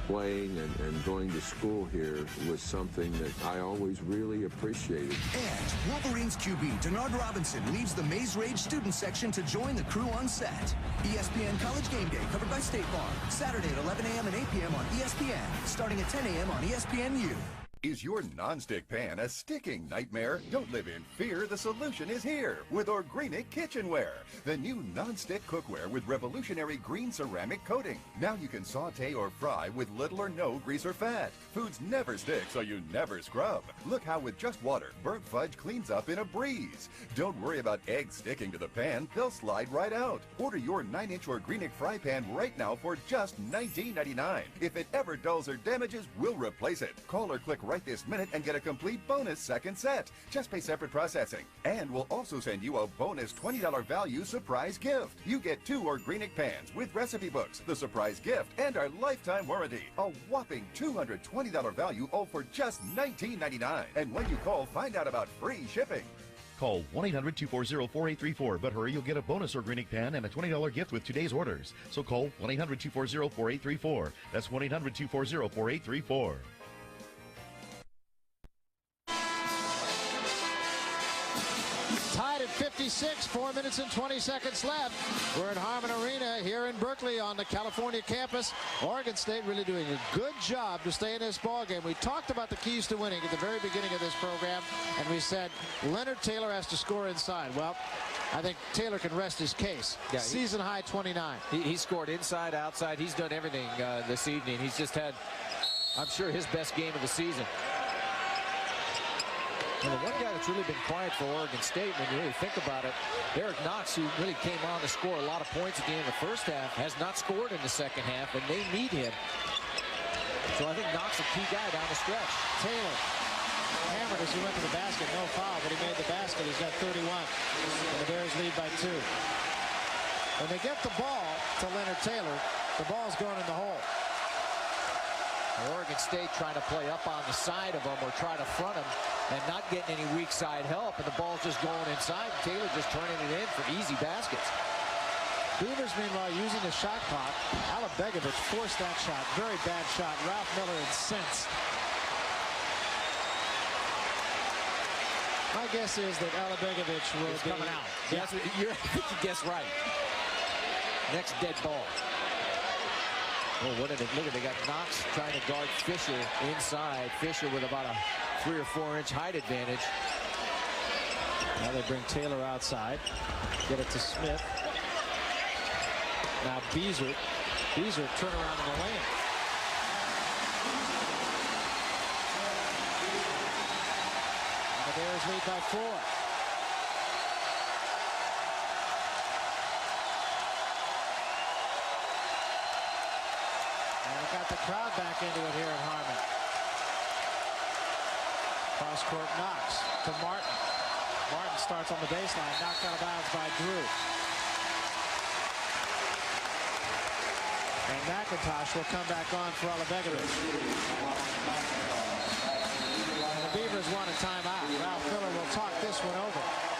Playing and going to school here was something that I always really appreciated. And Wolverines QB Denard Robinson leaves the Maze Rage student section to join the crew on set. ESPN College Game Day, covered by State Farm. Saturday at 11 a.m. and 8 p.m. on ESPN. Starting at 10 a.m. on ESPNU. Is your nonstick pan a sticking nightmare? Don't live in fear. The solution is here with Organic Kitchenware, the new nonstick cookware with revolutionary green ceramic coating. Now you can saute or fry with little or no grease or fat. Foods never stick, so you never scrub. Look how with just water, burnt fudge cleans up in a breeze. Don't worry about eggs sticking to the pan. They'll slide right out. Order your 9-inch Organic fry pan right now for just $19.99. If it ever dulls or damages, we'll replace it. Call or click right this minute and get a complete bonus second set. Just pay separate processing. And we'll also send you a bonus $20 value surprise gift. You get 2 Organic pans with recipe books, the surprise gift, and our lifetime warranty. A whopping $220 value, all for just $19.99. And when you call, find out about free shipping. Call 1-800-240-4834, but hurry, you'll get a bonus Organic pan and a $20 gift with today's orders. So call 1-800-240-4834. That's 1-800-240-4834. Tied at 56, 4 minutes and 20 seconds left. We're at Harmon Arena here in Berkeley on the California campus. Oregon State really doing a good job to stay in this ball game. We talked about the keys to winning at the very beginning of this program, and we said Leonard Taylor has to score inside. Well, I think Taylor can rest his case. Yeah, season high 29. He scored inside, outside. He's done everything this evening. He's just had, I'm sure, his best game of the season. Well, the one guy that's really been quiet for Oregon State, when you really think about it, Derek Knox, who really came on to score a lot of points at the end of the first half, has not scored in the second half, and they need him. So I think Knox is a key guy down the stretch. Taylor hammered as he went to the basket. No foul, but he made the basket. He's got 31. And the Bears lead by 2. When they get the ball to Leonard Taylor, the ball's going in the hole. Oregon State trying to play up on the side of him or try to front him and not getting any weak side help, and the ball's just going inside. Taylor just turning it in for easy baskets. Beavers, meanwhile, using the shot clock. Alabegovic forced that shot. Very bad shot. Ralph Miller incensed. My guess is that Alabegovic will be coming out. Yeah. I think you guessed right. Next dead ball. Oh, what did it look at? They got Knox trying to guard Fisher inside. Fisher with about a 3 or 4 inch height advantage. Now they bring Taylor outside. Get it to Smith. Now Beasley. Beasley turn around in the lane. And the Bears lead by 4. Got the crowd back into it here at Harmon. Cross court Knox to Martin. Martin starts on the baseline, knocked out of bounds by Drew. And McIntosh will come back on for Alabegovic. And the Beavers want a timeout. Ralph Miller will talk this one over.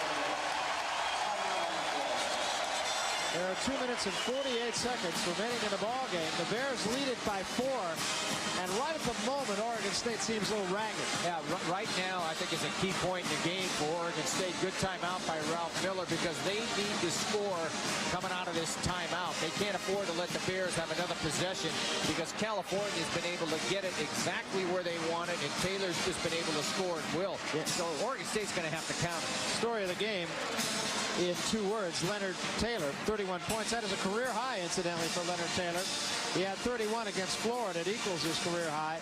There are 2 minutes and 48 seconds remaining in the ball game. The Bears lead it by 4, and right at the moment, Oregon State seems a little ragged. Yeah, right now, I think it's a key point in the game for Oregon State. Good timeout by Ralph Miller because they need to score coming out of this timeout. They can't afford to let the Bears have another possession because California's been able to get it exactly where they want it, and Taylor's just been able to score and will. Yeah. So Oregon State's going to have to count it. Story of the game. In 2 words, Leonard Taylor, 31 points. That is a career high, incidentally, for Leonard Taylor. He had 31 against Florida. It equals his career high,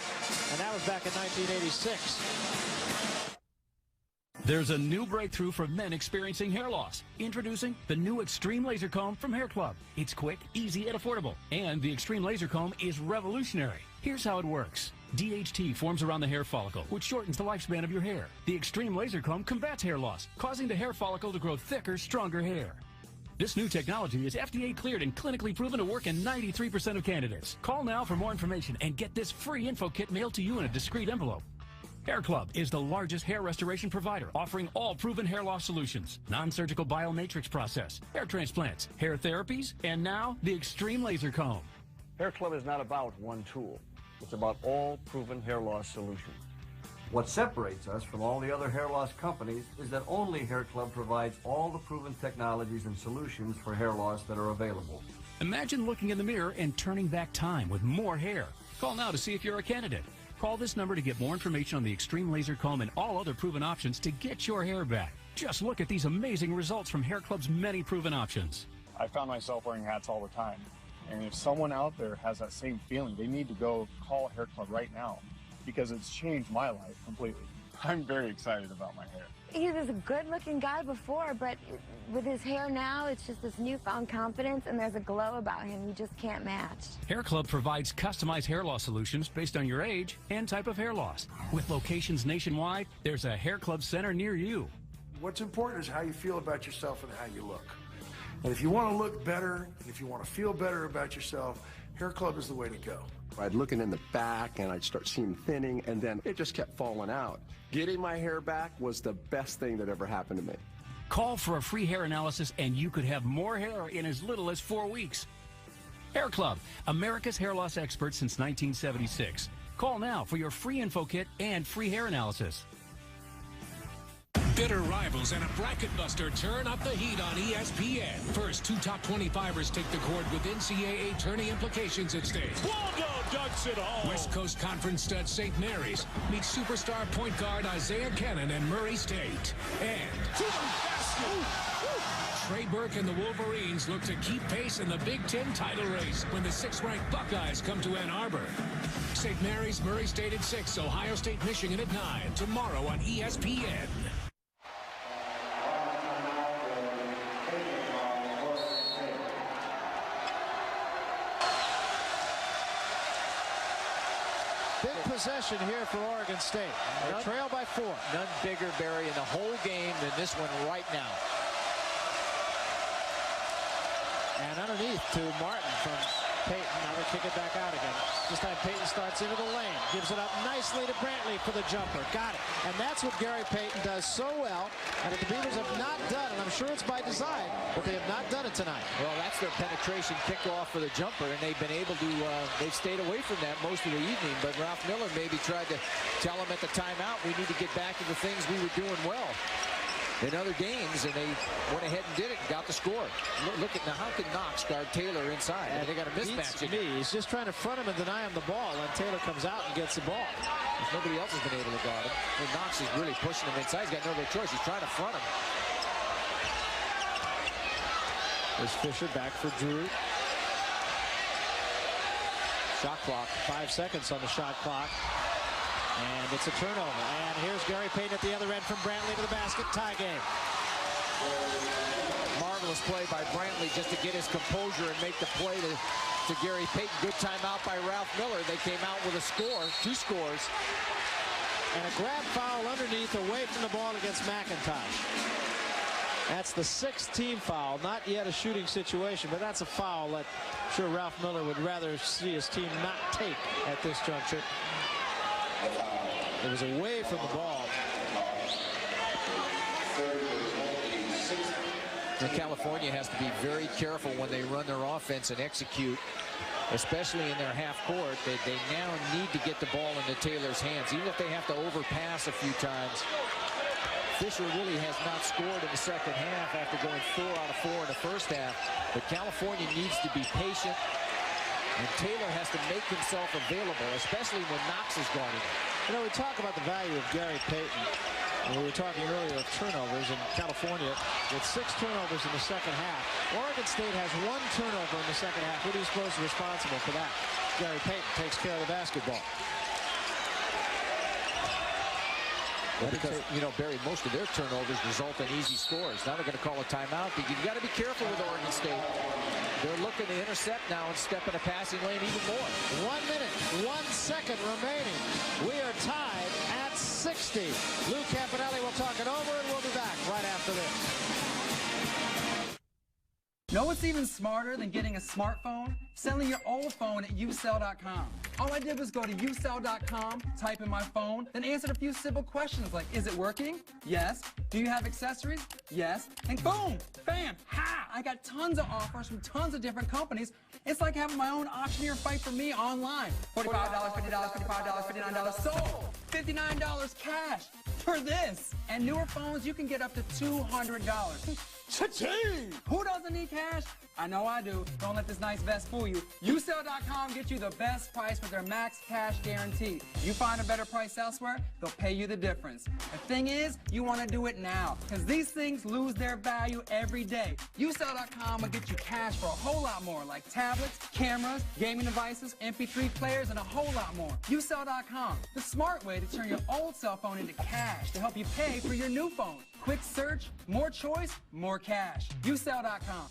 and that was back in 1986. There's a new breakthrough for men experiencing hair loss. Introducing the new Extreme Laser Comb from Hair Club. It's quick, easy, and affordable. And the Extreme Laser Comb is revolutionary. Here's how it works. DHT forms around the hair follicle, which shortens the lifespan of your hair. The Extreme Laser Comb combats hair loss, causing the hair follicle to grow thicker, stronger hair. This new technology is FDA cleared and clinically proven to work in 93% of candidates. Call now for more information and get this free info kit mailed to you in a discreet envelope. Hair Club is the largest hair restoration provider, offering all proven hair loss solutions, non-surgical biomatrix process, hair transplants, hair therapies, and now the Extreme Laser Comb. Hair Club is not about one tool. It's about all proven hair loss solutions. What separates us from all the other hair loss companies is that only Hair Club provides all the proven technologies and solutions for hair loss that are available. Imagine looking in the mirror and turning back time with more hair. Call now to see if you're a candidate. Call this number to get more information on the Extreme Laser Comb and all other proven options to get your hair back. Just look at these amazing results from Hair Club's many proven options. I found myself wearing hats all the time. And if someone out there has that same feeling, they need to go call Hair Club right now because it's changed my life completely. I'm very excited about my hair. He was a good-looking guy before, but with his hair now, it's just this newfound confidence, and there's a glow about him you just can't match. Hair Club provides customized hair loss solutions based on your age and type of hair loss. With locations nationwide, there's a Hair Club center near you. What's important is how you feel about yourself and how you look. And if you want to look better, and if you want to feel better about yourself, Hair Club is the way to go. I'd looking in the back and I'd start seeing thinning, and then it just kept falling out. Getting my hair back was the best thing that ever happened to me. Call for a free hair analysis and you could have more hair in as little as 4 weeks. Hair Club, America's hair loss expert since 1976. Call now for your free info kit and free hair analysis. Bitter rivals and a bracket buster turn up the heat on ESPN. First, 2 top 25ers take the court with NCAA tourney implications at stake. Waldo ducks it home. West Coast Conference stud St. Mary's meets superstar point guard Isaiah Cannon and Murray State. And to the basket. Trey Burke and the Wolverines look to keep pace in the Big Ten title race when the 6th-ranked Buckeyes come to Ann Arbor. St. Mary's, Murray State at 6, Ohio State, Michigan at 9. Tomorrow on ESPN. Big possession here for Oregon State. They trail by 4. None bigger, Barry, in the whole game than this one right now. And underneath to Martin from Payton. Now they kick it back out again. This time Payton starts into the lane. Gives it up nicely to Brantley for the jumper. Got it. And that's what Gary Payton does so well. And the Beavers have not done, and I'm sure it's by design, but they have not done it tonight. Well, that's their penetration kickoff for the jumper, and they've been able to, they've stayed away from that most of the evening. But Ralph Miller maybe tried to tell them at the timeout, we need to get back to the things we were doing well in other games, and they went ahead and did it and got the score. Look at now, how can Knox guard Taylor inside? And they got a mismatch. He's just trying to front him and deny him the ball, and Taylor comes out and gets the ball. Nobody else has been able to guard him. And Knox is really pushing him inside. He's got no other choice. He's trying to front him. There's Fisher back for Drew. Shot clock, 5 seconds on the shot clock. And it's a turnover. And here's Gary Payton at the other end from Brantley to the basket. Tie game. Marvelous play by Brantley just to get his composure and make the play to Gary Payton. Good timeout by Ralph Miller. They came out with a score, 2 scores. And a grab foul underneath away from the ball against McIntosh. That's the 6th team foul. Not yet a shooting situation, but that's a foul that I'm sure Ralph Miller would rather see his team not take at this juncture. It was away from the ball. And California has to be very careful when they run their offense and execute, especially in their half court. They now need to get the ball into Taylor's hands, even if they have to overpass a few times. Fisher really has not scored in the second half after going 4 out of 4 in the first half. But California needs to be patient, and Taylor has to make himself available, especially when Knox is guarding him. You know, we talk about the value of Gary Payton. And we were talking earlier of turnovers in California with 6 turnovers in the second half. Oregon State has 1 turnover in the second half. Who do you suppose is responsible for that? Gary Payton takes care of the basketball. Well, because, you know, Barry, most of their turnovers result in easy scores. Now they're going to call a timeout, but you've got to be careful with Oregon State. They're looking to intercept now and step in a passing lane even more. 1 minute, 1 second remaining. We are tied at 60. Lou Campanelli will talk it over, and we'll be back right after this. Know what's even smarter than getting a smartphone? Selling your old phone at usell.com. All I did was go to usell.com, type in my phone, then answered a few simple questions like, is it working? Yes. Do you have accessories? Yes. And boom, bam, ha! I got tons of offers from tons of different companies. It's like having my own auctioneer fight for me online. $45, $50, $55, $59 sold. $59 cash for this. And newer phones, you can get up to $200. Cha-ching! Who doesn't need cash? I know I do. Don't let this nice vest fool you. Usell.com gets you the best price with their max cash guarantee. You find a better price elsewhere, they'll pay you the difference. The thing is, you want to do it now, because these things lose their value every day. Usell.com will get you cash for a whole lot more, like tablets, cameras, gaming devices, MP3 players, and a whole lot more. Usell.com, the smart way to turn your old cell phone into cash to help you pay for your new phone. Quick search, more choice, more cash. Usell.com.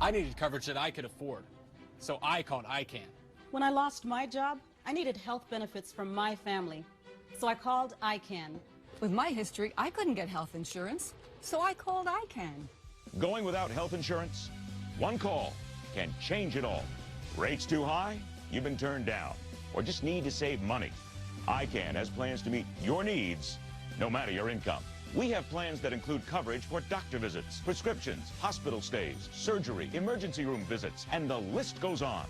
I needed coverage that I could afford, so I called ICANN. When I lost my job, I needed health benefits from my family, so I called ICANN. With my history, I couldn't get health insurance, so I called ICANN. Going without health insurance? One call can change it all. Rates too high? You've been turned down, or just need to save money. ICANN has plans to meet your needs, no matter your income. We have plans that include coverage for doctor visits, prescriptions, hospital stays, surgery, emergency room visits, and the list goes on.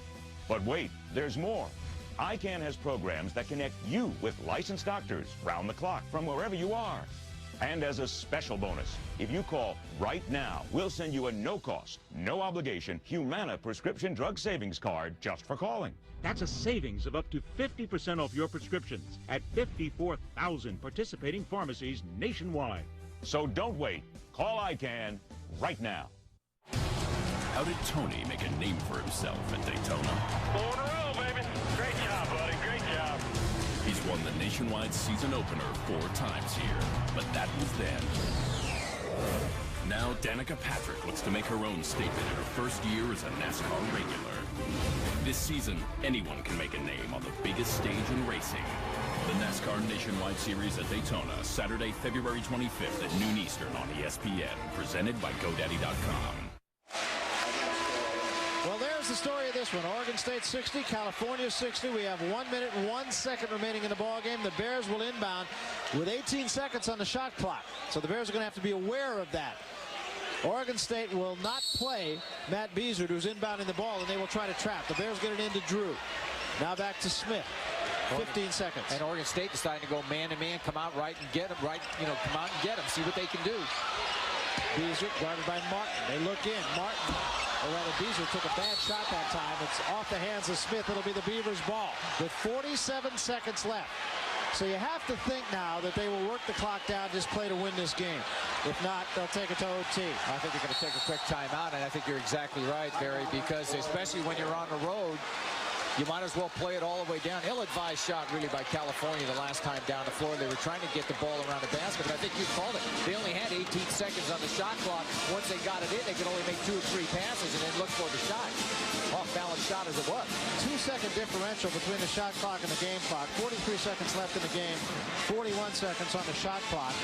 But wait, there's more. ICANN has programs that connect you with licensed doctors round the clock from wherever you are. And as a special bonus, if you call right now, we'll send you a no-cost, no-obligation Humana prescription drug savings card just for calling. That's a savings of up to 50% off your prescriptions at 54,000 participating pharmacies nationwide. So don't wait. Call ICANN right now. How did Tony make a name for himself at Daytona? 4 in a row, baby. Great job, buddy. Great job. He's won the Nationwide season opener 4 times here, but that was then. Now Danica Patrick looks to make her own statement in her first year as a NASCAR regular. This season, anyone can make a name on the biggest stage in racing. The NASCAR Nationwide Series at Daytona, Saturday, February 25th at noon Eastern on ESPN, presented by GoDaddy.com. Well, there's the story of this one. Oregon State 60, California 60. We have 1 minute and 1 second remaining in the ball game. The Bears will inbound with 18 seconds on the shot clock. So the Bears are going to have to be aware of that. Oregon State will not play Matt Beazard, who's inbounding the ball, and they will try to trap. The Bears get it into Drew. Now back to Smith. 15 seconds. And Oregon State deciding to go man-to-man, come out right and get him, come out and get him, see what they can do. Beazard guarded by Martin. They look in. Martin, or rather Beazard, took a bad shot that time. It's off the hands of Smith. It'll be the Beavers' ball with 47 seconds left. So you have to think now that they will work the clock down, just play to win this game. If not, they'll take it to OT. I think they're going to take a quick timeout, and I think you're exactly right, Barry, because especially when you're on the road, you might as well play it all the way down. Ill-advised shot, really, by California the last time down the floor. They were trying to get the ball around the basket, but I think you called it. They only had 18 seconds on the shot clock. Once they got it in, they could only make 2 or 3 passes and then look for the shot. Off-balance shot as it was. 2-second differential between the shot clock and the game clock. 43 seconds left in the game. 41 seconds on the shot clock.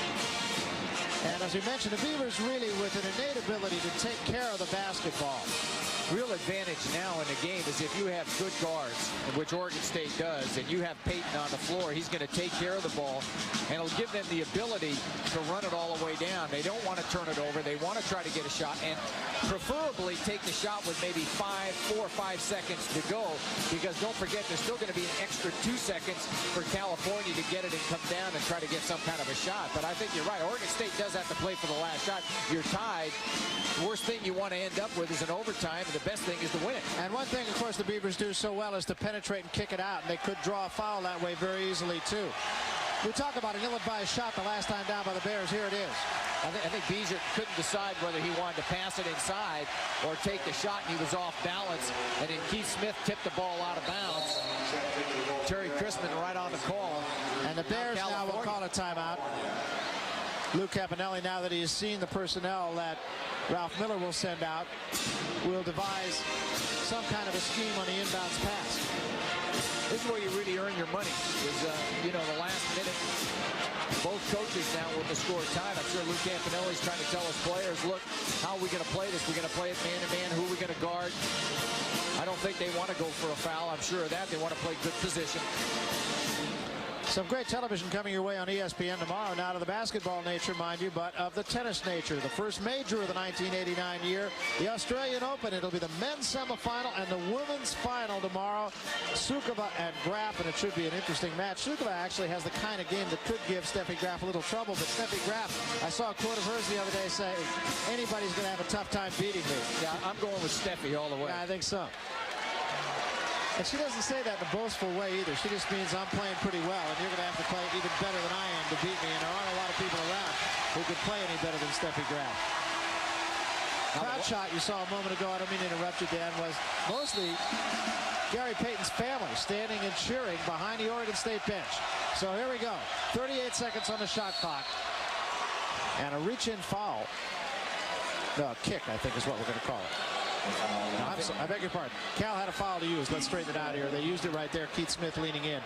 And as we mentioned, the Beavers really with an innate ability to take care of the basketball. Real advantage now in the game is if you have good guards, which Oregon State does, and you have Peyton on the floor, he's going to take care of the ball, and it'll give them the ability to run it all the way down. They don't want to turn it over. They want to try to get a shot, and preferably take the shot with maybe 4 or 5 seconds to go, because don't forget, there's still going to be an extra 2 seconds for California to get it and come down and try to get some kind of a shot. But I think you're right. Oregon State does have to play for the last shot. You're tied. The worst thing you want to end up with is an overtime. The best thing is to win. And one thing, of course, the Beavers do so well is to penetrate and kick it out, and they could draw a foul that way very easily, too. We talk about an ill-advised shot the last time down by the Bears. Here it is. I think Beazard couldn't decide whether he wanted to pass it inside or take the shot, and he was off balance. And then Keith Smith tipped the ball out of bounds. Terry Crispin right on the call. And the Bears now will call a timeout. Lou Campanelli, now that he has seen the personnel that Ralph Miller will send out, will devise some kind of a scheme on the inbounds pass. This is where you really earn your money. Is the last minute. Both coaches now with the score tied. I'm sure Lou Campanelli's trying to tell his players, look, how are we going to play this? We're going to play it man-to-man. Who are we going to guard? I don't think they want to go for a foul. I'm sure of that. They want to play good position. Some great television coming your way on ESPN tomorrow. Now to the basketball nature, mind you, but of the tennis nature. The first major of the 1989 year, the Australian Open. It'll be the men's semifinal and the women's final tomorrow. Sukova and Graf, and it should be an interesting match. Sukova actually has the kind of game that could give Steffi Graf a little trouble, but Steffi Graf, I saw a quote of hers the other day say, anybody's going to have a tough time beating me. Yeah, I'm going with Steffi all the way. Yeah, I think so. And she doesn't say that in a boastful way either. She just means I'm playing pretty well, and you're going to have to play even better than I am to beat me. And there aren't a lot of people around who can play any better than Steffi Graf. Crowd shot you saw a moment ago, I don't mean to interrupt you, Dan, was mostly Gary Payton's family standing and cheering behind the Oregon State bench. So here we go. 38 seconds on the shot clock. And a reach-in foul. No, kick, I think is what we're going to call it. I beg your pardon. Cal had a foul to use. Let's straighten it out here. They used it right there. Keith Smith leaning in.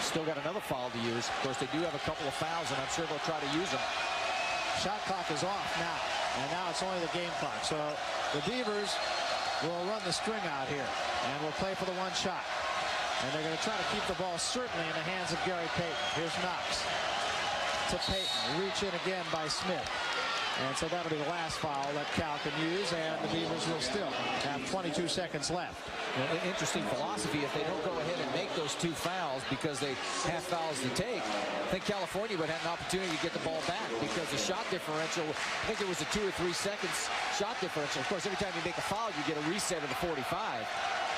Still got another foul to use. Of course, they do have a couple of fouls, and I'm sure they'll try to use them. Shot clock is off now. And now it's only the game clock. So the Beavers will run the string out here and will play for the one shot. And they're going to try to keep the ball certainly in the hands of Gary Payton. Here's Knox to Payton. Reach in again by Smith. And so that'll be the last foul that Cal can use, and the Beavers will still have 22 seconds left. Well, interesting philosophy. If they don't go ahead and make those two fouls because they have fouls to take, I think California would have an opportunity to get the ball back because the shot differential, I think it was a 2 or 3 seconds shot differential. Of course, every time you make a foul, you get a reset of the 45.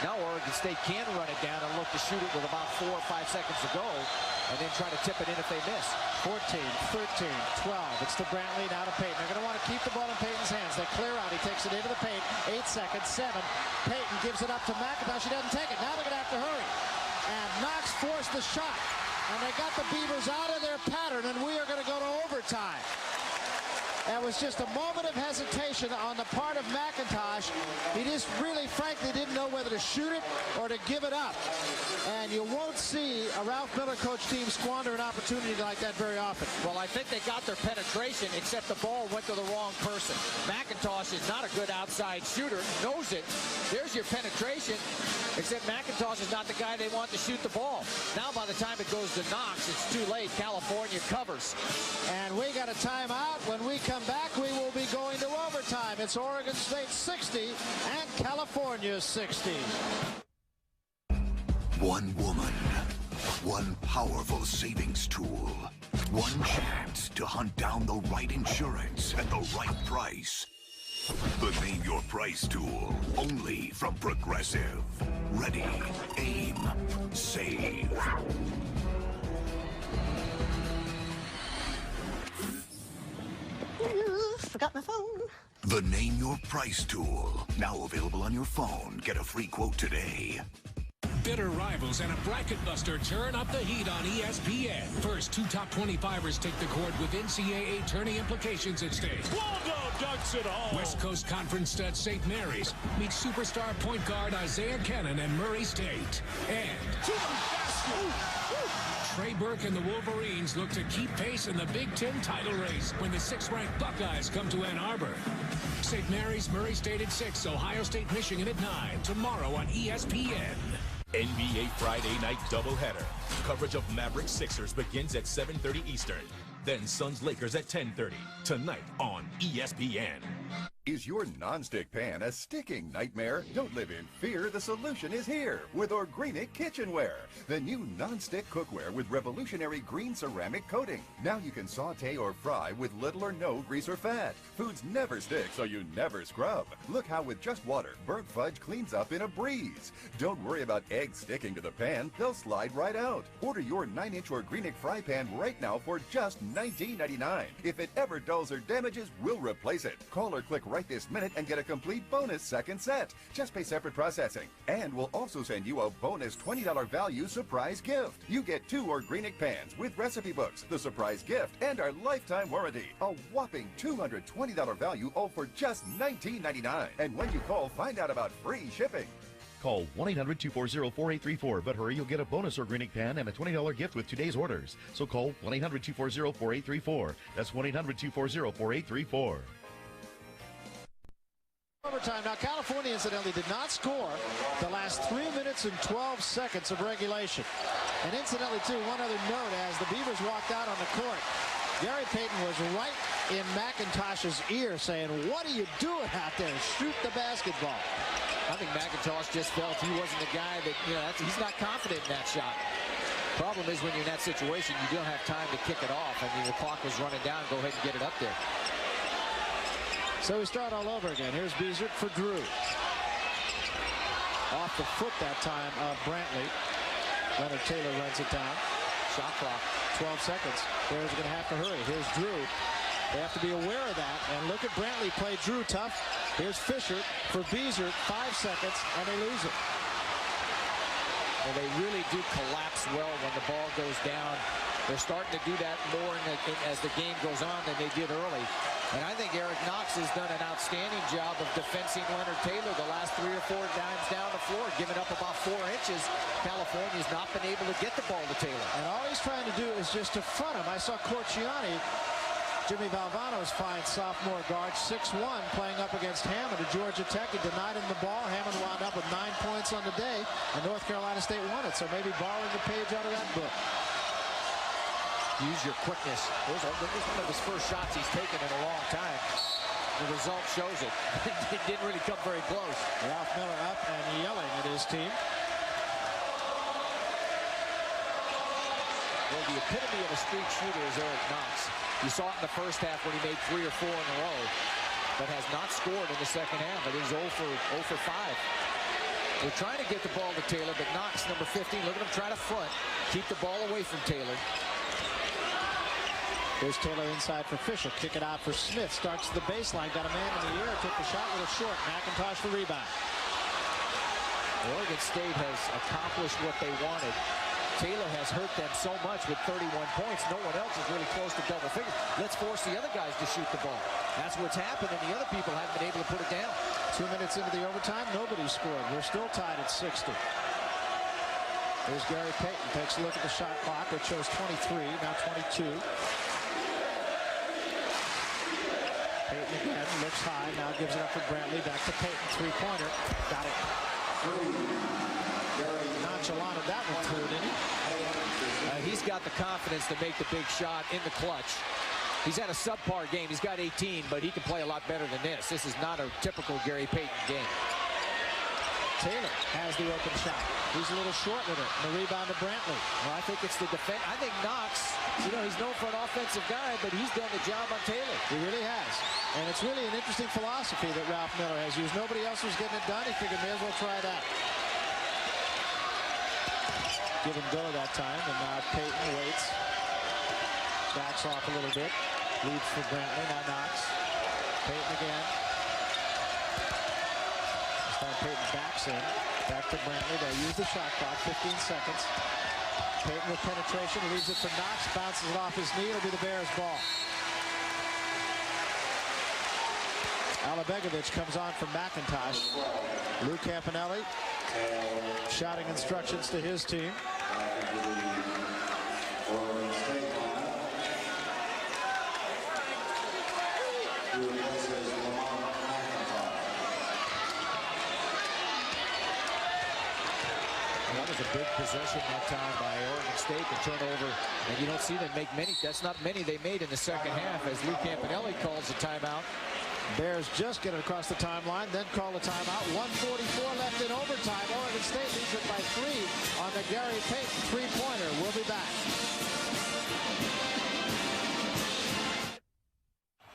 Now Oregon State can run it down and look to shoot it with about 4 or 5 seconds to go and then try to tip it in if they miss. 14, 13, 12. It's to Brantley, now to Payton. They're going to want to keep the ball in Payton's hands. They clear out. He takes it into the paint. 8 seconds, 7. Payton gives it up to McIntosh. He doesn't take it. Now they're going to have to hurry. And Knox forced the shot. And they got the Beavers out of their pattern, and we are going to go to overtime. That was just a moment of hesitation on the part of McIntosh. He just really, frankly, didn't know whether to shoot it or to give it up. And you won't see a Ralph Miller coach team squander an opportunity like that very often. Well, I think they got their penetration, except the ball went to the wrong person. McIntosh is not a good outside shooter, knows it. There's your penetration, except McIntosh is not the guy they want to shoot the ball. Now, by the time it goes to Knox, it's too late. California covers. And we got a timeout. When we come back, we will be going to overtime. It's Oregon State 60 and California 60. One woman, one powerful savings tool, one chance to hunt down the right insurance at the right price. The Name Your Price tool, only from Progressive. Ready, aim, save. Forgot my phone. The Name Your Price tool, now available on your phone. Get a free quote today. Bitter rivals and a bracket buster turn up the heat on ESPN. First, 2 top 25ers take the court with NCAA tourney implications at stake. Waldo dunks it home. West Coast Conference stud St. Mary's meets superstar point guard Isaiah Cannon and Murray State. And to the basket. Trey Burke and the Wolverines look to keep pace in the Big Ten title race when the 6th-ranked Buckeyes come to Ann Arbor. St. Mary's, Murray State at 6, Ohio State, Michigan at 9. Tomorrow on ESPN. NBA Friday night doubleheader. Coverage of Mavericks Sixers begins at 7:30 Eastern. Then Suns Lakers at 10:30. Tonight on ESPN. Is your nonstick pan a sticking nightmare? Don't live in fear. The solution is here with Organic Kitchenware, the new nonstick cookware with revolutionary green ceramic coating. Now you can saute or fry with little or no grease or fat. Foods never stick, so you never scrub. Look how with just water, burnt fudge cleans up in a breeze. Don't worry about eggs sticking to the pan. They'll slide right out. Order your 9-inch Organic fry pan right now for just $19.99. If it ever dulls or damages, we'll replace it. Call or click right this minute and get a complete bonus second set. Just pay separate processing. And we'll also send you a bonus $20 value surprise gift. You get 2 Organic pans with recipe books, the surprise gift, and our lifetime warranty. A whopping $220 value, all for just $19.99. And when you call, find out about free shipping. Call 1-800-240-4834, but hurry, you'll get a bonus Organic pan and a $20 gift with today's orders. So call 1-800-240-4834. That's 1-800-240-4834. overtime. Now, California, incidentally, did not score the last 3 minutes and 12 seconds of regulation. And incidentally, too, one other note, as the Beavers walked out on the court, Gary Payton was right in McIntosh's ear saying, what are you doing out there? Shoot the basketball. I think McIntosh just felt he wasn't the guy that, he's not confident in that shot. Problem is when you're in that situation, you don't have time to kick it off. I mean, the clock was running down. Go ahead and get it up there. So we start all over again. Here's Beasley for Drew. Off the foot that time of Brantley. Leonard Taylor runs it down. Shot clock, 12 seconds. Bears are going to have to hurry. Here's Drew. They have to be aware of that. And look at Brantley play Drew tough. Here's Fisher for Beasley. 5 seconds, and they lose it. Well, they really do collapse well when the ball goes down. They're starting to do that more as the game goes on than they did early. And I think Eric Knox has done an outstanding job of defending Leonard Taylor the last 3 or 4 times down the floor, giving up about 4 inches. California's not been able to get the ball to Taylor. And all he's trying to do is just to front him. I saw Corciani, Jimmy Valvano's fine sophomore guard, 6'1", playing up against Hammond at Georgia Tech. He denied him the ball. Hammond wound up with 9 points on the day, and North Carolina State won it. So maybe borrowing a page out of that book. Use your quickness. This is one of his first shots he's taken in a long time. The result shows it. It didn't really come very close. Ralph Miller up and yelling at his team. Well, the epitome of a streak shooter is Eric Knox. You saw it in the first half when he made 3 or 4 in a row, but has not scored in the second half. It is 0 for 5. They're trying to get the ball to Taylor, but Knox, number 15, look at him try to front, keep the ball away from Taylor. Here's Taylor inside for Fisher. Kick it out for Smith. Starts the baseline. Got a man in the air. Took the shot with a short. McIntosh for rebound. Oregon State has accomplished what they wanted. Taylor has hurt them so much with 31 points. No one else is really close to double figures. Let's force the other guys to shoot the ball. That's what's happened, and the other people haven't been able to put it down. 2 minutes into the overtime, nobody scored. We're still tied at 60. There's Gary Payton. Takes a look at the shot clock, which shows 23, now 22. Payton again, looks high, now gives it up for Brantley. Back to Payton, three-pointer. Got it. Nonchalant of that one through, didn't he? He's got the confidence to make the big shot in the clutch. He's had a subpar game. He's got 18, but he can play a lot better than this. This is not a typical Gary Payton game. Taylor has the open shot. He's a little short with it. The rebound to Brantley. Well, I think it's the defense. I think Knox, he's known for an offensive guy, but he's done the job on Taylor. He really has. And it's really an interesting philosophy that Ralph Miller has used. Nobody else was getting it done. He figured may as well try that. Give and go that time, and now Payton waits. Backs off a little bit. Leads for Brantley, now Knox. Payton again. This time Payton backs in. Back to Brantley. They use the shot clock, 15 seconds. Payton with penetration, leaves it for Knox, bounces it off his knee. It'll be the Bears' ball. Alabegovic comes on from McIntosh. Lou Campanelli shouting instructions to his team. That was a big possession that time by Oregon State, the turnover, and you don't see them make many. That's not many they made in the second half as Lou Campanelli calls the timeout. Bears just get it across the timeline, then call the timeout. 1:44 left in overtime. Oregon State leads it by 3 on the Gary Payton three-pointer. We'll be back.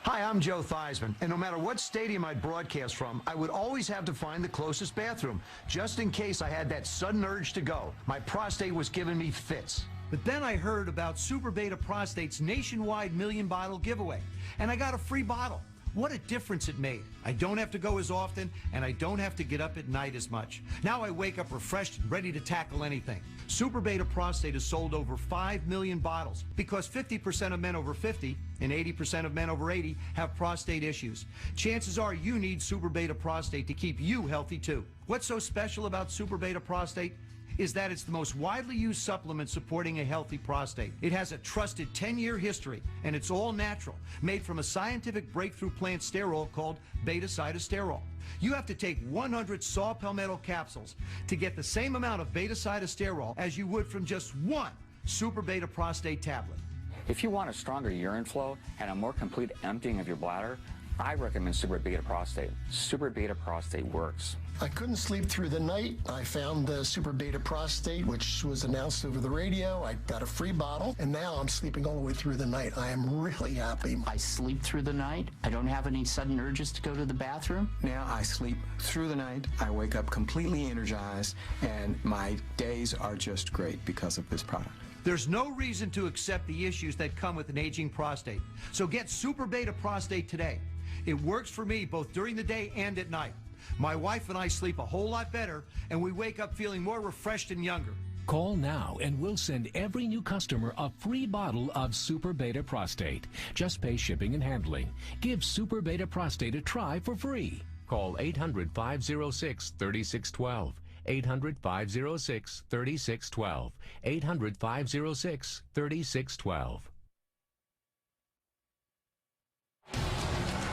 Hi, I'm Joe Theismann, and no matter what stadium I broadcast from, I would always have to find the closest bathroom, just in case I had that sudden urge to go. My prostate was giving me fits. But then I heard about Super Beta Prostate's nationwide million-bottle giveaway, and I got a free bottle. What a difference it made. I don't have to go as often, and I don't have to get up at night as much. Now I wake up refreshed and ready to tackle anything. Super Beta Prostate has sold over 5 million bottles because 50% of men over 50 and 80% of men over 80 have prostate issues. Chances are you need Super Beta Prostate to keep you healthy too. What's so special about Super Beta Prostate is that it's the most widely used supplement supporting a healthy prostate. It has a trusted 10-year history, and it's all natural, made from a scientific breakthrough plant sterol called beta-cytosterol. You have to take 100 saw palmetto capsules to get the same amount of beta-cytosterol as you would from just one Super Beta Prostate tablet. If you want a stronger urine flow and a more complete emptying of your bladder, I recommend Super Beta Prostate. Super Beta Prostate works. I couldn't sleep through the night. I found the Super Beta Prostate, which was announced over the radio. I got a free bottle, and now I'm sleeping all the way through the night. I am really happy. I sleep through the night. I don't have any sudden urges to go to the bathroom. Now I sleep through the night. I wake up completely energized, and my days are just great because of this product. There's no reason to accept the issues that come with an aging prostate. So get Super Beta Prostate today. It works for me both during the day and at night. My wife and I sleep a whole lot better, and we wake up feeling more refreshed and younger. Call now and we'll send every new customer a free bottle of Super Beta Prostate. Just pay shipping and handling. Give Super Beta Prostate a try for free. Call 800-506-3612. 800-506-3612. 800-506-3612.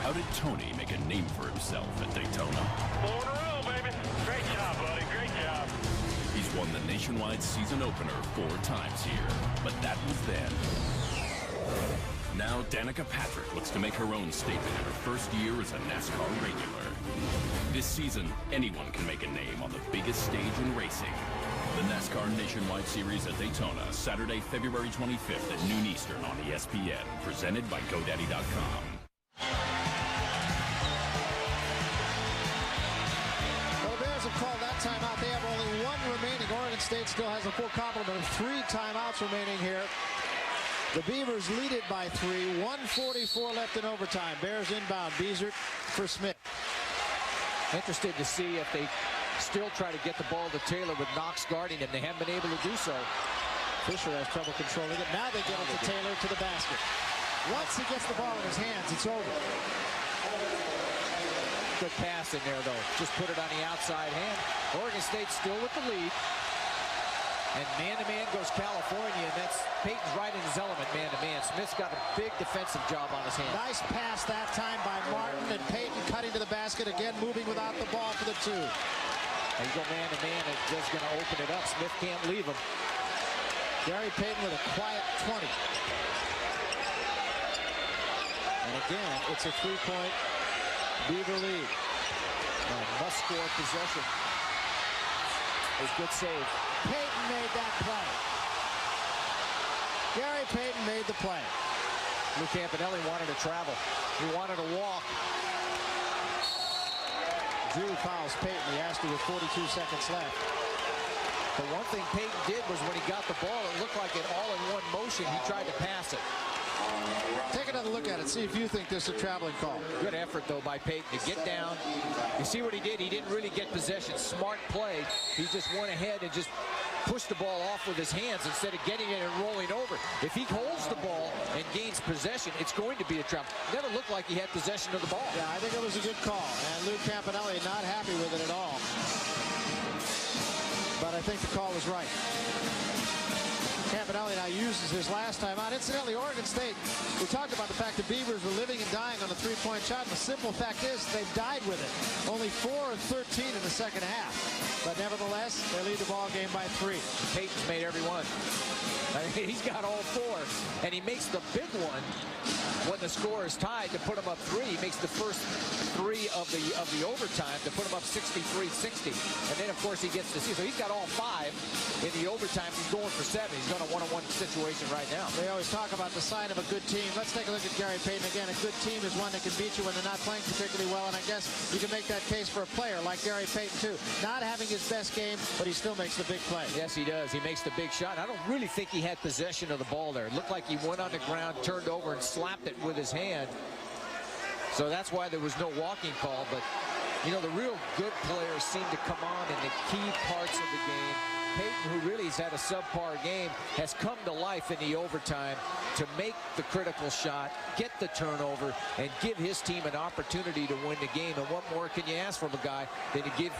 How did Tony make a name for himself at Daytona? 4 in a row, baby. Great job, buddy. Great job. He's won the Nationwide season opener 4 times here, but that was then. Now Danica Patrick looks to make her own statement in her first year as a NASCAR regular. This season, anyone can make a name on the biggest stage in racing. The NASCAR Nationwide Series at Daytona, Saturday, February 25th at noon Eastern on ESPN, presented by GoDaddy.com. Well, the Bears have called that timeout. They have only 1 remaining. Oregon State still has a full complement of 3 timeouts remaining here. The Beavers lead it by 3. 1:44 left in overtime. Bears inbound. Beazert for Smith. Interested to see if they still try to get the ball to Taylor with Knox guarding him. They haven't been able to do so. Fisher has trouble controlling it. Now they get it to Taylor to the basket. Once he gets the ball in his hands, it's over. Good pass in there, though. Just put it on the outside hand. Oregon State still with the lead. And man-to-man goes California, and that's Peyton's right in his element, man-to-man. Smith's got a big defensive job on his hands. Nice pass that time by Martin, and Peyton cutting to the basket again, moving without the ball for the 2. There you go, man-to-man, and just going to open it up. Smith can't leave him. Gary Payton with a quiet 20. And again, it's a 3-point Beaver lead. Must-score possession. A good save. Payton made that play. Gary Payton made the play. Lou Campanelli wanted to travel. He wanted to walk. Drew fouls Payton. He asked you with 42 seconds left. The one thing Payton did was when he got the ball, it looked like it all in one motion. He tried to pass it. Take another look at it. See if you think this is a traveling call. Good effort, though, by Payton to get down. You see what he did? He didn't really get possession. Smart play. He just went ahead and just pushed the ball off with his hands instead of getting it and rolling over. If he holds the ball and gains possession, it's going to be a trap. Never looked like he had possession of the ball. Yeah, I think it was a good call. And Lou Campanelli not happy with it at all. But I think the call was right. Campanelli now uses his last time out. Incidentally, Oregon State, we talked about the fact the Beavers were living and dying on a 3-point shot. And the simple fact is they've died with it. Only 4 of 13 in the second half. But nevertheless, they lead the ball game by 3. Peyton's made every one. I mean, he's got all 4. And he makes the big one when the score is tied to put him up 3. He makes the first 3 of the overtime to put him up 63-60. And then, of course, he gets to see. So he's got all 5 in the overtime. He's going for 7. He's got a one-on-one situation right now. They always talk about the sign of a good team. Let's take a look at Gary Payton again. A good team is one that can beat you when they're not playing particularly well. And I guess you can make that case for a player like Gary Payton, too. Not having his best game, but he still makes the big play. Yes, he does. He makes the big shot. I don't really think he had possession of the ball there. It looked like he went on the ground, turned over, and slapped it with his hand. So that's why there was no walking call. But, you know, the real good players seem to come on in the key parts of the game. Payton, who really has had a subpar game, has come to life in the overtime to make the critical shot, get the turnover, and give his team an opportunity to win the game. And what more can you ask from a guy than to give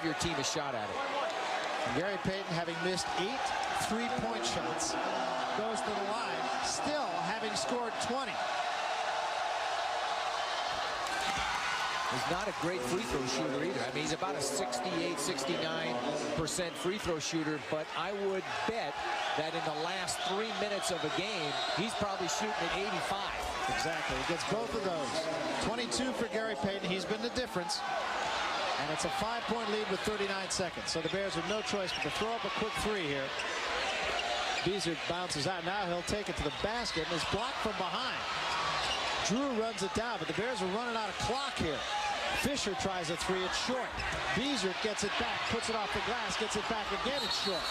your team a shot at it? And Gary Payton, having missed 8 3-point shots, goes to the line, still having scored 20. He's not a great free throw shooter either. I mean, he's about a 68, 69% free throw shooter, but I would bet that in the last 3 minutes of a game, he's probably shooting at 85. Exactly. He gets both of those. 22 for Gary Payton. He's been the difference. And it's a 5-point lead with 39 seconds. So the Bears have no choice but to throw up a quick three here. Beasley bounces out. Now he'll take it to the basket and is blocked from behind. Drew runs it down, but the Bears are running out of clock here. Fisher tries a three. It's short. Beasley gets it back, puts it off the glass, gets it back again. It's short.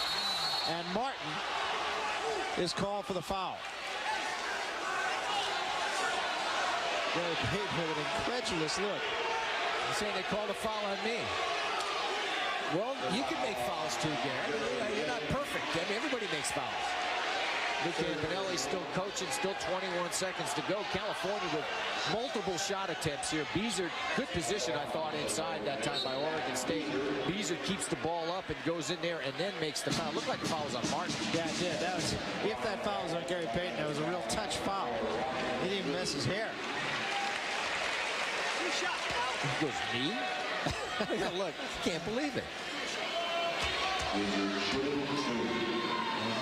And Martin is called for the foul. Gary Payton with an incredulous look. You're saying they called a foul on me. Well, you can make fouls too, Gary. You're not perfect. I mean, everybody makes fouls. Luke Campanelli's still coaching, still 21 seconds to go. California with multiple shot attempts here. Beasley, good position, I thought, inside that time by Oregon State. Beasley keeps the ball up and goes in there and then makes the foul. Looked like the foul was on Martin. Yeah, it did. That was, if that foul was on Gary Payton, that was a real touch foul. He didn't even mess his hair. He goes, me? Look, can't believe it. And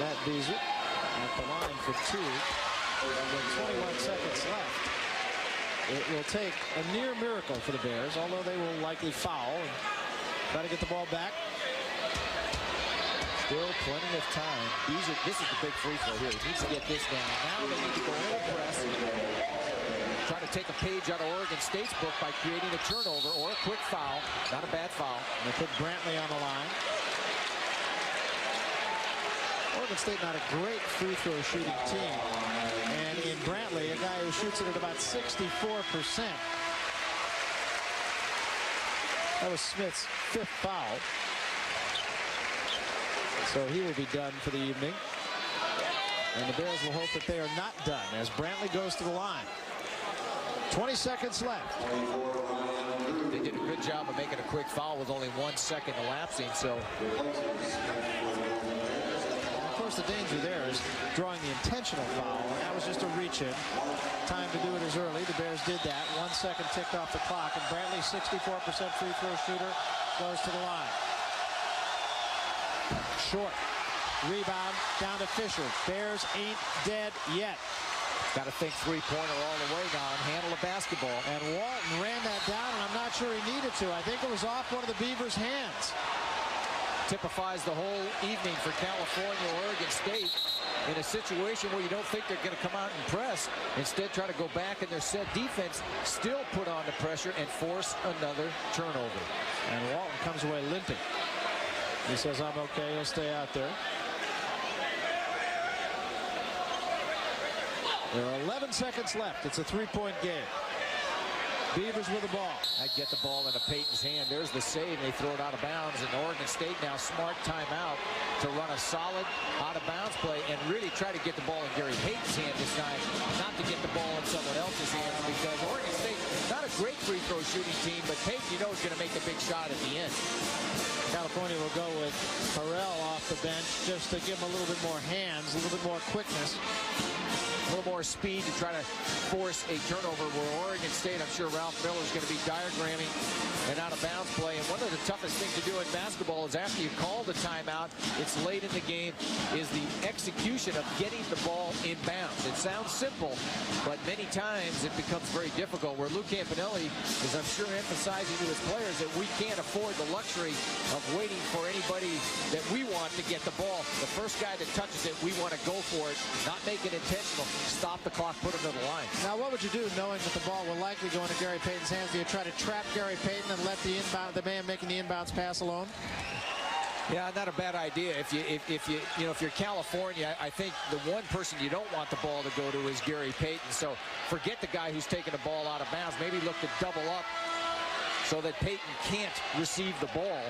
Matt Beasley at the line for two. With 21 seconds left. It will take a near miracle for the Bears, although they will likely foul and try to get the ball back. Still plenty of time. Beasley, this is the big free throw here. He needs to get this down. Now they need to go a little press. Try to take a page out of Oregon State's book by creating a turnover or a quick foul. Not a bad foul. And they put Brantley on the line. Oregon State not a great free throw shooting team. And in Brantley, a guy who shoots it at about 64%. That was Smith's 5th foul. So he will be done for the evening. And the Bears will hope that they are not done as Brantley goes to the line. 20 seconds left. They did a good job of making a quick foul with only 1 second elapsing. So, of course, the danger there is drawing the intentional foul. And that was just a reach-in. Time to do it as early. The Bears did that. 1 second ticked off the clock. And Brantley, 64% free throw shooter, goes to the line. Short. Rebound down to Fisher. Bears ain't dead yet. Got to think three-pointer all the way now and handle the basketball. And Walton ran that down, and I'm not sure he needed to. I think it was off one of the Beavers' hands. Typifies the whole evening for California, Oregon State, in a situation where you don't think they're going to come out and press. Instead, try to go back in their set defense, still put on the pressure and force another turnover. And Walton comes away limping. He says, I'm okay, he'll stay out there. There are 11 seconds left. It's a three-point game. Beavers with the ball. I get the ball into Payton's hand. There's the save. They throw it out of bounds. And Oregon State now smart timeout to run a solid out-of-bounds play and really try to get the ball in Gary Payton's hand this time, not to get the ball in someone else's hands, because Oregon State, not a great free throw shooting team, but Payton, you know, is going to make the big shot at the end. California will go with Harrell off the bench just to give him a little bit more hands, a little bit more quickness. A little more speed to try to force a turnover, where Oregon State, I'm sure Ralph Miller is going to be diagramming an out-of-bounds play. And one of the toughest things to do in basketball is after you call the timeout, it's late in the game, is the execution of getting the ball in bounds. It sounds simple, but many times it becomes very difficult, where Luke Campanelli is, I'm sure, emphasizing to his players that we can't afford the luxury of waiting for anybody that we want to get the ball. The first guy that touches it, we want to go for it, not make it intentional. Stop the clock, put him to the line. Now, what would you do knowing that the ball will likely go into Gary Payton's hands? Do you try to trap Gary Payton and let the man making the inbounds pass alone? Yeah, not a bad idea. If you're California, I think the one person you don't want the ball to go to is Gary Payton. So forget the guy who's taking the ball out of bounds. Maybe look to double up so that Payton can't receive the ball,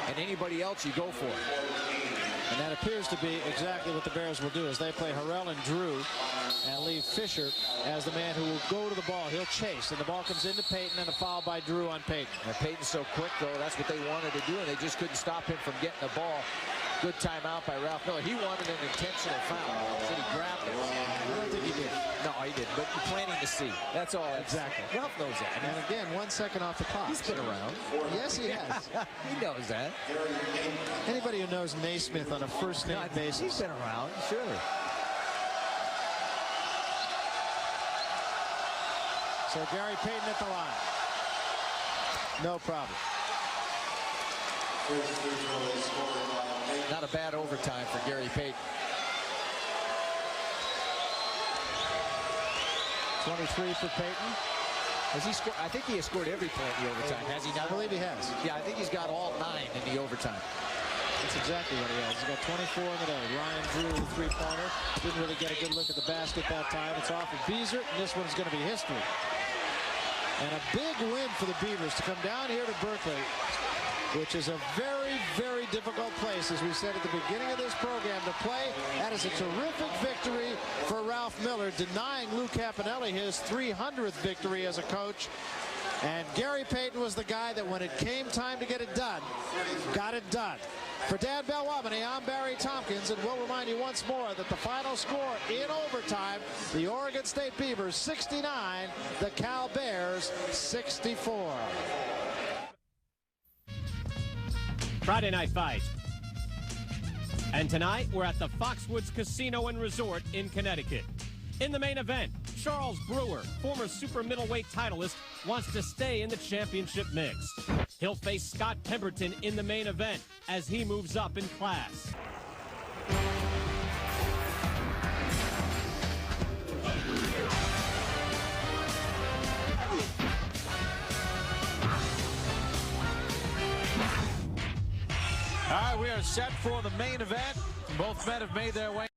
and anybody else you go for. And that appears to be exactly what the Bears will do, as they play Harrell and Drew and leave Fisher as the man who will go to the ball. He'll chase, and the ball comes into Payton, and a foul by Drew on Payton. And Payton's so quick, though. That's what they wanted to do, and they just couldn't stop him from getting the ball. Good timeout by Ralph Miller. He wanted an intentional foul. Should he grabbed it? I don't think he did. No, he didn't, but you're planting to see. That's all. Exactly. Ralph knows that. And again, 1 second off the clock. He's been around. Yes, he has. He knows that. Anybody who knows Naismith on a first-name basis. He's been around, sure. So Gary Payton at the line. No problem. Not a bad overtime for Gary Payton. 23 for Payton. Has he scored? I think he has scored every point in the overtime. Has he not? I believe he has. Yeah, I think he's got all 9 in the overtime. That's exactly what he has. He's got 24 in the day. Ryan Drew with a three-pointer. Didn't really get a good look at the basket that time. It's off of Beazer, and this one's going to be history. And a big win for the Beavers to come down here to Berkeley, which is a very, very difficult place, as we said at the beginning of this program, to play. That is a terrific victory for Ralph Miller, denying Lou Campanelli his 300th victory as a coach. And Gary Payton was the guy that when it came time to get it done, got it done. For Dan Belwamini, I'm Barry Tompkins, and we'll remind you once more that the final score in overtime, the Oregon State Beavers 69, the Cal Bears 64. Friday Night Fight. And tonight, we're at the Foxwoods Casino and Resort in Connecticut. In the main event, Charles Brewer, former super middleweight titleist, wants to stay in the championship mix. He'll face Scott Pemberton in the main event as he moves up in class. All right, we are set for the main event. Both men have made their way.